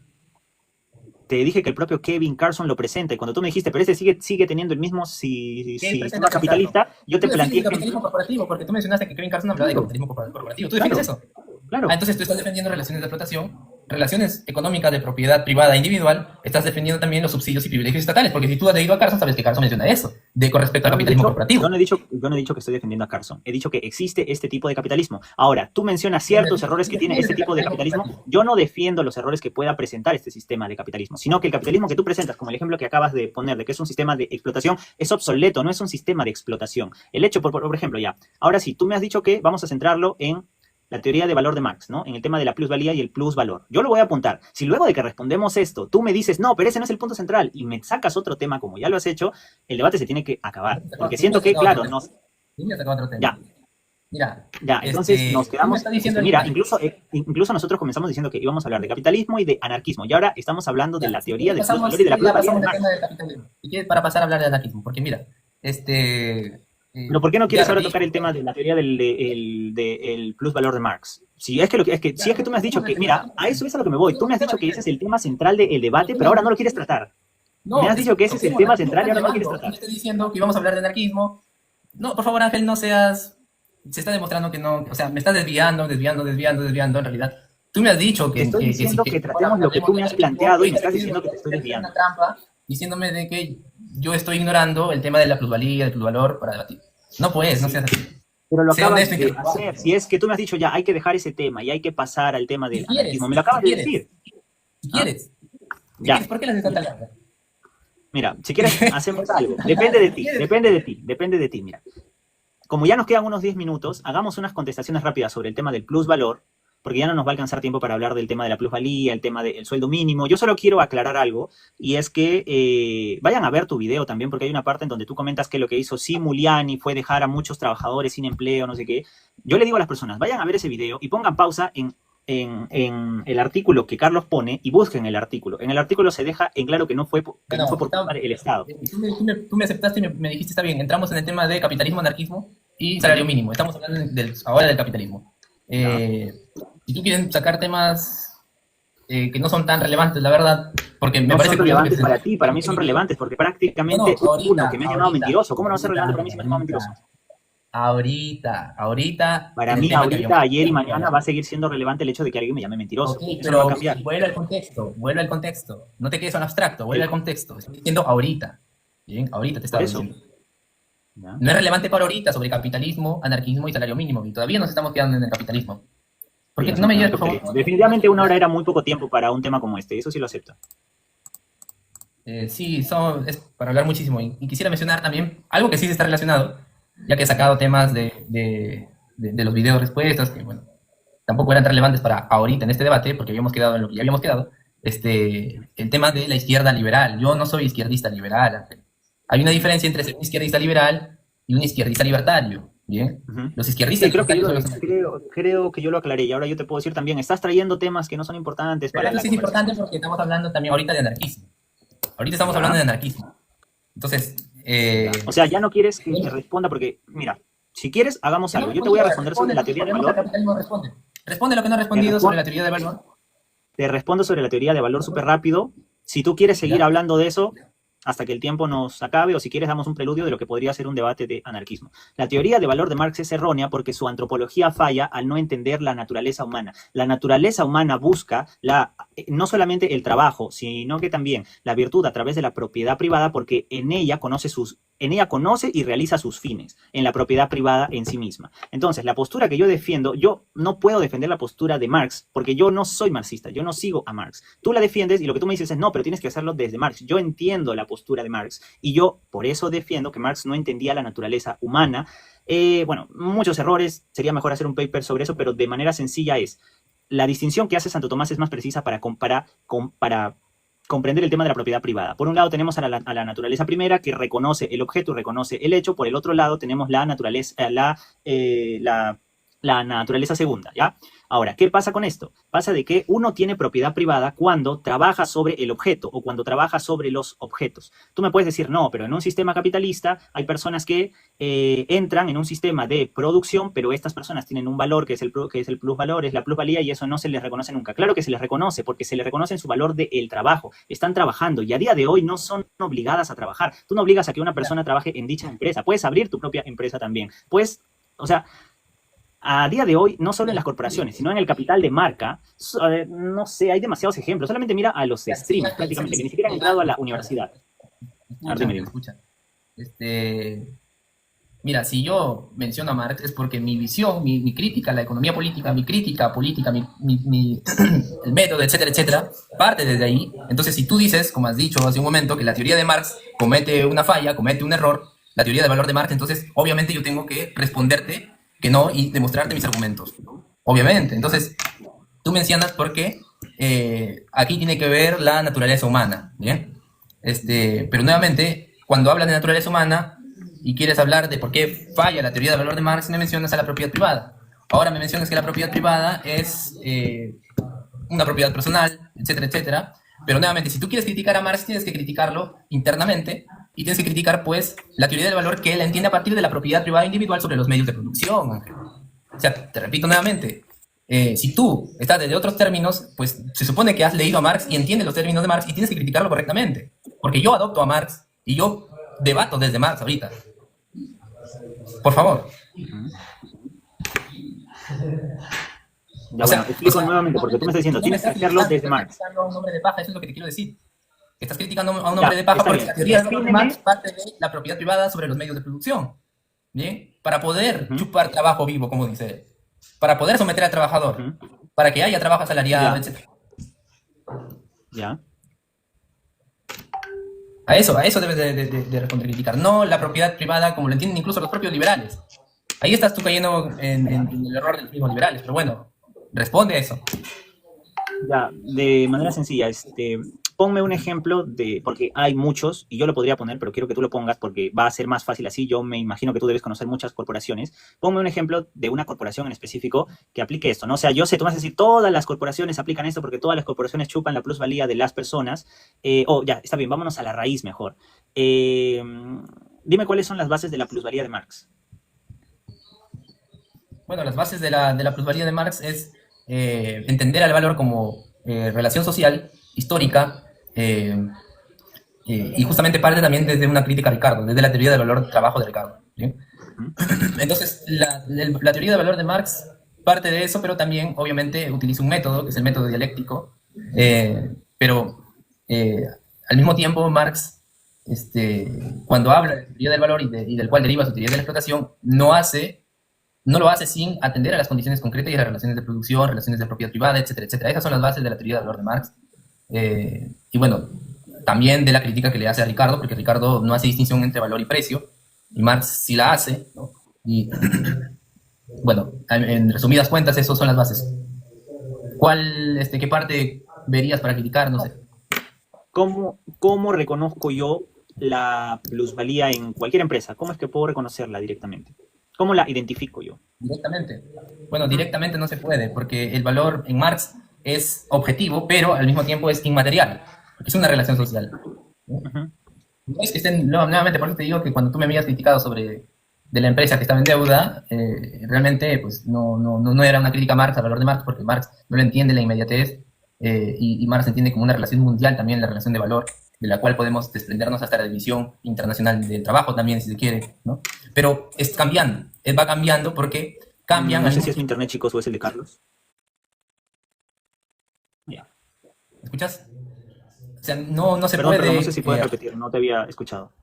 Te dije que el propio Kevin Carson lo presenta, y cuando tú me dijiste, pero ese sigue teniendo el mismo sistema capitalista, yo te Tú defiendes planteé el capitalismo corporativo, porque tú mencionaste que Kevin Carson hablaba de capitalismo corporativo. ¿Tú defiendes eso? Claro. Entonces tú estás defendiendo relaciones de explotación, relaciones económicas de propiedad privada e individual, estás defendiendo también los subsidios y privilegios estatales, porque si tú has leído a Carson, sabes que Carson menciona eso, con respecto al capitalismo corporativo. Yo no he dicho que estoy defendiendo a Carson, he dicho que existe este tipo de capitalismo. Ahora, tú mencionas ciertos errores que tiene este tipo de capitalismo. Yo no defiendo los errores que pueda presentar este sistema de capitalismo, sino que el capitalismo que tú presentas, como el ejemplo que acabas de poner, de que es un sistema de explotación, es obsoleto, no es un sistema de explotación. El hecho, por ejemplo, ya, ahora sí, tú me has dicho que vamos a centrarlo en la teoría de valor de Marx, ¿no? En el tema de la plusvalía y el plusvalor. Yo lo voy a apuntar. Si luego de que respondemos esto, tú me dices, no, pero ese no es el punto central, y me sacas otro tema como ya lo has hecho, el debate se tiene que acabar. Porque siento que, claro, nos... Ya. Mira, ya, entonces nos quedamos... Mira, incluso nosotros comenzamos diciendo que íbamos a hablar de capitalismo y de anarquismo, y ahora estamos hablando de la teoría del plusvalor y de la plusvalía de Marx. ¿Y qué para pasar a hablar de anarquismo? Porque mira, pero ¿por qué no quieres ahora tocar el tema de la teoría del plusvalor de Marx? Si es que tú me has dicho que, mira, a eso es a lo que me voy. Tú me has dicho que ese es el tema central del debate, pero ahora no lo quieres tratar. Me has dicho que ese es el tema central y ahora no lo quieres tratar. Estoy diciendo que íbamos a hablar de anarquismo. No, por favor, Ángel, no seas... Se está demostrando que no... O sea, me estás desviando en realidad. Tú me has dicho que... Estoy diciendo que tratemos lo que tú me has planteado y me estás diciendo que te estoy desviando. Una trampa diciéndome de que yo estoy ignorando el tema de la plusvalía, del plusvalor para debatir. No puedes, no seas así. Pero lo acabas de hacer. Si es que tú me has dicho ya, hay que dejar ese tema y hay que pasar al tema del anarquismo. Me lo acabas de decir. Si quieres. Ya. ¿Por qué la haces tanta larga? Mira, si quieres, hacemos algo. Depende de ti, mira. Como ya nos quedan unos 10 minutos, hagamos unas contestaciones rápidas sobre el tema del plusvalor, porque ya no nos va a alcanzar tiempo para hablar del tema de la plusvalía, el tema del sueldo mínimo. Yo solo quiero aclarar algo, y es que vayan a ver tu video también, porque hay una parte en donde tú comentas que lo que hizo Simuliani fue dejar a muchos trabajadores sin empleo, no sé qué. Yo le digo a las personas, vayan a ver ese video y pongan pausa en el artículo que Carlos pone y busquen el artículo. En el artículo se deja en claro que no fue por el Estado. Tú me aceptaste y me dijiste, está bien, entramos en el tema de capitalismo, anarquismo y salario mínimo. Estamos hablando ahora del capitalismo. Si tú quieres sacar temas que no son tan relevantes, la verdad, porque me no parece son relevantes para ti, para mí son relevantes, porque prácticamente uno que me ha llamado mentiroso. ¿Cómo no va a ser relevante para mí si me ha llamado mentiroso? Ahorita. Para mí, ahorita, ayer y mañana va a seguir siendo relevante el hecho de que alguien me llame mentiroso. Okay, eso pero no va a cambiar. vuelve al contexto. No te quedes en abstracto, vuelve al contexto. Estoy diciendo ahorita. Bien, ahorita te estaba diciendo. ¿Ya? No es relevante para ahorita sobre capitalismo, anarquismo y salario mínimo. Y todavía nos estamos quedando en el capitalismo. Porque no me lleves, por favor. Definitivamente una hora era muy poco tiempo para un tema como este. Eso sí lo acepto. Sí, es para hablar muchísimo. Y quisiera mencionar también algo que sí está relacionado, ya que he sacado temas de los videos respuestas, que bueno, tampoco eran relevantes para ahorita en este debate, porque habíamos quedado en lo que ya habíamos quedado, el tema de la izquierda liberal. Yo no soy izquierdista liberal. Hay una diferencia entre ser un izquierdista liberal y un izquierdista libertario. Bien, los izquierdistas... Sí, creo que yo lo aclaré, y ahora yo te puedo decir también, estás trayendo temas que no son importantes para la conversación. Es importante porque estamos hablando también ahorita de anarquismo. Ahorita estamos hablando de anarquismo. Entonces... O sea, ya no quieres que te responda porque, mira, si quieres, hagamos algo. Yo te voy a responder sobre la teoría del valor. Responde lo que no he respondido sobre la teoría del valor. Te respondo sobre la teoría de valor súper rápido. Si tú quieres seguir hablando de eso hasta que el tiempo nos acabe, o si quieres damos un preludio de lo que podría ser un debate de anarquismo. La teoría de valor de Marx es errónea porque su antropología falla al no entender la naturaleza humana. La naturaleza humana busca no solamente el trabajo, sino que también la virtud a través de la propiedad privada, porque en ella conoce sus en ella conoce y realiza sus fines, en la propiedad privada en sí misma. Entonces, la postura que yo defiendo, yo no puedo defender la postura de Marx porque yo no soy marxista, yo no sigo a Marx. Tú la defiendes y lo que tú me dices es, no, pero tienes que hacerlo desde Marx. Yo entiendo la postura de Marx y yo por eso defiendo que Marx no entendía la naturaleza humana. Bueno, muchos errores, sería mejor hacer un paper sobre eso, pero de manera sencilla es, la distinción que hace Santo Tomás es más precisa para comprender el tema de la propiedad privada. Por un lado tenemos a la naturaleza primera que reconoce el objeto y reconoce el hecho. Por el otro lado tenemos la naturaleza, la naturaleza segunda, ¿ya? Ahora, ¿qué pasa con esto? Pasa de que uno tiene propiedad privada cuando trabaja sobre el objeto o cuando trabaja sobre los objetos. Tú me puedes decir, no, pero en un sistema capitalista hay personas que entran en un sistema de producción, pero estas personas tienen un valor que es el plusvalor, es la plusvalía, y eso no se les reconoce nunca. Claro que se les reconoce, porque se les reconoce en su valor del trabajo. Están trabajando y a día de hoy no son obligadas a trabajar. Tú no obligas a que una persona trabaje en dicha empresa. Puedes abrir tu propia empresa también. Puedes, o sea, a día de hoy, no solo en las corporaciones, sino en el capital de marca, no sé, hay demasiados ejemplos. Solamente mira a los streamers prácticamente, que ni siquiera han entrado a la universidad. Escucha. Mira, si yo menciono a Marx es porque mi visión, mi crítica a la economía política, mi crítica política, el método, etcétera, etcétera, parte desde ahí. Entonces, si tú dices, como has dicho hace un momento, que la teoría de Marx comete una falla, comete un error, la teoría del valor de Marx, entonces obviamente yo tengo que responderte que no y demostrarte mis argumentos. Obviamente. Entonces, tú mencionas por qué aquí tiene que ver la naturaleza humana, ¿bien? Pero nuevamente, cuando hablas de naturaleza humana y quieres hablar de por qué falla la teoría del valor de Marx, me mencionas a la propiedad privada. Ahora me mencionas que la propiedad privada es una propiedad personal, etcétera, etcétera. Pero nuevamente, si tú quieres criticar a Marx, tienes que criticarlo internamente y tienes que criticar, pues, la teoría del valor que él entiende a partir de la propiedad privada individual sobre los medios de producción, Ángel. O sea, te repito nuevamente, si tú estás desde otros términos, pues se supone que has leído a Marx y entiendes los términos de Marx y tienes que criticarlo correctamente. Porque yo adopto a Marx y yo debato desde Marx ahorita. Por favor. Ya, bueno, explico nuevamente, porque tú me estás diciendo, tienes que hacerlo desde Marx. Estás criticando a un hombre de paja, eso es lo que te quiero decir. Estás criticando a un hombre de paja porque la teoría de Marx parte de la propiedad privada sobre los medios de producción. ¿Bien? Para poder chupar trabajo vivo, como dice él. Para poder someter al trabajador. Para que haya trabajo asalariado, etc. Ya. A eso debes de contracriticar. No la propiedad privada como lo entienden incluso los propios liberales. Ahí estás tú cayendo en el error de los mismos liberales. Pero bueno, responde a eso. Ya, de manera sencilla, ponme un ejemplo porque hay muchos, y yo lo podría poner, pero quiero que tú lo pongas porque va a ser más fácil así. Yo me imagino que tú debes conocer muchas corporaciones. Ponme un ejemplo de una corporación en específico que aplique esto, ¿no? O sea, yo sé, tú vas a decir, todas las corporaciones aplican esto porque todas las corporaciones chupan la plusvalía de las personas. Ya, está bien, vámonos a la raíz mejor. Dime cuáles son las bases de la plusvalía de Marx. Bueno, las bases de la plusvalía de Marx es entender al valor como relación social, histórica, y justamente parte también desde una crítica a Ricardo, desde la teoría del valor del trabajo de Ricardo. ¿Sí? Entonces, la teoría del valor de Marx parte de eso, pero también, obviamente, utiliza un método, que es el método dialéctico, pero al mismo tiempo, Marx, cuando habla de la teoría del valor y del cual deriva su teoría de la explotación, no lo hace sin atender a las condiciones concretas y a las relaciones de producción, relaciones de propiedad privada, etcétera, etcétera. Esas son las bases de la teoría del valor de Marx. Y bueno, también de la crítica que le hace a Ricardo, porque Ricardo no hace distinción entre valor y precio, y Marx sí la hace, ¿no? Y bueno, en resumidas cuentas, esas son las bases. ¿Qué parte verías para criticar? No sé. ¿Cómo reconozco yo la plusvalía en cualquier empresa? ¿Cómo es que puedo reconocerla directamente? ¿Cómo la identifico yo? Directamente. Bueno, directamente no se puede, porque el valor en Marx es objetivo, pero al mismo tiempo es inmaterial, porque es una relación social. No es que estén, nuevamente, por eso te digo que cuando tú me habías criticado sobre de la empresa que estaba en deuda, realmente pues no era una crítica a Marx, al valor de Marx, porque Marx no lo entiende la inmediatez, y Marx entiende como una relación mundial también, la relación de valor, de la cual podemos desprendernos hasta la división internacional del trabajo también, si se quiere, ¿no? Pero es cambiando, va cambiando porque cambian... No sé si es mi internet, chicos, o es el de Carlos. Ya. ¿Escuchas? O sea, no se Perdón, puede... no sé si puedes repetir, no te había escuchado.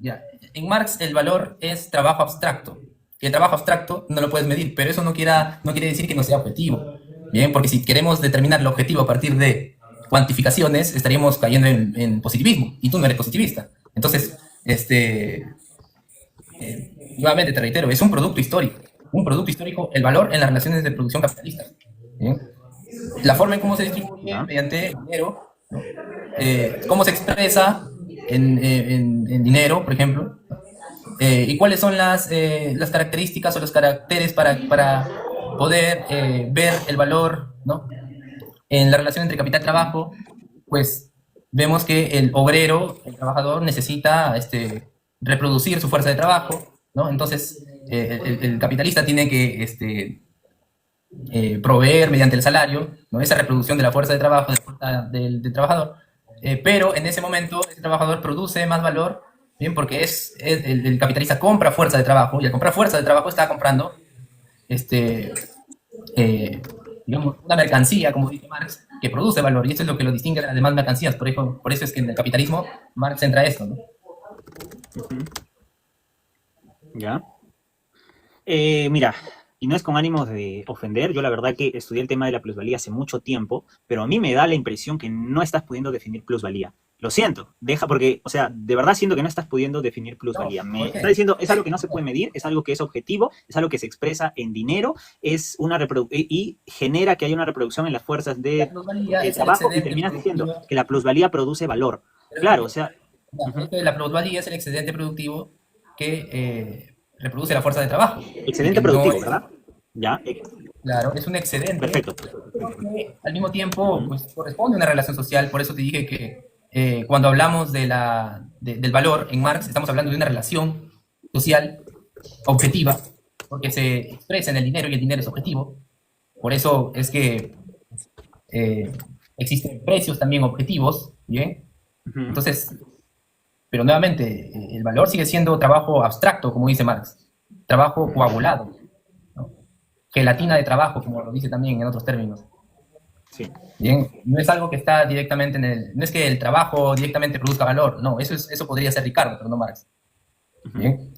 Ya. En Marx el valor es trabajo abstracto. Y el trabajo abstracto no lo puedes medir, pero eso no quiere decir que no sea objetivo. Bien, porque si queremos determinar el objetivo a partir de cuantificaciones, estaríamos cayendo en positivismo, y tú no eres positivista. Entonces, nuevamente te reitero, es un producto histórico. Un producto histórico, el valor en las relaciones de producción capitalistas. ¿Bien? La forma en cómo se distribuye mediante el dinero, ¿no? Cómo se expresa en dinero, por ejemplo, y cuáles son las características o los caracteres para poder ver el valor, ¿no? En la relación entre capital y trabajo, pues vemos que el obrero, el trabajador, necesita reproducir su fuerza de trabajo, ¿no? Entonces, el capitalista tiene que proveer mediante el salario, ¿no? Esa reproducción de la fuerza de trabajo del trabajador, pero en ese momento el trabajador produce más valor, ¿bien? Porque el capitalista compra fuerza de trabajo, y al comprar fuerza de trabajo está comprando eh, digamos, una mercancía, como dice Marx, que produce valor, y eso es lo que lo distingue de las demás mercancías. Por eso es que en el capitalismo Marx entra esto, ¿no? ¿Ya? Mira, y no es con ánimos de ofender, yo la verdad que estudié el tema de la plusvalía hace mucho tiempo, pero a mí me da la impresión que no estás pudiendo definir plusvalía. Lo siento, porque, o sea, de verdad siento que no estás pudiendo definir plusvalía. Me está diciendo, es algo que no se puede medir, es algo que es objetivo, es algo que se expresa en dinero, y genera que haya una reproducción en las fuerzas de trabajo, y terminas diciendo que la plusvalía produce valor. Claro, o sea... La plusvalía es el excedente productivo que reproduce la fuerza de trabajo. Excedente productivo, ¿verdad? Ya. Claro, es un excedente. Perfecto. Que al mismo tiempo pues, corresponde a una relación social. Por eso te dije que cuando hablamos del valor en Marx, estamos hablando de una relación social objetiva, porque se expresa en el dinero y el dinero es objetivo. Por eso es que existen precios también objetivos, ¿bien? Entonces, pero nuevamente, el valor sigue siendo trabajo abstracto, como dice Marx, trabajo coagulado, ¿no? Gelatina de trabajo, como lo dice también en otros términos. Sí. Bien, no es algo que está directamente no es que el trabajo directamente produzca valor, no, eso podría ser Ricardo, pero no Marx. Bien.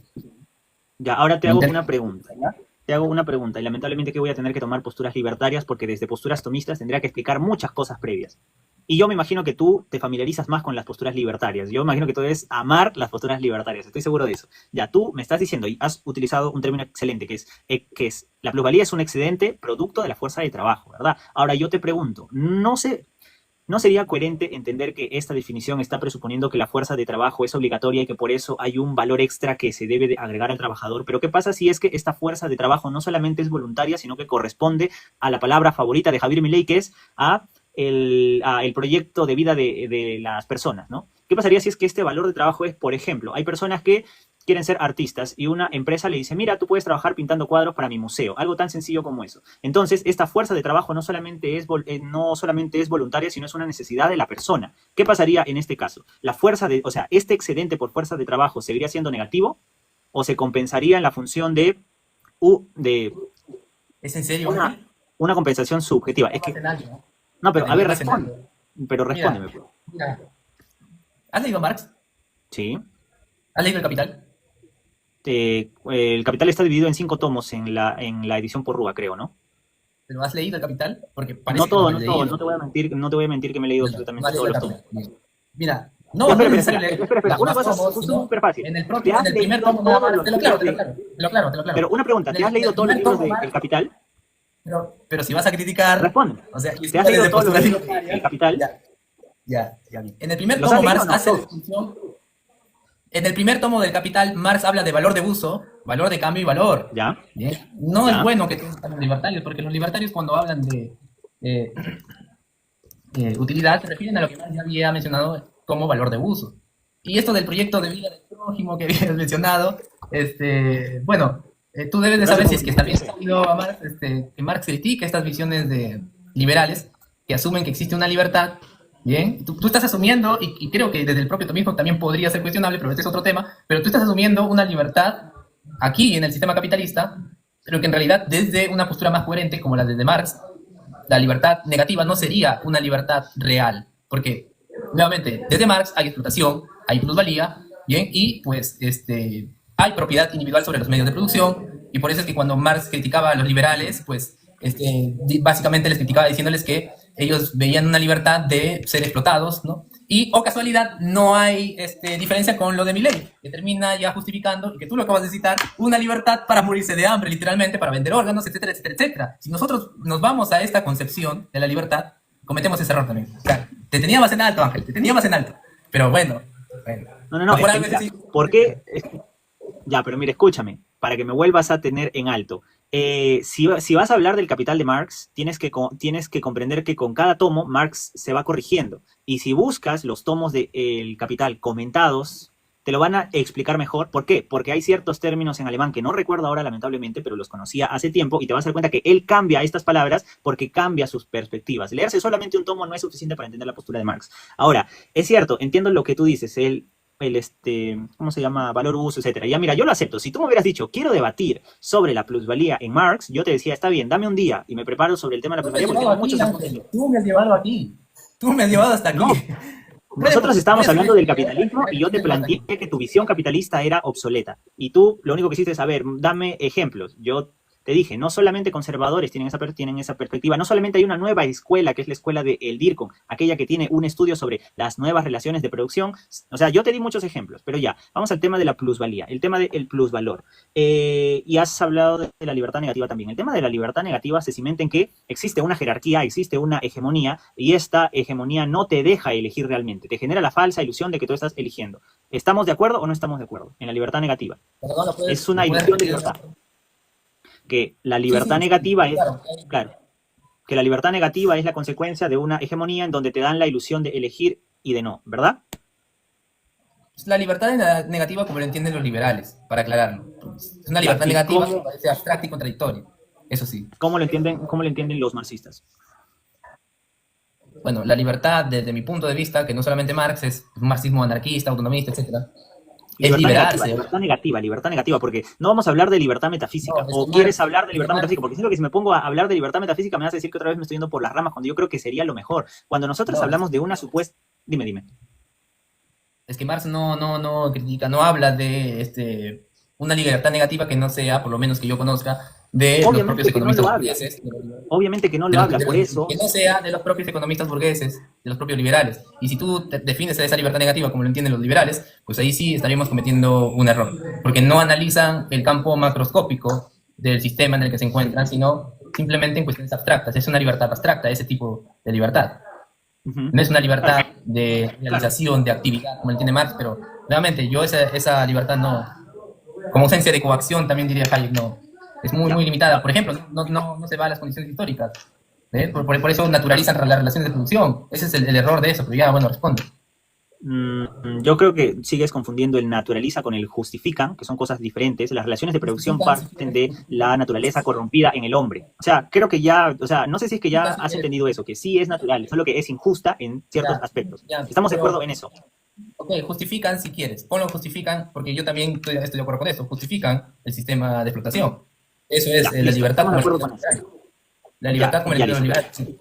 Ya, ahora te hago una pregunta, ¿ya? Te hago una pregunta, y lamentablemente que voy a tener que tomar posturas libertarias, porque desde posturas tomistas tendría que explicar muchas cosas previas. Y yo me imagino que tú te familiarizas más con las posturas libertarias. Yo me imagino que tú debes amar las posturas libertarias. Estoy seguro de eso. Ya, tú me estás diciendo, y has utilizado un término excelente, que es la plusvalía es un excedente producto de la fuerza de trabajo, ¿verdad? Ahora yo te pregunto, ¿no sería coherente entender que esta definición está presuponiendo que la fuerza de trabajo es obligatoria y que por eso hay un valor extra que se debe de agregar al trabajador? Pero ¿qué pasa si es que esta fuerza de trabajo no solamente es voluntaria, sino que corresponde a la palabra favorita de Javier Milei, que es el proyecto de vida de las personas, ¿no? ¿Qué pasaría si es que este valor de trabajo es, por ejemplo, hay personas que quieren ser artistas y una empresa le dice, mira, tú puedes trabajar pintando cuadros para mi museo, algo tan sencillo como eso? Entonces, esta fuerza de trabajo no solamente es voluntaria, sino es una necesidad de la persona. ¿Qué pasaría en este caso? O sea, este excedente por fuerza de trabajo seguiría siendo negativo o se compensaría en la función de ¿Es en serio? Una compensación subjetiva. Es que no, pero a ver, responde. Pero respóndeme. Mira, ¿has leído Marx? Sí. ¿Has leído El Capital? El Capital está dividido en 5 tomos en la edición por Rúa, creo, ¿no? ¿Pero has leído El Capital? Porque parece no todo, que no no te voy a mentir que me he leído absolutamente todos los tomos. Mira, espera, una cosa súper fácil. En el primer tomo nada más, te lo claro. Pero una pregunta, ¿te has leído todos los libros del Capital? Pero si vas a criticar... Responde. O sea, ¿te has leído todos los libros del Capital? Ya. En el primer tomo Marx hace la distinción... En el primer tomo del Capital, Marx habla de valor de uso, valor de cambio y valor. ¿Ya? ¿Bien? No es bueno que tengan los libertarios, porque los libertarios cuando hablan de utilidad se refieren a lo que Marx ya había mencionado como valor de uso. Y esto del proyecto de vida del prójimo que habías mencionado, bueno, tú debes de saber si es que también has oído a Marx, que Marx critica estas visiones de liberales que asumen que existe una libertad. Bien, tú estás asumiendo, y creo que desde el propio tomismo también podría ser cuestionable, pero este es otro tema, pero tú estás asumiendo una libertad aquí en el sistema capitalista, pero que en realidad desde una postura más coherente como la de Marx, la libertad negativa no sería una libertad real, porque nuevamente desde Marx hay explotación, hay plusvalía, Bien, y pues hay propiedad individual sobre los medios de producción, y por eso es que cuando Marx criticaba a los liberales, pues básicamente les criticaba diciéndoles que ellos veían una libertad de ser explotados, ¿no? Y, o casualidad, no hay diferencia con lo de Milei, que termina ya justificando, y que tú lo acabas de citar, una libertad para morirse de hambre, literalmente, para vender órganos, etcétera, etcétera, etcétera. Si nosotros nos vamos a esta concepción de la libertad, cometemos ese error también. O sea, te tenía más en alto, Ángel, te tenía más en alto. Pero bueno. No, es que mira, ¿por qué? Ya, pero mira, escúchame, para que me vuelvas a tener en alto. Si vas a hablar del Capital de Marx, tienes que comprender que con cada tomo Marx se va corrigiendo. Y si buscas los tomos de El Capital comentados, te lo van a explicar mejor. ¿Por qué? Porque hay ciertos términos en alemán que no recuerdo ahora, lamentablemente, pero los conocía hace tiempo, y te vas a dar cuenta que él cambia estas palabras porque cambia sus perspectivas. Leerse solamente un tomo no es suficiente para entender la postura de Marx. Ahora, es cierto, entiendo lo que tú dices, ¿cómo se llama? Valor uso, etcétera. Ya, mira, yo lo acepto. Si tú me hubieras dicho, quiero debatir sobre la plusvalía en Marx, yo te decía, está bien, dame un día y me preparo sobre el tema de la plusvalía. Tú me has llevado aquí. Tú me has llevado hasta aquí. No. Nosotros estábamos hablando del capitalismo y yo te planteé que tu visión capitalista era obsoleta. Y tú lo único que hiciste es, a ver, dame ejemplos. Yo te dije, no solamente conservadores tienen esa perspectiva, no solamente hay una nueva escuela, que es la escuela de El DIRCOM, aquella que tiene un estudio sobre las nuevas relaciones de producción. O sea, yo te di muchos ejemplos, pero ya, vamos al tema de la plusvalía, el tema del plusvalor. Y has hablado de la libertad negativa también. El tema de la libertad negativa se cimenta en que existe una jerarquía, existe una hegemonía, y esta hegemonía no te deja elegir realmente, te genera la falsa ilusión de que tú estás eligiendo. ¿Estamos de acuerdo o no estamos de acuerdo en la libertad negativa? Es una ilusión de libertad. Que la libertad negativa es, claro, que la libertad negativa es la consecuencia de una hegemonía en donde te dan la ilusión de elegir y de no, ¿verdad? La libertad negativa como lo entienden los liberales, para aclararlo. Es una libertad negativa que parece abstracta y contradictoria, eso sí. ¿Cómo lo entienden los marxistas? Bueno, la libertad, desde mi punto de vista, que no solamente Marx, es un marxismo anarquista, autonomista, etcétera. Libertad negativa, porque no vamos a hablar de libertad metafísica. No, ¿o quieres hablar de libertad metafísica? Porque siento que si me pongo a hablar de libertad metafísica me vas a decir que otra vez me estoy yendo por las ramas, cuando yo creo que sería lo mejor. Cuando nosotros hablamos de una supuesta... Dime. Es que Marx no critica, no habla de una libertad negativa que no sea, por lo menos que yo conozca, de los propios economistas burgueses. Obviamente que no lo habla, por eso... Que no sea de los propios economistas burgueses, de los propios liberales. Y si tú defines esa libertad negativa como lo entienden los liberales, pues ahí sí estaríamos cometiendo un error. Porque no analizan el campo macroscópico del sistema en el que se encuentran, sino simplemente en cuestiones abstractas. Es una libertad abstracta, ese tipo de libertad. No es una libertad de realización, de actividad, como entiende Marx, pero nuevamente yo esa libertad no... Como ausencia de coacción, también diría Hayek, no. Es muy limitada. Por ejemplo, no se va a las condiciones históricas. Por eso naturalizan las relaciones de producción. Ese es el error de eso, pero ya, bueno, respondo. Yo creo que sigues confundiendo el naturaliza con el justifican, que son cosas diferentes. Las relaciones de producción parten de la naturaleza corrompida en el hombre. O sea, creo que ya, no sé si es que ya has entendido eso, que sí es natural, solo que es injusta en ciertos aspectos. ¿Estamos de acuerdo en eso? Ok, justifican si quieres. Ponlo justifican, porque yo también estoy de acuerdo con eso. Justifican el sistema de explotación. Eso es la libertad como la libertad como el liberal. Sí.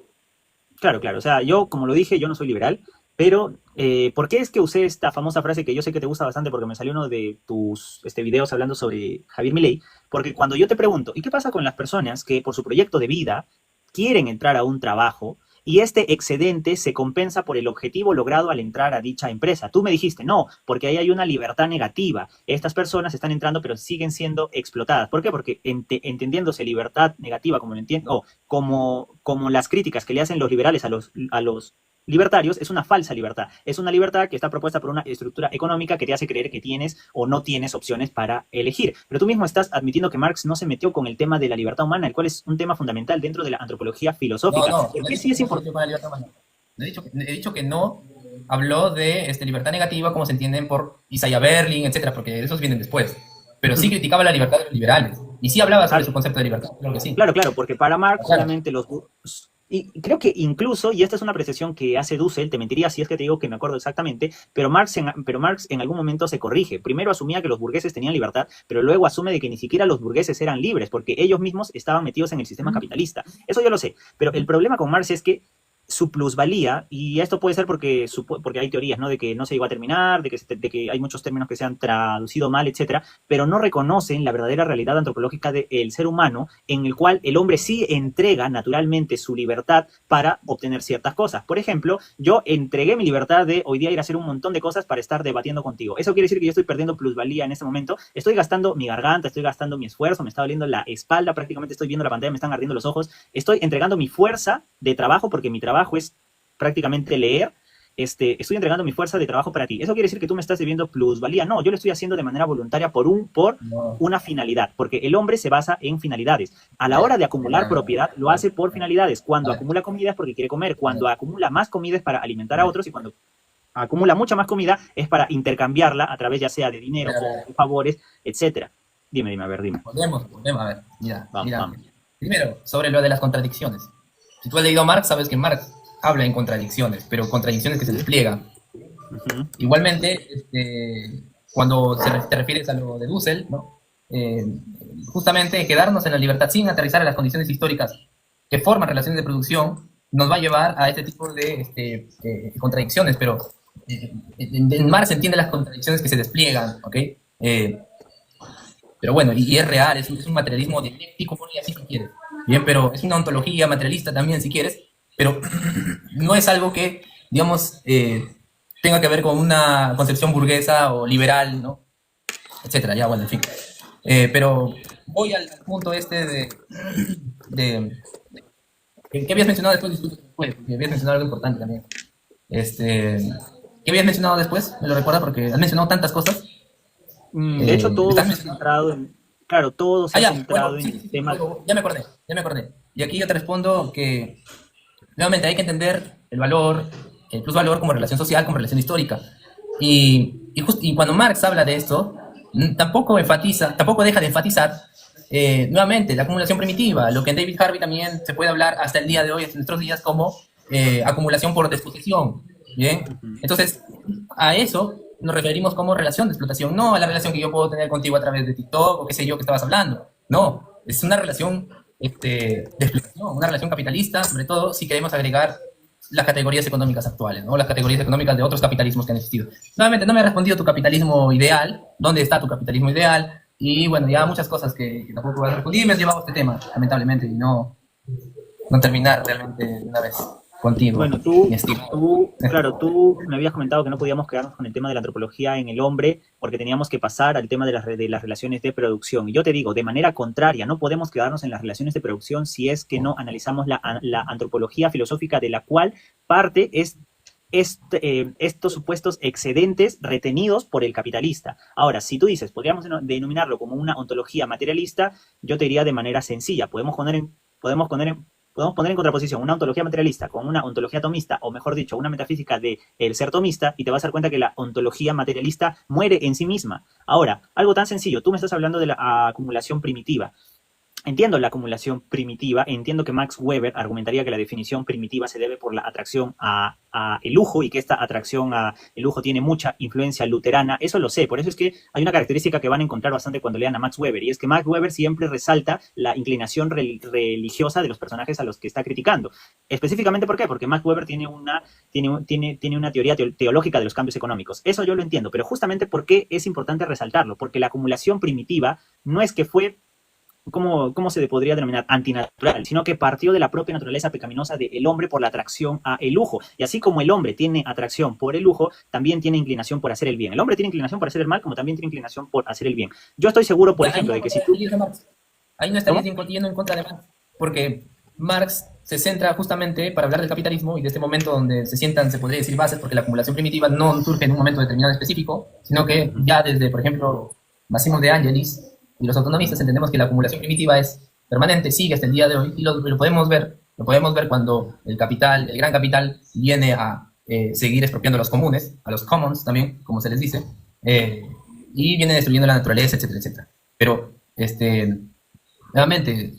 Claro. O sea, yo, como lo dije, yo no soy liberal, pero ¿por qué es que usé esta famosa frase que yo sé que te gusta bastante porque me salió uno de tus videos hablando sobre Javier Milei? Porque cuando yo te pregunto, ¿y qué pasa con las personas que por su proyecto de vida quieren entrar a un trabajo y este excedente se compensa por el objetivo logrado al entrar a dicha empresa? Tú me dijiste, no, porque ahí hay una libertad negativa. Estas personas están entrando pero siguen siendo explotadas. ¿Por qué? Porque entendiéndose libertad negativa como lo entiendo, como las críticas que le hacen los liberales a los libertarios, es una falsa libertad. Es una libertad que está propuesta por una estructura económica que te hace creer que tienes o no tienes opciones para elegir. Pero tú mismo estás admitiendo que Marx no se metió con el tema de la libertad humana, el cual es un tema fundamental dentro de la antropología filosófica. ¿Por qué sí es importante? He dicho que no habló de libertad negativa como se entienden por Isaiah Berlin, etcétera, porque esos vienen después. Pero sí criticaba la libertad de los liberales. Y sí hablaba sobre su concepto de libertad, claro que sí. Claro, porque para Marx solamente y creo que incluso, y esta es una apreciación que hace Dussel, te mentiría si es que te digo que me acuerdo exactamente, pero Marx en algún momento se corrige. Primero asumía que los burgueses tenían libertad, pero luego asume de que ni siquiera los burgueses eran libres, porque ellos mismos estaban metidos en el sistema capitalista. Eso yo lo sé, pero el problema con Marx es que su plusvalía, y esto puede ser porque hay teorías, ¿no? De que no se llegó a terminar, de que hay muchos términos que se han traducido mal, etcétera, pero no reconocen la verdadera realidad antropológica del ser humano, en el cual el hombre sí entrega naturalmente su libertad para obtener ciertas cosas. Por ejemplo, yo entregué mi libertad de hoy día ir a hacer un montón de cosas para estar debatiendo contigo. Eso quiere decir que yo estoy perdiendo plusvalía en este momento, estoy gastando mi garganta, estoy gastando mi esfuerzo, me está doliendo la espalda, prácticamente estoy viendo la pantalla, me están ardiendo los ojos, estoy entregando mi fuerza de trabajo, porque mi trabajo es prácticamente leer, estoy entregando mi fuerza de trabajo para ti. ¿Eso quiere decir que tú me estás debiendo plusvalía? No, yo lo estoy haciendo de manera voluntaria por No, una finalidad, porque el hombre se basa en finalidades. A la hora de acumular propiedad, lo hace por finalidades. Cuando acumula comida es porque quiere comer, cuando acumula más comida es para alimentar a otros, y cuando acumula mucha más comida es para intercambiarla a través ya sea de dinero o de favores, etcétera. Dime, a ver, dime. Volvemos, a ver, mira, Vamos, mira. vamos. Primero, sobre lo de las contradicciones. Si tú has leído a Marx, sabes que Marx habla en contradicciones, pero contradicciones que se despliegan. Igualmente, cuando te refieres a lo de Dussel, ¿no? Justamente quedarnos en la libertad sin aterrizar a las condiciones históricas que forman relaciones de producción nos va a llevar a este tipo de contradicciones, pero en Marx se entiende las contradicciones que se despliegan, ¿ok? Pero bueno, y es real, es un materialismo dialéctico, por así si quieres. Bien, pero es una ontología materialista también, si quieres, pero no es algo que, digamos, tenga que ver con una concepción burguesa o liberal, ¿no? Etcétera, ya, bueno, en fin. Pero voy al punto de ¿qué habías mencionado después? Disculpe, porque habías mencionado algo importante también. ¿Qué habías mencionado después? ¿Me lo recuerdas? Porque has mencionado tantas cosas. De hecho, todo se ha centrado en... Claro, todo se ha Ya, centrado bueno, en sí, el sí, sí, tema... ya me acordé. Y aquí yo te respondo que, nuevamente, hay que entender el valor, el plusvalor como relación social, como relación histórica. Y cuando Marx habla de esto, tampoco deja de enfatizar, nuevamente, la acumulación primitiva, lo que en David Harvey también se puede hablar hasta el día de hoy, hasta nuestros días, como acumulación por disposición. ¿Bien? Entonces, a eso nos referimos como relación de explotación, no a la relación que yo puedo tener contigo a través de TikTok o qué sé yo que estabas hablando. No, es una relación de explotación, una relación capitalista, sobre todo si queremos agregar las categorías económicas actuales, ¿no? Las categorías económicas de otros capitalismos que han existido. Nuevamente, no me ha respondido tu capitalismo ideal, ¿dónde está tu capitalismo ideal? Y bueno, ya muchas cosas que tampoco vas a responder. Y me has llevado a este tema, lamentablemente, y no terminar realmente de una vez contigo, Bueno, mi estimado. claro, tú me habías comentado que no podíamos quedarnos con el tema de la antropología en el hombre porque teníamos que pasar al tema de las relaciones de producción. Y yo te digo, de manera contraria, no podemos quedarnos en las relaciones de producción si es que no analizamos la antropología filosófica de la cual parte es estos supuestos excedentes retenidos por el capitalista. Ahora, si tú dices, podríamos denominarlo como una ontología materialista, yo te diría de manera sencilla, podemos poner en contraposición una ontología materialista con una ontología tomista, o mejor dicho, una metafísica del ser tomista, y te vas a dar cuenta que la ontología materialista muere en sí misma. Ahora, algo tan sencillo, tú me estás hablando de la acumulación primitiva. Entiendo la acumulación primitiva, entiendo que Max Weber argumentaría que la definición primitiva se debe por la atracción a el lujo y que esta atracción a el lujo tiene mucha influencia luterana, eso lo sé, por eso es que hay una característica que van a encontrar bastante cuando lean a Max Weber, y es que Max Weber siempre resalta la inclinación religiosa de los personajes a los que está criticando. Específicamente, ¿por qué? Porque Max Weber tiene una teoría teológica de los cambios económicos. Eso yo lo entiendo, pero justamente ¿por qué es importante resaltarlo? Porque la acumulación primitiva no es que fue ¿cómo se podría denominar? Antinatural, sino que partió de la propia naturaleza pecaminosa del hombre por la atracción a el lujo. Y así como el hombre tiene atracción por el lujo, también tiene inclinación por hacer el bien. El hombre tiene inclinación por hacer el mal, como también tiene inclinación por hacer el bien. Yo estoy seguro, por ejemplo, de que si tú... Ahí no estarías yendo en contra de Marx, porque Marx se centra justamente para hablar del capitalismo y de este momento donde se sientan, se podría decir, bases, porque la acumulación primitiva no surge en un momento determinado específico, sino que ya desde, por ejemplo, Massimo de Angelis y los autonomistas entendemos que la acumulación primitiva es permanente, sigue hasta el día de hoy, y lo podemos ver cuando el gran capital viene a seguir expropiando a los comunes, a los commons también, como se les dice, y viene destruyendo la naturaleza, etcétera, etcétera. Pero, nuevamente,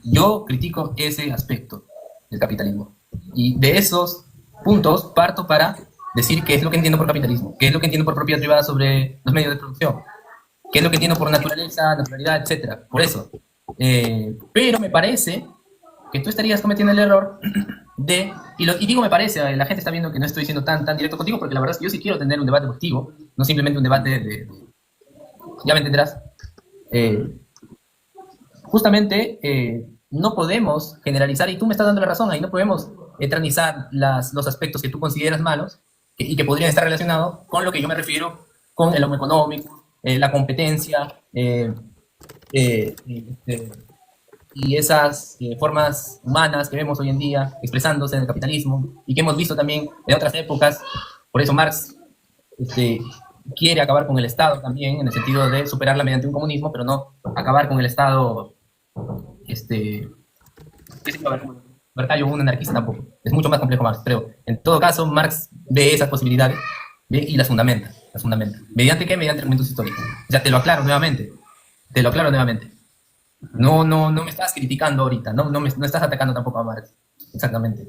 yo critico ese aspecto del capitalismo, y de esos puntos parto para decir qué es lo que entiendo por capitalismo, qué es lo que entiendo por propiedad privada sobre los medios de producción, qué es lo que entiendo por naturaleza, naturalidad, etcétera. Por eso. Pero me parece que tú estarías cometiendo el error y digo me parece, la gente está viendo que no estoy siendo tan directo contigo, porque la verdad es que yo sí quiero tener un debate objetivo, no simplemente un debate ya me entenderás. Justamente no podemos generalizar, y tú me estás dando la razón, ahí no podemos eternizar los aspectos que tú consideras malos y que podrían estar relacionados con lo que yo me refiero con el homo económico, la competencia, y esas formas humanas que vemos hoy en día expresándose en el capitalismo y que hemos visto también en otras épocas. Por eso Marx quiere acabar con el Estado también, en el sentido de superarla mediante un comunismo, pero no acabar con el Estado, libertario, un anarquista tampoco. Es mucho más complejo Marx, pero en todo caso Marx ve esas posibilidades, ¿ve? Y las fundamenta. ¿Mediante qué? Mediante argumentos históricos. O sea, te lo aclaro nuevamente. No me estás criticando ahorita, no estás atacando tampoco a Marx. Exactamente.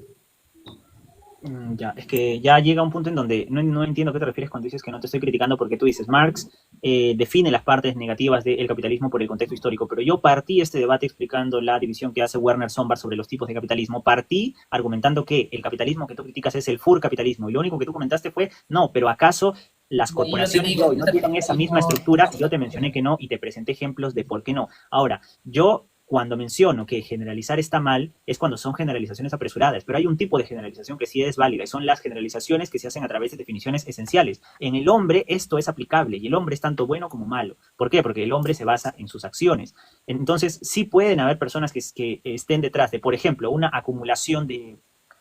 Ya, es que ya llega un punto en donde no entiendo a qué te refieres cuando dices que no te estoy criticando, porque tú dices, Marx define las partes negativas del capitalismo por el contexto histórico, pero yo partí este debate explicando la división que hace Werner Sombart sobre los tipos de capitalismo, partí argumentando que el capitalismo que tú criticas es el Furcapitalismo, y lo único que tú comentaste fue, no, pero ¿acaso las corporaciones de hoy no tienen esa misma estructura? Yo te mencioné que no y te presenté ejemplos de por qué no. Ahora, yo cuando menciono que generalizar está mal, es cuando son generalizaciones apresuradas, pero hay un tipo de generalización que sí es válida, y son las generalizaciones que se hacen a través de definiciones esenciales. En el hombre esto es aplicable, y el hombre es tanto bueno como malo. ¿Por qué? Porque el hombre se basa en sus acciones. Entonces, sí pueden haber personas que estén detrás de, por ejemplo, una acumulación de,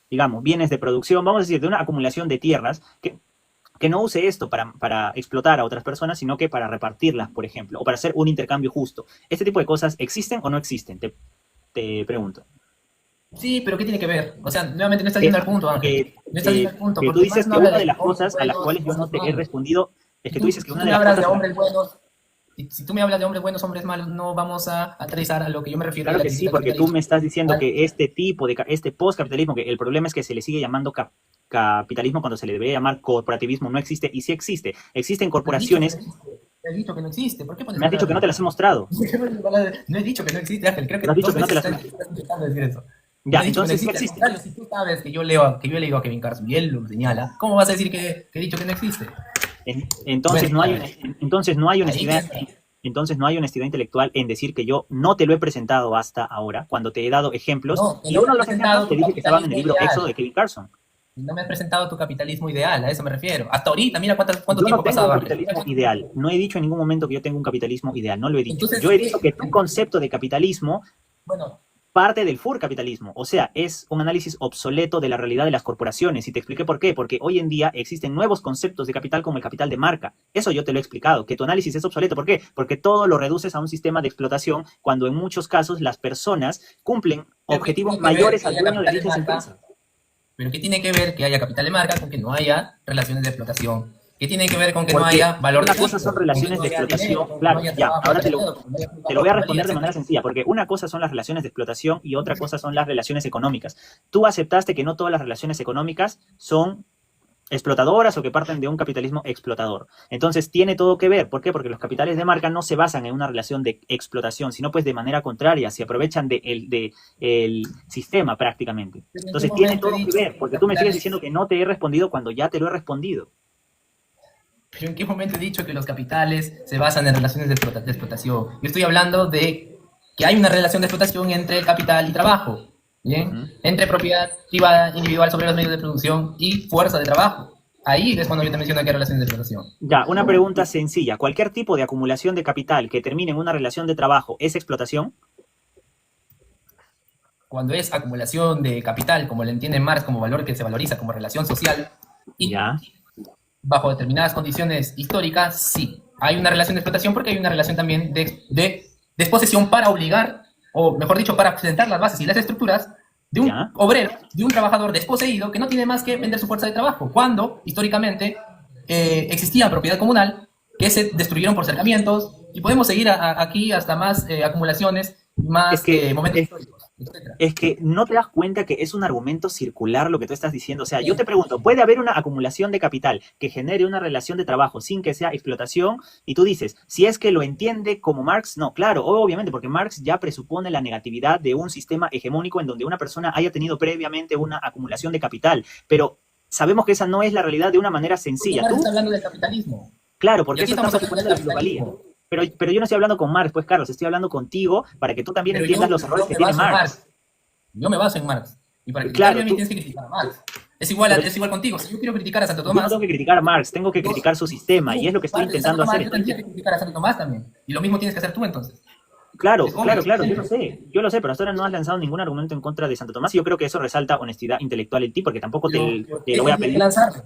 digamos, bienes de producción, vamos a decir, de una acumulación de tierras que no use esto para explotar a otras personas, sino que para repartirlas, por ejemplo, o para hacer un intercambio justo. ¿Este tipo de cosas existen o no existen? Te pregunto. Sí, pero ¿qué tiene que ver? O sea, nuevamente no estás yendo al punto, Ángel. No estás yendo al punto. Que tú dices que una de las cosas a las cuales yo no te he respondido es que tú dices que una de las cosas... de hombres buenos, si tú me hablas de hombres buenos, hombres malos, no vamos a aterrizar a lo que yo me refiero. Claro que sí, porque tú me estás diciendo que este tipo de, este postcapitalismo, que el problema es que se le sigue llamando capitalismo cuando se le debería llamar corporativismo, no existe, y sí existe. Existen corporaciones... Te he dicho que no existe. ¿Por qué pones me has dicho que no te las he mostrado. No he dicho que no existe, Ángel. Creo que has dicho que no te las estás intentando decir eso. Ya, entonces sí existe. Si tú sabes que yo he leído a Kevin Carson y él lo señala, ¿cómo vas a decir que he dicho que no existe? Entonces no hay honestidad. Entonces no hay honestidad intelectual en decir que yo no te lo he presentado hasta ahora, cuando te he dado ejemplos, y uno de los ejemplos te dije que estaban en el libro Éxodo de Kevin Carson. No me has presentado tu capitalismo ideal, a eso me refiero. Hasta ahorita, mira cuánto yo tiempo no ha pasado. Yo no tengo un capitalismo ideal. No he dicho en ningún momento que yo tengo un capitalismo ideal, no lo he dicho. Entonces, yo he dicho que tu concepto de capitalismo parte del furcapitalismo, o sea, es un análisis obsoleto de la realidad de las corporaciones, y te expliqué por qué, porque hoy en día existen nuevos conceptos de capital como el capital de marca. Eso yo te lo he explicado, que tu análisis es obsoleto. ¿Por qué? Porque todo lo reduces a un sistema de explotación, cuando en muchos casos las personas cumplen objetivos mayores al dueño de dichas empresas. Pero ¿qué tiene que ver que haya capital de marca con que no haya relaciones de explotación? ¿Qué tiene que ver con que no haya valor de... Una cosa son relaciones de explotación, claro, ya, ahora te lo voy a responder de manera sencilla, porque una cosa son las relaciones de explotación y otra cosa son las relaciones económicas. Tú aceptaste que no todas las relaciones económicas son explotadoras o que parten de un capitalismo explotador. Entonces tiene todo que ver. ¿Por qué? Porque los capitales de marca no se basan en una relación de explotación, sino pues de manera contraria, se aprovechan del sistema prácticamente. Entonces tiene todo que ver, porque tú me sigues diciendo que no te he respondido cuando ya te lo he respondido. ¿Pero en qué momento he dicho que los capitales se basan en relaciones de explotación? Yo estoy hablando de que hay una relación de explotación entre el capital y trabajo. ¿Bien? Entre propiedad privada individual sobre los medios de producción y fuerza de trabajo. Ahí es cuando yo te menciono que hay relaciones de explotación. Ya, una pregunta sencilla. ¿Cualquier tipo de acumulación de capital que termine en una relación de trabajo es explotación? Cuando es acumulación de capital, como lo entiende Marx, como valor que se valoriza como relación social, y bajo determinadas condiciones históricas, sí. Hay una relación de explotación porque hay una relación también de desposesión para obligar, o mejor dicho, para presentar las bases y las estructuras de un obrero, de un trabajador desposeído que no tiene más que vender su fuerza de trabajo, cuando históricamente existía propiedad comunal que se destruyeron por cercamientos, y podemos seguir aquí hasta más acumulaciones Es más que, momentos es, históricos, etcétera. es que no te das cuenta que es un argumento circular lo que tú estás diciendo. O sea, yo te pregunto, ¿puede haber una acumulación de capital que genere una relación de trabajo sin que sea explotación? Y tú dices, si es que lo entiende como Marx, no, claro, obviamente, porque Marx ya presupone la negatividad de un sistema hegemónico en donde una persona haya tenido previamente una acumulación de capital, pero sabemos que esa no es la realidad de una manera Porque sencilla. Marx está Tú, hablando del capitalismo. claro, Y porque aquí eso está estamos hablando presuponiendo del la plusvalía. capitalismo. Pero yo no estoy hablando con Marx, pues Carlos, estoy hablando contigo para que tú también Pero entiendas los errores yo que me tiene baso en Marx. Marx. Yo me baso en Marx. Y para criticarme Claro, a mí tú, tienes que criticar a Marx. pero Es igual contigo. Si yo quiero criticar a Santo yo no Tomás, tengo que criticar a Marx, tengo que yo, criticar su sistema, y es tú, lo que estoy parte de Santo intentando hacer. Tomás, yo tendría que criticar a Santo Tomás también. Y lo mismo tienes que hacer tú entonces. Claro, Es obvio, claro, es claro, evidente. yo lo sé, pero hasta ahora no has lanzado ningún argumento en contra de Santo Tomás, y yo creo que eso resalta honestidad intelectual en ti, porque tampoco Pero ¿por te qué lo voy a tendría que pedir, lanzarlo?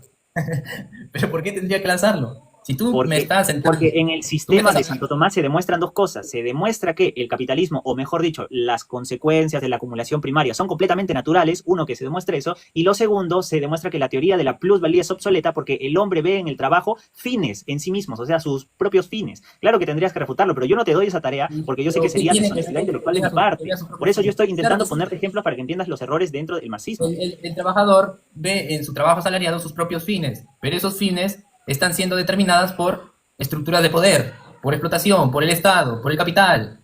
Pero ¿por qué tendría que lanzarlo? Si tú me porque, estás sentando, porque en el tú me sistema estás de Santo Tomás se demuestran dos cosas. Se demuestra que el capitalismo, o mejor dicho, las consecuencias de la acumulación primaria son completamente naturales, uno, que se demuestre eso, y lo segundo, se demuestra que la teoría de la plusvalía es obsoleta porque el hombre ve en el trabajo fines en sí mismos, o sea, sus propios fines. Claro que tendrías que refutarlo, pero yo no te doy esa tarea porque yo sé que pero ¿qué sería tiene que ver deshonestidad que intelectual de mi que parte. vea sus Por propios eso yo fines? estoy Claro que intentando sí. ponerte ejemplos para que entiendas los errores dentro del marxismo. El trabajador ve en su trabajo asalariado sus propios fines, pero esos fines están siendo determinadas por estructuras de poder, por explotación, por el Estado, por el capital.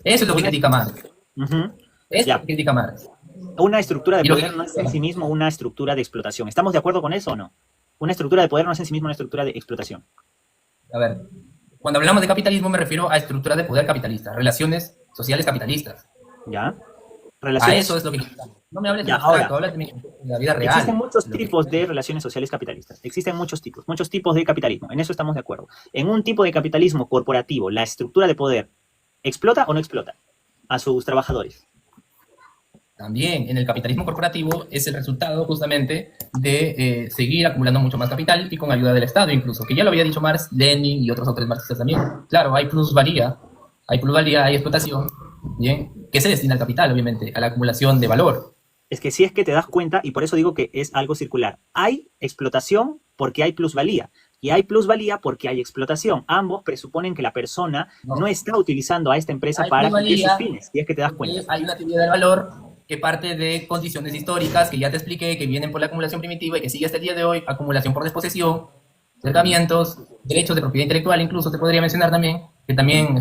Eso es lo que Una, critica Marx. ujú, Eso es lo ya, que critica Marx. una estructura de Y lo que poder no es en sí mismo una estructura de explotación. ¿Estamos de acuerdo con eso o no? Una estructura de poder no es en sí mismo una estructura de explotación. a ver, cuando hablamos de capitalismo me refiero a estructuras de poder capitalistas, relaciones sociales capitalistas. ¿Ya? A eso Relaciones. es lo que criticamos. No me hables en Ya, ahora, abstracto, háblate de la vida existen real. muchos Lo que tipos de relaciones sociales capitalistas. Existen muchos tipos de capitalismo. En eso estamos de acuerdo. En un tipo de capitalismo corporativo, la estructura de poder explota o no explota a sus trabajadores. también en el capitalismo corporativo es el resultado justamente de seguir acumulando mucho más capital y con ayuda del Estado incluso, que ya lo había dicho Marx, Lenin y otros autores marxistas también. Claro, hay plusvalía, hay explotación, bien, que se destina al capital, obviamente, a la acumulación de valor. Es que si es que te das cuenta, y por eso digo que es algo circular, hay explotación porque hay plusvalía. Y hay plusvalía porque hay explotación. Ambos presuponen que la persona no No, está utilizando a esta empresa hay para cumplir sus plusvalía fines, si es que te das cuenta. porque hay una teoría del valor que parte de condiciones históricas que ya te expliqué, que vienen por la acumulación primitiva y que sigue hasta el día de hoy, acumulación por desposesión, acercamientos, derechos de propiedad intelectual, incluso te podría mencionar también, que también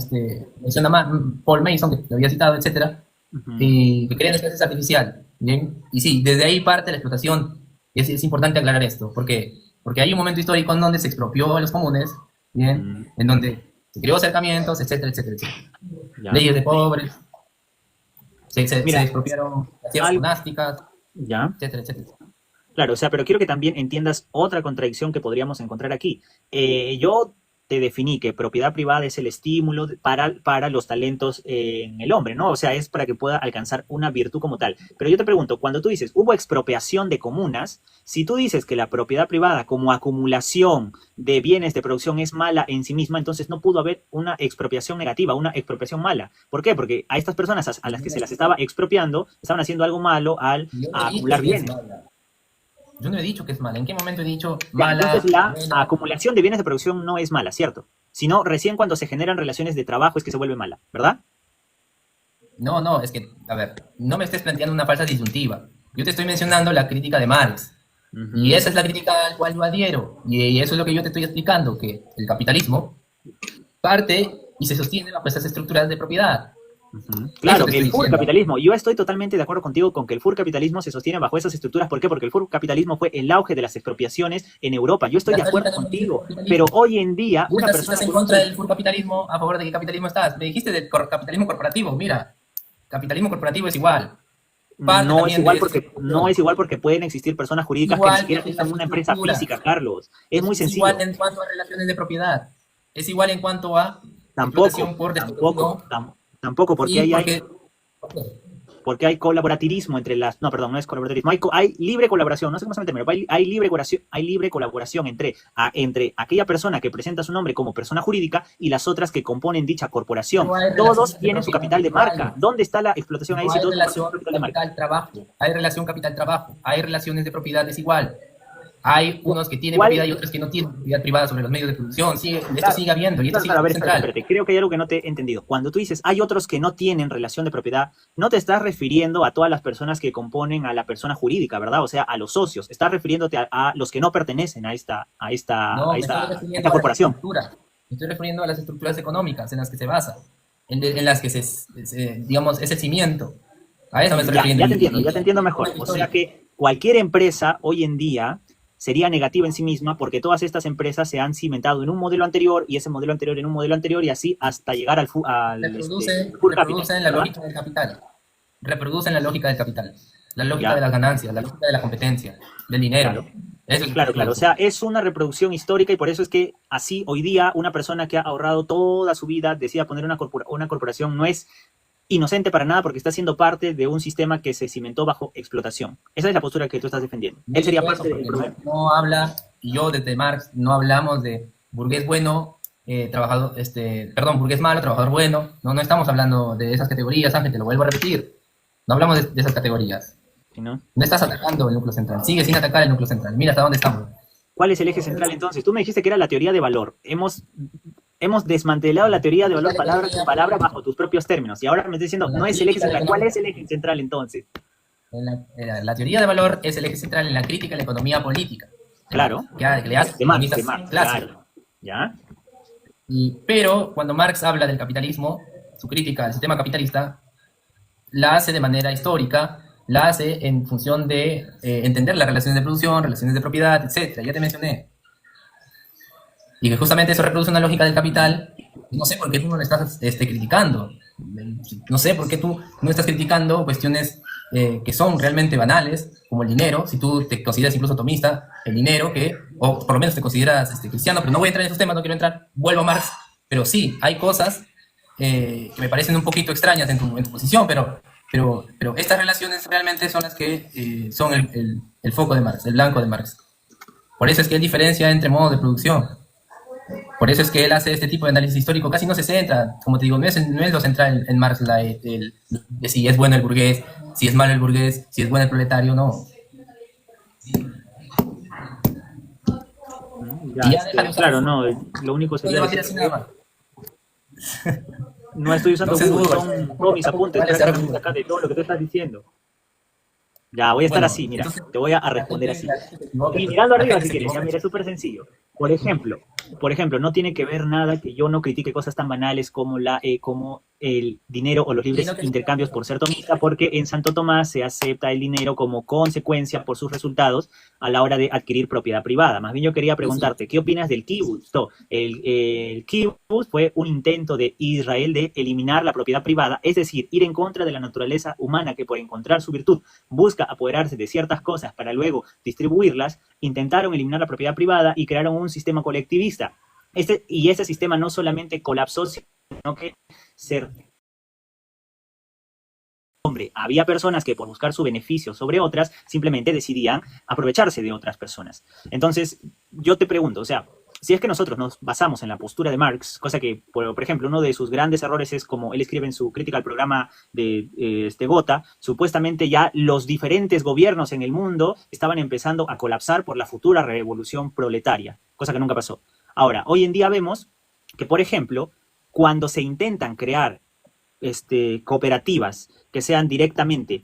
menciona Paul Mason, que te había citado, etcétera, Ujú. y que creen que es artificial, ¿bien? Y sí, desde ahí parte la explotación. Es importante aclarar esto, porque hay un momento histórico en donde se expropió a los comunes, ¿bien? Mm, En donde se creó acercamientos, etcétera, etcétera, etcétera. ya. Leyes de pobres, se Mira, expropiaron las tierras al, monásticas, ya. etcétera, etcétera. Claro, o sea, pero quiero que también entiendas otra contradicción que podríamos encontrar aquí. Yo te definí que propiedad privada es el estímulo para los talentos en el hombre, ¿no? O sea, es para que pueda alcanzar una virtud como tal. Pero yo te pregunto, cuando tú dices, hubo expropiación de comunas, si tú dices que la propiedad privada como acumulación de bienes de producción es mala en sí misma, entonces no pudo haber una expropiación negativa, una expropiación mala. ¿Por qué? Porque a estas personas a las que se las estaba expropiando, estaban haciendo algo malo al Yo no he acumular dicho que es bienes. mala. Yo no he dicho que es mala. ¿En qué momento he dicho Ya, entonces mala, la buena? acumulación de bienes de producción no es mala, ¿cierto? Sino recién cuando se generan relaciones de trabajo es que se vuelve mala, ¿verdad? No, no, es que, a ver, no me estés planteando una falsa disyuntiva. Yo te estoy mencionando la crítica de Marx. Y Ujú, esa es la crítica al cual yo adhiero. Y eso es lo que yo te estoy explicando, que el capitalismo parte y se sostiene bajo esas estructuras de propiedad. ujú. Eso Claro, te estoy el full diciendo. capitalismo. Yo estoy totalmente de acuerdo contigo con que el full capitalismo se sostiene bajo esas estructuras. ¿Por qué? Porque el full capitalismo fue el auge de las expropiaciones en Europa. Yo estoy Ya de hasta ahorita acuerdo no me dices contigo, pero capitalismo. hoy en día Tú una estás, persona estás en con un contra sueldo. del full capitalismo, a favor de qué capitalismo estás. Me dijiste del capitalismo corporativo. Mira, capitalismo corporativo es igual. Parte No es también de igual esa porque no estructura. es igual porque pueden existir personas jurídicas que ni Igual siquiera en las tengan una empresa estructuras. física, Carlos. Es muy Es igual sencillo. en cuanto a relaciones de propiedad. Es igual en cuanto a Tampoco, explotación por tampoco, desproporción. tampoco, porque Sí, ahí hay porque porque hay colaborativismo entre las, no, perdón, no es colaborativismo, hay libre colaboración, no sé cómo se llama el término, pero hay libre colaboración entre aquella persona que presenta su nombre como persona jurídica y las otras que componen dicha corporación. no hay Todos relaciones de tienen su propiedad capital de marca. iguales. ¿Dónde está la explotación ahí No si hay todos comparten su relación capital de marca? capital-trabajo. Hay relación capital-trabajo. Hay relaciones de propiedad desigual. Hay unos que tienen ¿Cuál? propiedad y otros que no tienen propiedad privada sobre los medios de producción. Esto Claro, sigue habiendo y esto sigue claro, a ver, siendo central. espérate. Creo que hay algo que no te he entendido. Cuando tú dices hay otros que no tienen relación de propiedad, no te estás refiriendo a todas las personas que componen a la persona jurídica, ¿verdad? O sea, a los socios. Estás refiriéndote a los que no pertenecen a esta No, me estoy refiriendo a las corporación. estructuras. Me estoy refiriendo a las estructuras económicas en las que se basa, en las que digamos, es el cimiento. A eso me estoy refiriendo. Ya te entiendo mejor. O sea que cualquier empresa hoy en día sería negativa en sí misma porque todas estas empresas se han cimentado en un modelo anterior y ese modelo anterior en un modelo anterior y así hasta llegar al full Reproducen la lógica del capital. Reproducen la lógica del capital. La lógica de las ganancias, la lógica de la competencia, del dinero. Claro. Eso es Claro. O sea, es una reproducción histórica y por eso es que así hoy día una persona que ha ahorrado toda su vida decida poner una corporación no es inocente para nada porque está siendo parte de un sistema que se cimentó bajo explotación. Esa es la postura que tú estás defendiendo. Él sería parte del problema. No habla, y yo desde Marx no hablamos de burgués bueno, burgués malo, trabajador bueno. No estamos hablando de esas categorías, Ángel, te lo vuelvo a repetir. No hablamos de esas categorías. ¿Sí, no? No estás atacando el núcleo central, sigue sin atacar el núcleo central. Mira hasta dónde estamos. ¿Cuál es el eje central entonces? Tú me dijiste que era la teoría de valor. Hemos desmantelado la teoría de valor palabra por palabra bajo tus propios términos. Y ahora me estás diciendo, no es el eje central. ¿Cuál es el eje central entonces? La teoría de valor es el eje central en la crítica a la economía política. Claro. Que le hace economistas clásicos. Claro. ¿Ya? Pero cuando Marx habla del capitalismo, su crítica al sistema capitalista, la hace de manera histórica, la hace en función de entender las relaciones de producción, relaciones de propiedad, etc. Ya te mencioné. Y que justamente eso reproduce una lógica del capital. No sé por qué tú no lo estás criticando. No sé por qué tú no estás criticando cuestiones que son realmente banales, como el dinero, si tú te consideras incluso atomista, el dinero, o por lo menos te consideras cristiano, pero no voy a entrar en esos temas, no quiero entrar, vuelvo a Marx. Pero sí, hay cosas que me parecen un poquito extrañas en tu posición, pero estas relaciones realmente son las que son el foco de Marx, el blanco de Marx. Por eso es que él diferencia entre modos de producción. Por eso es que él hace este tipo de análisis histórico. Casi no se centra, como te digo, no es lo central en Marx de si es bueno el burgués, si es malo el burgués, si es bueno el proletario, no. Claro, no, lo único sería... No, decir nada más. No estoy usando Google, son todos mis apuntes Vale, acá de todo lo que tú estás diciendo. Ya, voy a estar así, mira, te voy a responder así. Y mirando arriba si quieres, ya mira, es súper sencillo. Por ejemplo, no tiene que ver nada que yo no critique cosas tan banales como el dinero o los libres intercambios por ser tomista, porque en Santo Tomás se acepta el dinero como consecuencia por sus resultados a la hora de adquirir propiedad privada. Más bien yo quería preguntarte, ¿qué opinas del kibutz? El kibutz fue un intento de Israel de eliminar la propiedad privada, es decir, ir en contra de la naturaleza humana que por encontrar su virtud busca apoderarse de ciertas cosas para luego distribuirlas. Intentaron eliminar la propiedad privada y crearon un sistema colectivista. Ese sistema no solamente colapsó, sino que había personas que por buscar su beneficio sobre otras simplemente decidían aprovecharse de otras personas. Entonces, yo te pregunto, o sea, si es que nosotros nos basamos en la postura de Marx, cosa que, por ejemplo, uno de sus grandes errores es como él escribe en su crítica al programa de Gotha, supuestamente ya los diferentes gobiernos en el mundo estaban empezando a colapsar por la futura revolución proletaria, cosa que nunca pasó. Ahora, hoy en día vemos que, por ejemplo, cuando se intentan crear cooperativas que sean directamente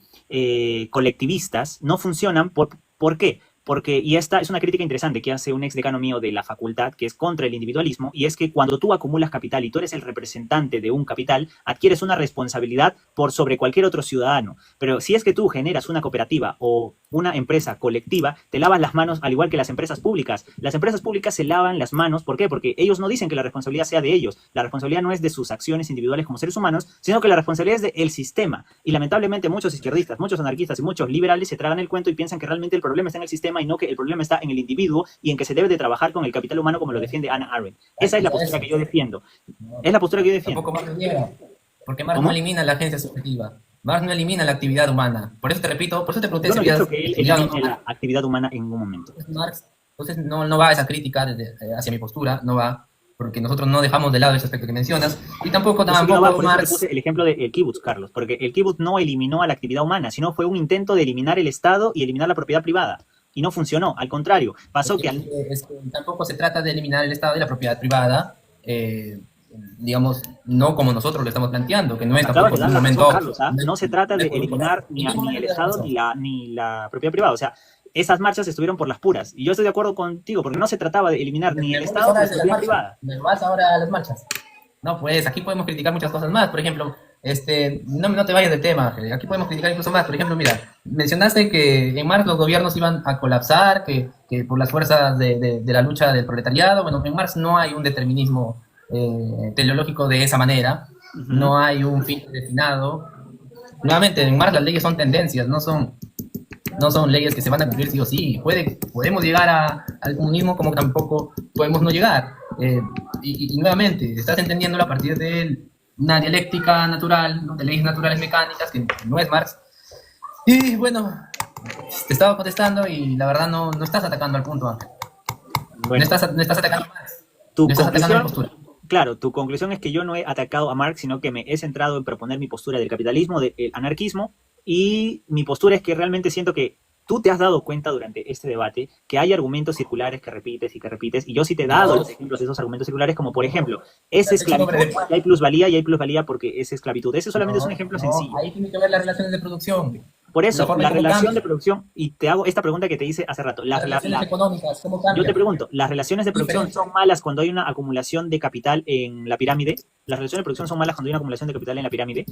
colectivistas, no funcionan. ¿Por qué? Porque, y esta es una crítica interesante que hace un ex decano mío de la facultad, que es contra el individualismo, y es que cuando tú acumulas capital y tú eres el representante de un capital, adquieres una responsabilidad por sobre cualquier otro ciudadano. Pero si es que tú generas una cooperativa o una empresa colectiva, te lavas las manos al igual que las empresas públicas. Las empresas públicas se lavan las manos, ¿por qué? Porque ellos no dicen que la responsabilidad sea de ellos. La responsabilidad no es de sus acciones individuales como seres humanos, sino que la responsabilidad es del sistema. Y lamentablemente muchos izquierdistas, muchos anarquistas y muchos liberales se tragan el cuento y piensan que realmente el problema está en el sistema y no que el problema está en el individuo y en que se debe de trabajar con el capital humano como lo defiende Hannah Arendt. Esa es la postura que yo defiendo. Es la postura que yo defiendo. Tampoco Marx niega, porque Marx no elimina la agencia subjetiva. Marx no elimina la actividad humana. Por eso te repito, por eso te pregunté yo no si he dicho que él elimine la actividad humana en ningún momento. Entonces no va esa crítica hacia mi postura, no va, porque nosotros no dejamos de lado ese aspecto que mencionas, y tampoco Marx... puse el ejemplo del kibutz, Carlos, porque el kibutz no eliminó a la actividad humana, sino fue un intento de eliminar el Estado y eliminar la propiedad privada. y no funcionó. Al contrario, pasó Es que tampoco se trata de eliminar el Estado y la propiedad privada, digamos, no como nosotros lo estamos planteando, que no es acabas tampoco de dar un la razón, momento... Carlos, ¿ah? No se trata de eliminar ni el Estado ni la propiedad privada. O sea, esas marchas estuvieron por las puras. Y yo estoy de acuerdo contigo, porque no se trataba de eliminar ni el Estado ni la propiedad privada. ¿Me vas ahora a las marchas? No, pues aquí podemos criticar muchas cosas más. Por ejemplo, no te vayas del tema, Ángel. Aquí podemos criticar incluso más. Por ejemplo, mira, mencionaste que en Marx los gobiernos iban a colapsar, que por las fuerzas de la lucha del proletariado. Bueno, en Marx no hay un determinismo teleológico de esa manera. No hay un fin destinado. Nuevamente, en Marx las leyes son tendencias, no son leyes que se van a cumplir sí o sí. Podemos llegar al comunismo como tampoco podemos no llegar. Y nuevamente, estás entendiéndolo a partir de una dialéctica natural, de leyes naturales mecánicas, que no es Marx. Y bueno, te estaba contestando y la verdad no estás atacando al punto, Ángel. Bueno, no estás atacando a Marx. Tu no estás atacando a la conclusión, postura. claro, tu conclusión es que yo no he atacado a Marx, sino que me he centrado en proponer mi postura del capitalismo, del anarquismo, y mi postura es que realmente siento que tú te has dado cuenta durante este debate que hay argumentos circulares que repites, y yo sí te he dado los ejemplos de esos argumentos circulares, como por ejemplo, es esclavitud, y hay plusvalía porque es esclavitud. Ese solamente es un ejemplo sencillo. Ahí tiene que ver las relaciones de producción. Por eso, la relación de producción, y te hago esta pregunta que te hice hace rato. Las relaciones económicas, ¿cómo cambian? Yo te pregunto, ¿las relaciones de producción son malas cuando hay una acumulación de capital en la pirámide? ¿Las relaciones de producción son malas cuando hay una acumulación de capital en la pirámide?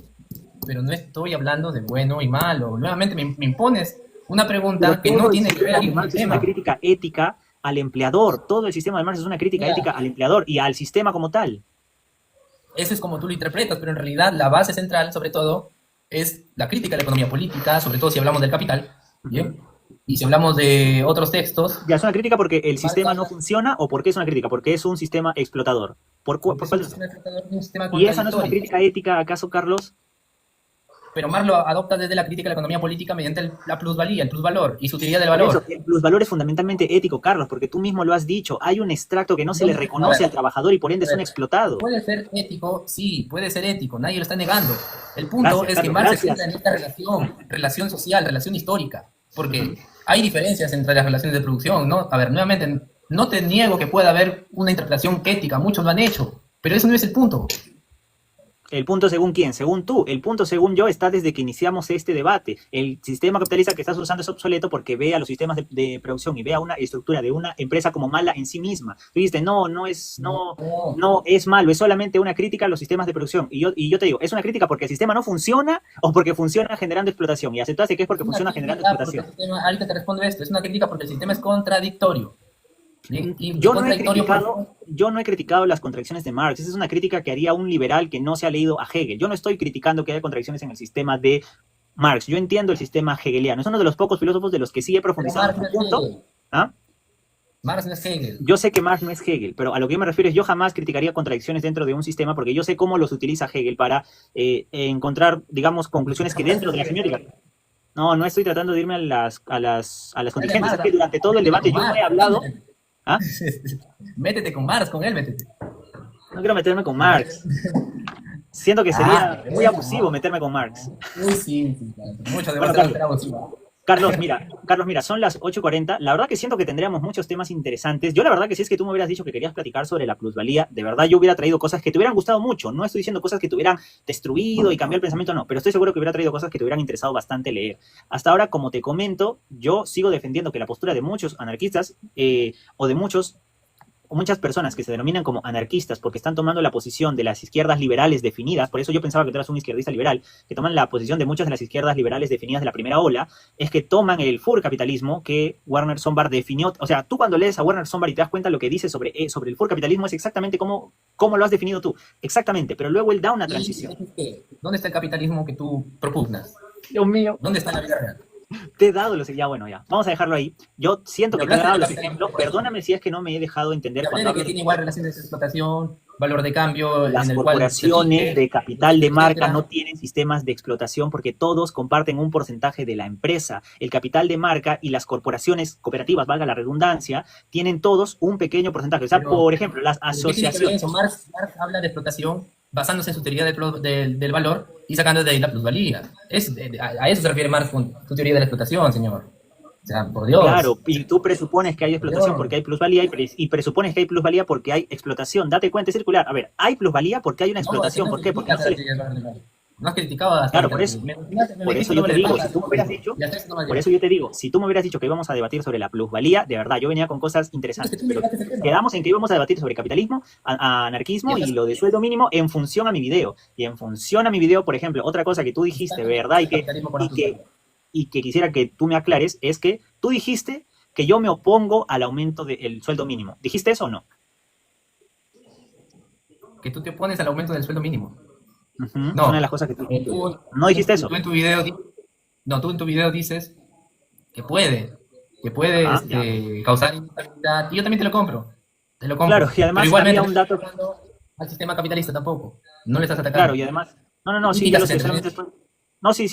Pero no estoy hablando de bueno y malo. Nuevamente me impones una pregunta que no tiene que ver con el tema. Es una crítica ética al empleador. Todo el sistema de Marx es una crítica ética al empleador y al sistema como tal. Eso es como tú lo interpretas, pero en realidad la base central, sobre todo, es la crítica a la economía política, sobre todo si hablamos del capital, ¿bien? Y si hablamos de otros textos... ¿Ya es una crítica porque el sistema no funciona o porque es una crítica? Porque es un sistema explotador. ¿Por cuál? ¿Y esa no es una crítica ética, acaso, Carlos? Pero Marx lo adopta desde la crítica a la economía política mediante la plusvalía, el plusvalor y su teoría del valor. Eso, el plusvalor es fundamentalmente ético, Carlos, porque tú mismo lo has dicho. Hay un extracto que no se le reconoce al trabajador y por ende son explotados. Puede ser ético, sí, puede ser ético, nadie lo está negando. El punto es que Marx se centra en esta relación social, relación histórica, porque hay diferencias entre las relaciones de producción, ¿no? A ver, nuevamente, no te niego que pueda haber una interpretación ética, muchos lo han hecho, pero eso no es el punto. ¿El punto según quién? Según tú. El punto según yo está desde que iniciamos este debate. El sistema capitalista que estás usando es obsoleto porque ve a los sistemas de producción y ve a una estructura de una empresa como mala en sí misma. Tú dijiste, no es malo, es solamente una crítica a los sistemas de producción. Y yo te digo, ¿es una crítica porque el sistema no funciona o porque funciona generando explotación? Y aceptaste que es porque funciona generando explotación. Ahorita te respondo esto, es una crítica porque el sistema es contradictorio. Yo no he criticado las contradicciones de Marx. Esa es una crítica que haría un liberal que no se ha leído a Hegel. Yo no estoy criticando que haya contradicciones en el sistema de Marx. Yo entiendo el sistema hegeliano. Es uno de los pocos filósofos de los que sí he profundizado en el punto. ¿Ah? Marx no es Hegel. Yo sé que Marx no es Hegel, pero a lo que yo me refiero es yo jamás criticaría contradicciones dentro de un sistema porque yo sé cómo los utiliza Hegel para encontrar, digamos, conclusiones que dentro de la semiótica. No estoy tratando de irme a las contingentes. Es que durante todo el debate yo no he hablado... ¿Ah? Métete con Marx, con él métete. No quiero meterme con Marx. Siento que sería muy abusivo meterme con Marx. Sí, claro. Mucho de Marx será abusivo. Carlos, mira, son las 8:40. La verdad que siento que tendríamos muchos temas interesantes. Yo la verdad que si es que tú me hubieras dicho que querías platicar sobre la plusvalía, de verdad yo hubiera traído cosas que te hubieran gustado mucho. No estoy diciendo cosas que te hubieran destruido y cambiado el pensamiento, no. Pero estoy seguro que hubiera traído cosas que te hubieran interesado bastante leer. Hasta ahora, como te comento, yo sigo defendiendo que la postura de muchos anarquistas o de muchas personas que se denominan como anarquistas porque están tomando la posición de las izquierdas liberales definidas, por eso yo pensaba que tú eras un izquierdista liberal, que toman la posición de muchas de las izquierdas liberales definidas de la primera ola, es que toman el furcapitalismo que Werner Sombart definió. O sea, tú cuando lees a Werner Sombart y te das cuenta lo que dice sobre el furcapitalismo es exactamente como lo has definido tú, exactamente, pero luego él da una transición. ¿Dónde está el capitalismo que tú propugnas? Dios mío. ¿Dónde está la vida real? Te he dado los... Ya, bueno, ya. Vamos a dejarlo ahí. Yo siento que te he dado los ejemplos. Perdóname si es que no me he dejado entender. Cuando que tiene igual relaciones de explotación, valor de cambio... Las corporaciones de capital de marca no tienen sistemas de explotación porque todos comparten un porcentaje de la empresa. El capital de marca y las corporaciones cooperativas, valga la redundancia, tienen todos un pequeño porcentaje. O sea, por ejemplo, las asociaciones... Marx habla de explotación basándose en su teoría del valor y sacando de ahí la plusvalía. A eso se refiere Marx con su teoría de la explotación, señor. sea, por Dios. Claro, y tú presupones que hay explotación Dios. porque hay plusvalía y presupones que hay plusvalía porque hay explotación. Date cuenta, es circular. A ver, hay plusvalía porque hay una No, es que explotación. no ¿Por qué? Porque criticas no a se la les... actividad económica. No has criticado hasta Claro, ahorita. por eso. Me Por dijiste eso yo te sobre digo, paja. si tú me hubieras dicho, Y hasta eso no va a por llegar. eso yo te digo, si tú me hubieras dicho que íbamos a debatir sobre la plusvalía, de verdad, yo venía con cosas Es que interesantes, tú me pero llegaste a ese tema. quedamos en que íbamos a debatir sobre capitalismo, anarquismo y lo de sueldo mínimo en función a mi video. Y en función a mi video, por ejemplo, otra cosa que tú dijiste, ¿verdad? Capitalismo por ajuste. Y que quisiera que tú me aclares, es que tú dijiste que yo me opongo al aumento del sueldo mínimo. ¿Dijiste eso o no? Que tú te opones al aumento del sueldo mínimo. Ujú, es No. una de las cosas que tú dijiste. Tú, ¿No dijiste eso? tú en tu video, no, tú en tu video dices que puede Ajá, ya. causar instabilidad. Y yo también te lo compro. Te lo compro. Claro, y Pero además igualmente había no un estás dato. atacando al sistema capitalista tampoco. No le estás atacando. Claro, y además. No, sí, ya Críticas lo sé, entre solamente estoy. No, sí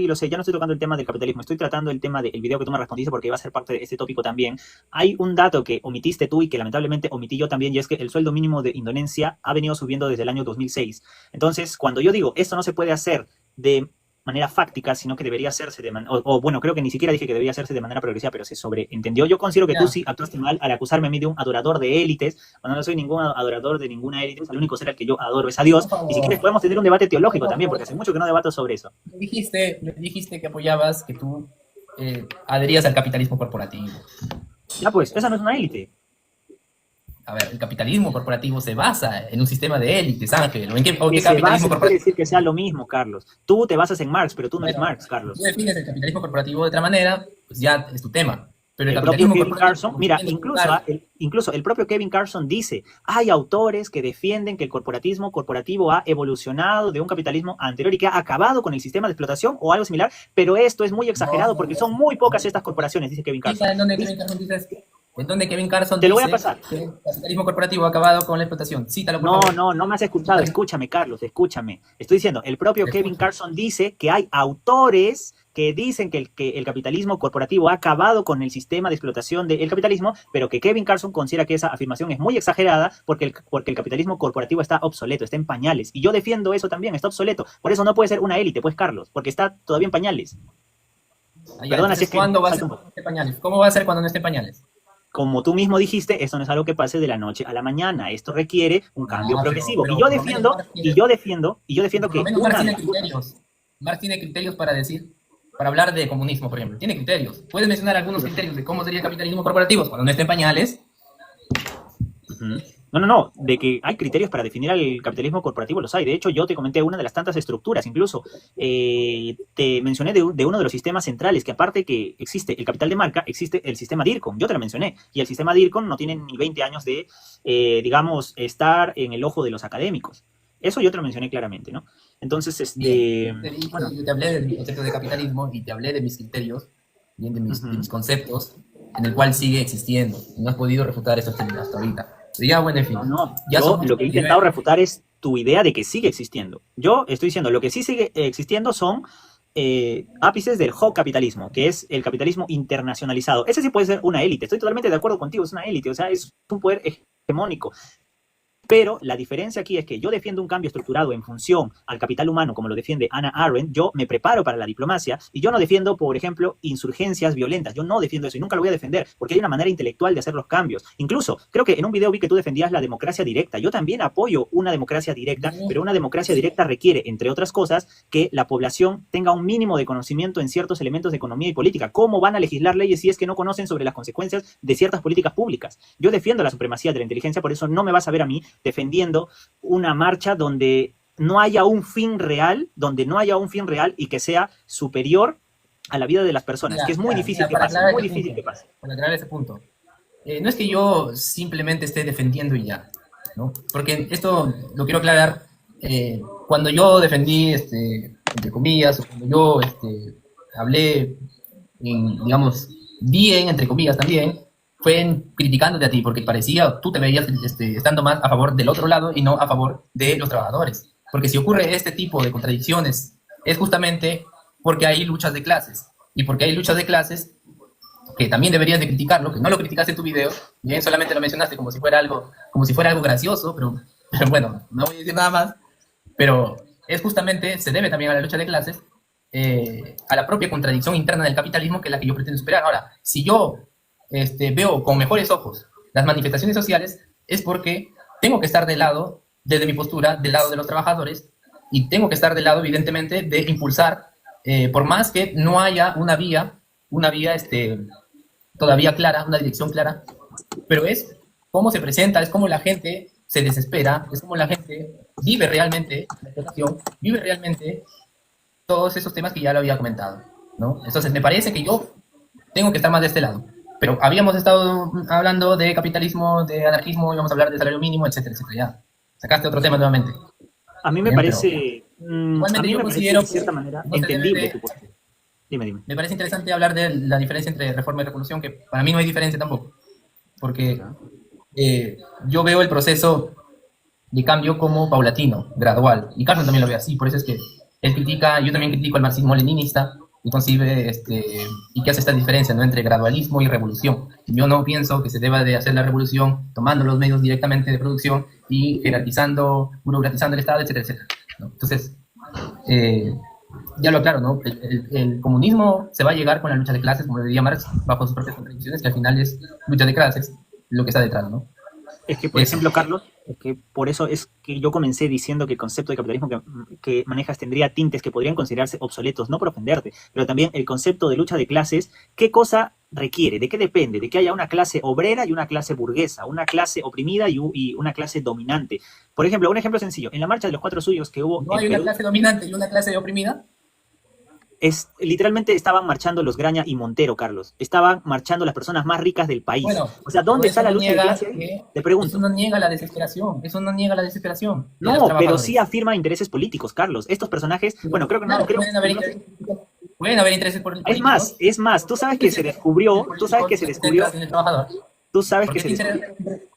lo sé, ya no estoy tocando el tema del capitalismo, estoy tratando el tema del video que tú me respondiste porque iba a ser parte de este tópico también. Hay un dato que omitiste tú y que lamentablemente omití yo también, y es que el sueldo mínimo de Indonesia ha venido subiendo desde el año 2006. Entonces, cuando yo digo esto no se puede hacer de manera fáctica, sino que debería hacerse de manera, o bueno, creo que ni siquiera dije que debería hacerse de manera progresiva, pero se sobreentendió. Yo considero que Ya. tú sí actuaste mal al acusarme a mí de un adorador de élites, cuando no soy ningún adorador de ninguna élite, el único ser al que yo adoro es a Dios, y si quieres podemos tener un debate teológico también, porque hace mucho que no debato sobre eso. Me dijiste que apoyabas, que tú adherías al capitalismo corporativo. Ya pues, esa no es una élite. A ver, el capitalismo corporativo se basa en un sistema de élites, Ángel. ¿O qué Que se base capitalismo no quiere corporativo? decir que sea lo mismo, Carlos. Tú te basas en Marx, pero tú no eres Bueno, Marx, Carlos. tú defines el capitalismo corporativo de otra manera, pues ya es tu tema. Pero el El propio capitalismo Kevin corporativo Carson, mira, tiene que buscar- incluso el propio Kevin Carson dice, hay autores que defienden que el corporatismo corporativo ha evolucionado de un capitalismo anterior y que ha acabado con el sistema de explotación o algo similar, pero esto es muy exagerado porque son muy pocas estas corporaciones, dice Kevin Carson. ¿En dónde Kevin Carson dice? ¿En dónde Kevin Carson Te lo voy a dice pasar. que el capitalismo corporativo ha acabado con la explotación? Cítalo, por favor. No me has escuchado. Escúchame, Carlos, escúchame. Estoy diciendo, el propio Kevin Carson dice que hay autores que dicen que el capitalismo corporativo ha acabado con el sistema de explotación del capitalismo, pero que Kevin Carson considera que esa afirmación es muy exagerada porque el capitalismo corporativo está obsoleto, está en pañales. Y yo defiendo eso también, está obsoleto. Por eso no puede ser una élite, pues, Carlos, porque está todavía en pañales. Ya, Perdona si es que... ¿cuándo va a ser cuando no esté en pañales? ¿Cómo va a ser cuando no esté en pañales? Como tú mismo dijiste, esto no es algo que pase de la noche a la mañana. Esto requiere un cambio No, progresivo. pero y yo por lo defiendo, menos y yo defiendo Por que lo menos una Marx de tiene las cosas- criterios. Marx tiene criterios para decir, para hablar de comunismo, por ejemplo. Tiene criterios. ¿Puedes mencionar algunos criterios de cómo sería el capitalismo corporativo cuando no esté en pañales? Ujú. No, de que hay criterios para definir al capitalismo corporativo, los hay. De hecho, yo te comenté una de las tantas estructuras, incluso te mencioné de uno de los sistemas centrales, que aparte que existe el capital de marca, existe el sistema DIRCOM, yo te lo mencioné, y el sistema DIRCOM no tiene ni 20 años de, digamos, estar en el ojo de los académicos. Eso yo te lo mencioné claramente, ¿no? Entonces, Bien, yo te hablé de mi concepto de capitalismo y te hablé de mis criterios, bien, de mis conceptos, en el cual sigue existiendo. Y no has podido refutar estos términos hasta ahorita. Pero ya, bueno, en fin. Ya yo somos lo que he intentado refutar es tu idea de que sigue existiendo. Yo estoy diciendo, lo que sí sigue existiendo son ápices del capitalismo, que es el capitalismo internacionalizado. Ese sí puede ser una élite, estoy totalmente de acuerdo contigo, es una élite, o sea, es un poder hegemónico. Pero la diferencia aquí es que yo defiendo un cambio estructurado en función al capital humano, como lo defiende Hannah Arendt. Yo me preparo para la diplomacia y yo no defiendo, por ejemplo, insurgencias violentas. Yo no defiendo eso y nunca lo voy a defender porque hay una manera intelectual de hacer los cambios. Incluso, creo que en un video vi que tú defendías la democracia directa. Yo también apoyo una democracia directa, pero una democracia directa requiere, entre otras cosas, que la población tenga un mínimo de conocimiento en ciertos elementos de economía y política. ¿Cómo van a legislar leyes si es que no conocen sobre las consecuencias de ciertas políticas públicas? Yo defiendo la supremacía de la inteligencia, por eso no me vas a ver a mí defendiendo una marcha donde no haya un fin real, y que sea superior a la vida de las personas, que es muy difícil que pase, muy difícil que pase. Para aclarar ese punto. No es que yo simplemente esté defendiendo y ya, ¿no? Porque esto lo quiero aclarar. Cuando yo defendí, entre comillas, o cuando yo hablé, digamos, bien, entre comillas también, fue criticándote a ti, porque parecía, tú te veías estando más a favor del otro lado y no a favor de los trabajadores. Porque si ocurre este tipo de contradicciones, es justamente porque hay luchas de clases. Y porque hay luchas de clases, que también deberías de criticarlo, que no lo criticaste en tu video, bien, solamente lo mencionaste como si fuera algo gracioso, pero bueno, no voy a decir nada más, pero es justamente, se debe también a la lucha de clases, a la propia contradicción interna del capitalismo, que es la que yo pretendo superar. Ahora, si yo veo con mejores ojos las manifestaciones sociales, es porque tengo que estar del lado, desde mi postura, del lado de los trabajadores, y tengo que estar del lado, evidentemente, de impulsar, por más que no haya una vía todavía clara, una dirección clara, pero es cómo se presenta, es cómo la gente se desespera, es cómo la gente vive realmente la explotación, vive realmente todos esos temas que ya lo había comentado, ¿no? Entonces, me parece que yo tengo que estar más de este lado. Pero habíamos estado hablando de capitalismo, de anarquismo, íbamos a hablar de salario mínimo, etcétera, etcétera. Ya, sacaste otro tema nuevamente. A mí me Bien, parece, igualmente a mí yo me parece considero de cierta que manera no se entendible debe tu postura. Dime. me parece interesante hablar de la diferencia entre reforma y revolución, que para mí no hay diferencia tampoco, porque yo veo el proceso de cambio como paulatino, gradual, y Carlos también lo ve así, por eso es que él critica, yo también critico el marxismo-leninista, y concibe y que hace esta diferencia, ¿no?, entre gradualismo y revolución. Yo no pienso que se deba de hacer la revolución tomando los medios directamente de producción y jerarquizando, burocratizando el Estado, etcétera, etcétera, ¿no? Entonces, ya lo aclaro, ¿no? El comunismo se va a llegar con la lucha de clases, como diría Marx, bajo sus propias contradicciones, que al final es lucha de clases, lo que está detrás, ¿no? Es que, por ejemplo, Carlos, es que por eso es que yo comencé diciendo que el concepto de capitalismo que manejas tendría tintes que podrían considerarse obsoletos, no por ofenderte, pero también el concepto de lucha de clases, ¿qué cosa requiere? ¿De qué depende? De que haya una clase obrera y una clase burguesa, una clase oprimida y una clase dominante. Por ejemplo, un ejemplo sencillo, en la marcha de los 4 suyos que hubo ¿No hay en una Perú, clase dominante y una clase oprimida? literalmente estaban marchando los Graña y Montero, Carlos. Estaban marchando las personas más ricas del país. Bueno, O sea, ¿dónde está la lucha de clase ahí? Te eso pregunto. no niega la desesperación, eso no niega la desesperación de los No, pero trabajadores. sí afirma intereses políticos, Carlos. Estos personajes, bueno, creo que no, Claro, creo pueden haber intereses políticos. es más, tú sabes que se descubrió, tú sabes que se descubrió, En el trabajador. tú sabes ¿Por que qué se descubrió,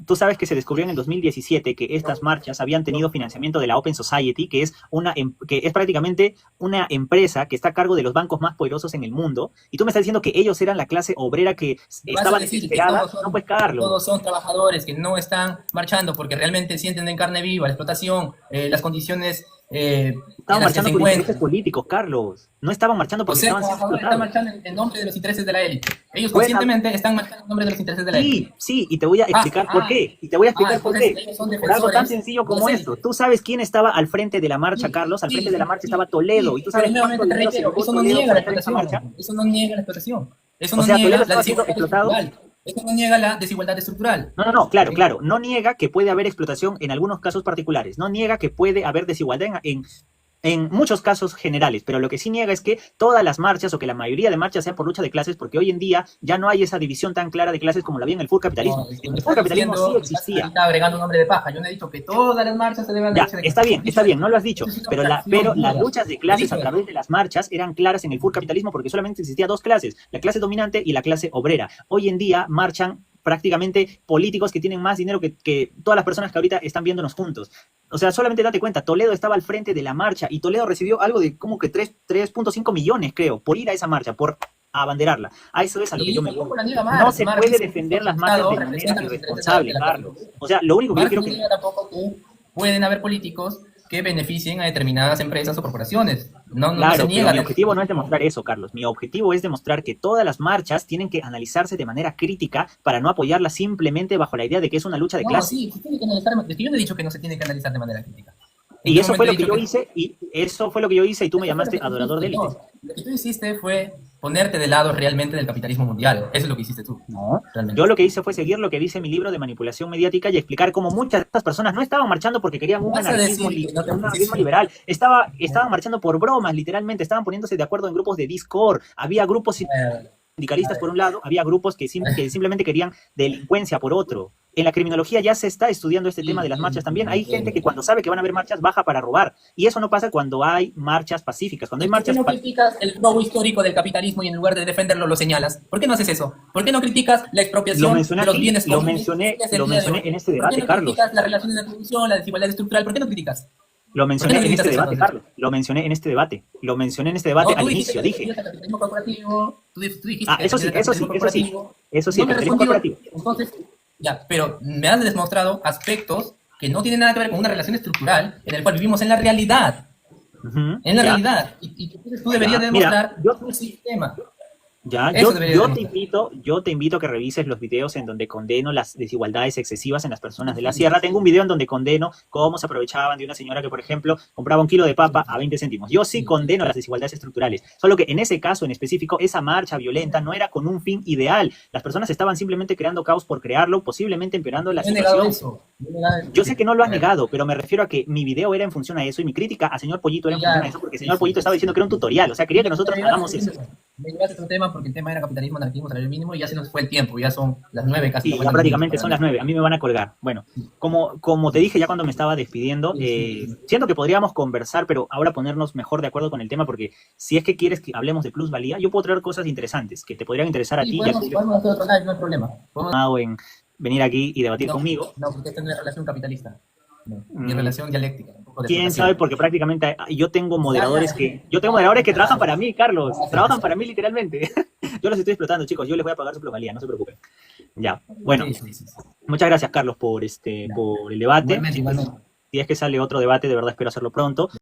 tú sabes que se descubrió en el 2017 que estas marchas habían tenido financiamiento de la Open Society, que es prácticamente una empresa que está a cargo de los bancos más poderosos en el mundo, y tú me estás diciendo que ellos eran la clase obrera que estaba desesperada? No, pues, Carlos. Todos son trabajadores que no están marchando porque realmente sienten en carne viva la explotación, las condiciones Estaban marchando por intereses políticos, Carlos. No estaban marchando porque estaban siendo explotados. Están marchando en nombre de los intereses de la élite. Ellos conscientemente están marchando en nombre de los intereses de la élite. Sí, y te voy a explicar por qué. Y te voy a explicar por qué. Por algo tan sencillo como esto. Tú sabes quién estaba al frente de la marcha, Carlos. Al frente de la marcha estaba Toledo. Y tú sabes cuánto dinero se llevó eso no Toledo niega la para esa marcha. explotación. Eso no niega la explotación. Eso O no sea, niega Toledo la estaba siendo desigualdad explotado. estructural. Eso no niega la desigualdad estructural. No, claro. No niega que puede haber explotación en algunos casos particulares. No niega que puede haber desigualdad en muchos casos generales, pero lo que sí niega es que todas las marchas o que la mayoría de marchas sean por lucha de clases, porque hoy en día ya no hay esa división tan clara de clases como la había en el furcapitalismo. No, en el furcapitalismo sí existía. Está agregando un nombre de paja. Yo no he dicho que todas las marchas se deben Ya, está bien, no lo has dicho, pero las luchas de clases a través de las marchas eran claras en el furcapitalismo porque solamente existía dos clases, la clase dominante y la clase obrera. Hoy en día marchan prácticamente políticos que tienen más dinero que todas las personas que ahorita están viéndonos juntos. O sea, solamente date cuenta, Toledo estaba al frente de la marcha y Toledo recibió algo de como que 3.5 millones, creo, por ir a esa marcha, por abanderarla. A eso es a lo que yo me voy. No se puede defender las marchas de manera irresponsable, Carlos. O sea, lo único que yo quiero que... tampoco que pueden haber políticos que beneficien a determinadas empresas o corporaciones. Claro, pero mi objetivo no es demostrar eso, Carlos. Mi objetivo es demostrar que todas las marchas tienen que analizarse de manera crítica para no apoyarlas simplemente bajo la idea de que es una lucha de clases. Sí tiene que analizar. Yo no he dicho que no se tiene que analizar de manera crítica. Y eso fue lo que yo hice, y tú me llamaste adorador de élites. Lo que tú hiciste fue ponerte de lado realmente del capitalismo mundial. Eso es lo que hiciste tú. No, realmente. Yo lo que hice fue seguir lo que dice mi libro de manipulación mediática y explicar cómo muchas de estas personas no estaban marchando porque querían un anarquismo liberal. Estaban marchando por bromas, literalmente. Estaban poniéndose de acuerdo en grupos de Discord. Había grupos sindicalistas por un lado, había grupos que simplemente querían delincuencia por otro. En la criminología ya se está estudiando este tema de las marchas también. Hay gente que cuando sabe que van a haber marchas baja para robar. Y eso no pasa cuando hay marchas pacíficas. Cuando hay marchas ¿Por qué no criticas el robo histórico del capitalismo y en lugar de defenderlo lo señalas? ¿Por qué no haces eso? ¿Por qué no criticas la expropiación de los bienes comunes? Lo mencioné en este debate, Carlos. ¿Por qué no criticas las relaciones de producción, la desigualdad estructural? ¿Por qué no criticas? Lo mencioné en este debate, Carlos. Lo mencioné en este debate al inicio, dije. Eso sí, el capitalismo corporativo. Entonces, ya, pero me has demostrado aspectos que no tienen nada que ver con una relación estructural en el cual vivimos en la realidad. Ujú, en la ya, realidad. Y entonces tú deberías ya. Mira, demostrar un sistema. ya, Eso debería yo te invito a que revises los videos en donde condeno las desigualdades excesivas en las personas de la sierra. Tengo un video en donde condeno cómo se aprovechaban de una señora que, por ejemplo, compraba un kilo de papa a 20 céntimos. Yo sí condeno las desigualdades estructurales, solo que en ese caso en específico, esa marcha violenta no era con un fin ideal. Las personas estaban simplemente creando caos por crearlo, posiblemente empeorando la Yo he negado situación. eso. Yo he negado Yo sé que no lo a has ver, negado, pero me refiero a que mi video era en función a eso y mi crítica a señor Pollito era en función a ya, eso porque sí, señor Pollito estaba diciendo que era un tutorial, o sea, quería que nosotros hagamos eso. Me llevaste a otro tema porque el tema era capitalismo, anarquismo, salario mínimo y ya se nos fue el tiempo, ya son las 9 casi Sí, ya 90 minutos prácticamente para son mí. las 9. A mí me van a colgar. Bueno, como te dije ya cuando me estaba despidiendo, siento que podríamos conversar, pero ahora ponernos mejor de acuerdo con el tema, porque si es que quieres que hablemos de plusvalía, yo puedo traer cosas interesantes que te podrían interesar a Sí, ti y al público podemos hacer otro live, no hay problema. en venir aquí y debatir No, conmigo. no, porque esta no es relación capitalista. No, mi Mm, relación dialéctica, un poco de quién sabe, explotación. porque prácticamente yo tengo Ya, ya, moderadores sí. yo tengo Ya, moderadores que trabajan ya, para mí, Carlos. ya, Trabajan ya. para mí literalmente. Yo los estoy explotando, chicos. Yo les voy a pagar su plusvalía, no se preocupen. Ya. Bueno, Sí, sí, sí, sí. muchas gracias, Carlos, por Ya. por el debate. Igualmente, igualmente. Si es que sale otro debate, de verdad espero hacerlo pronto.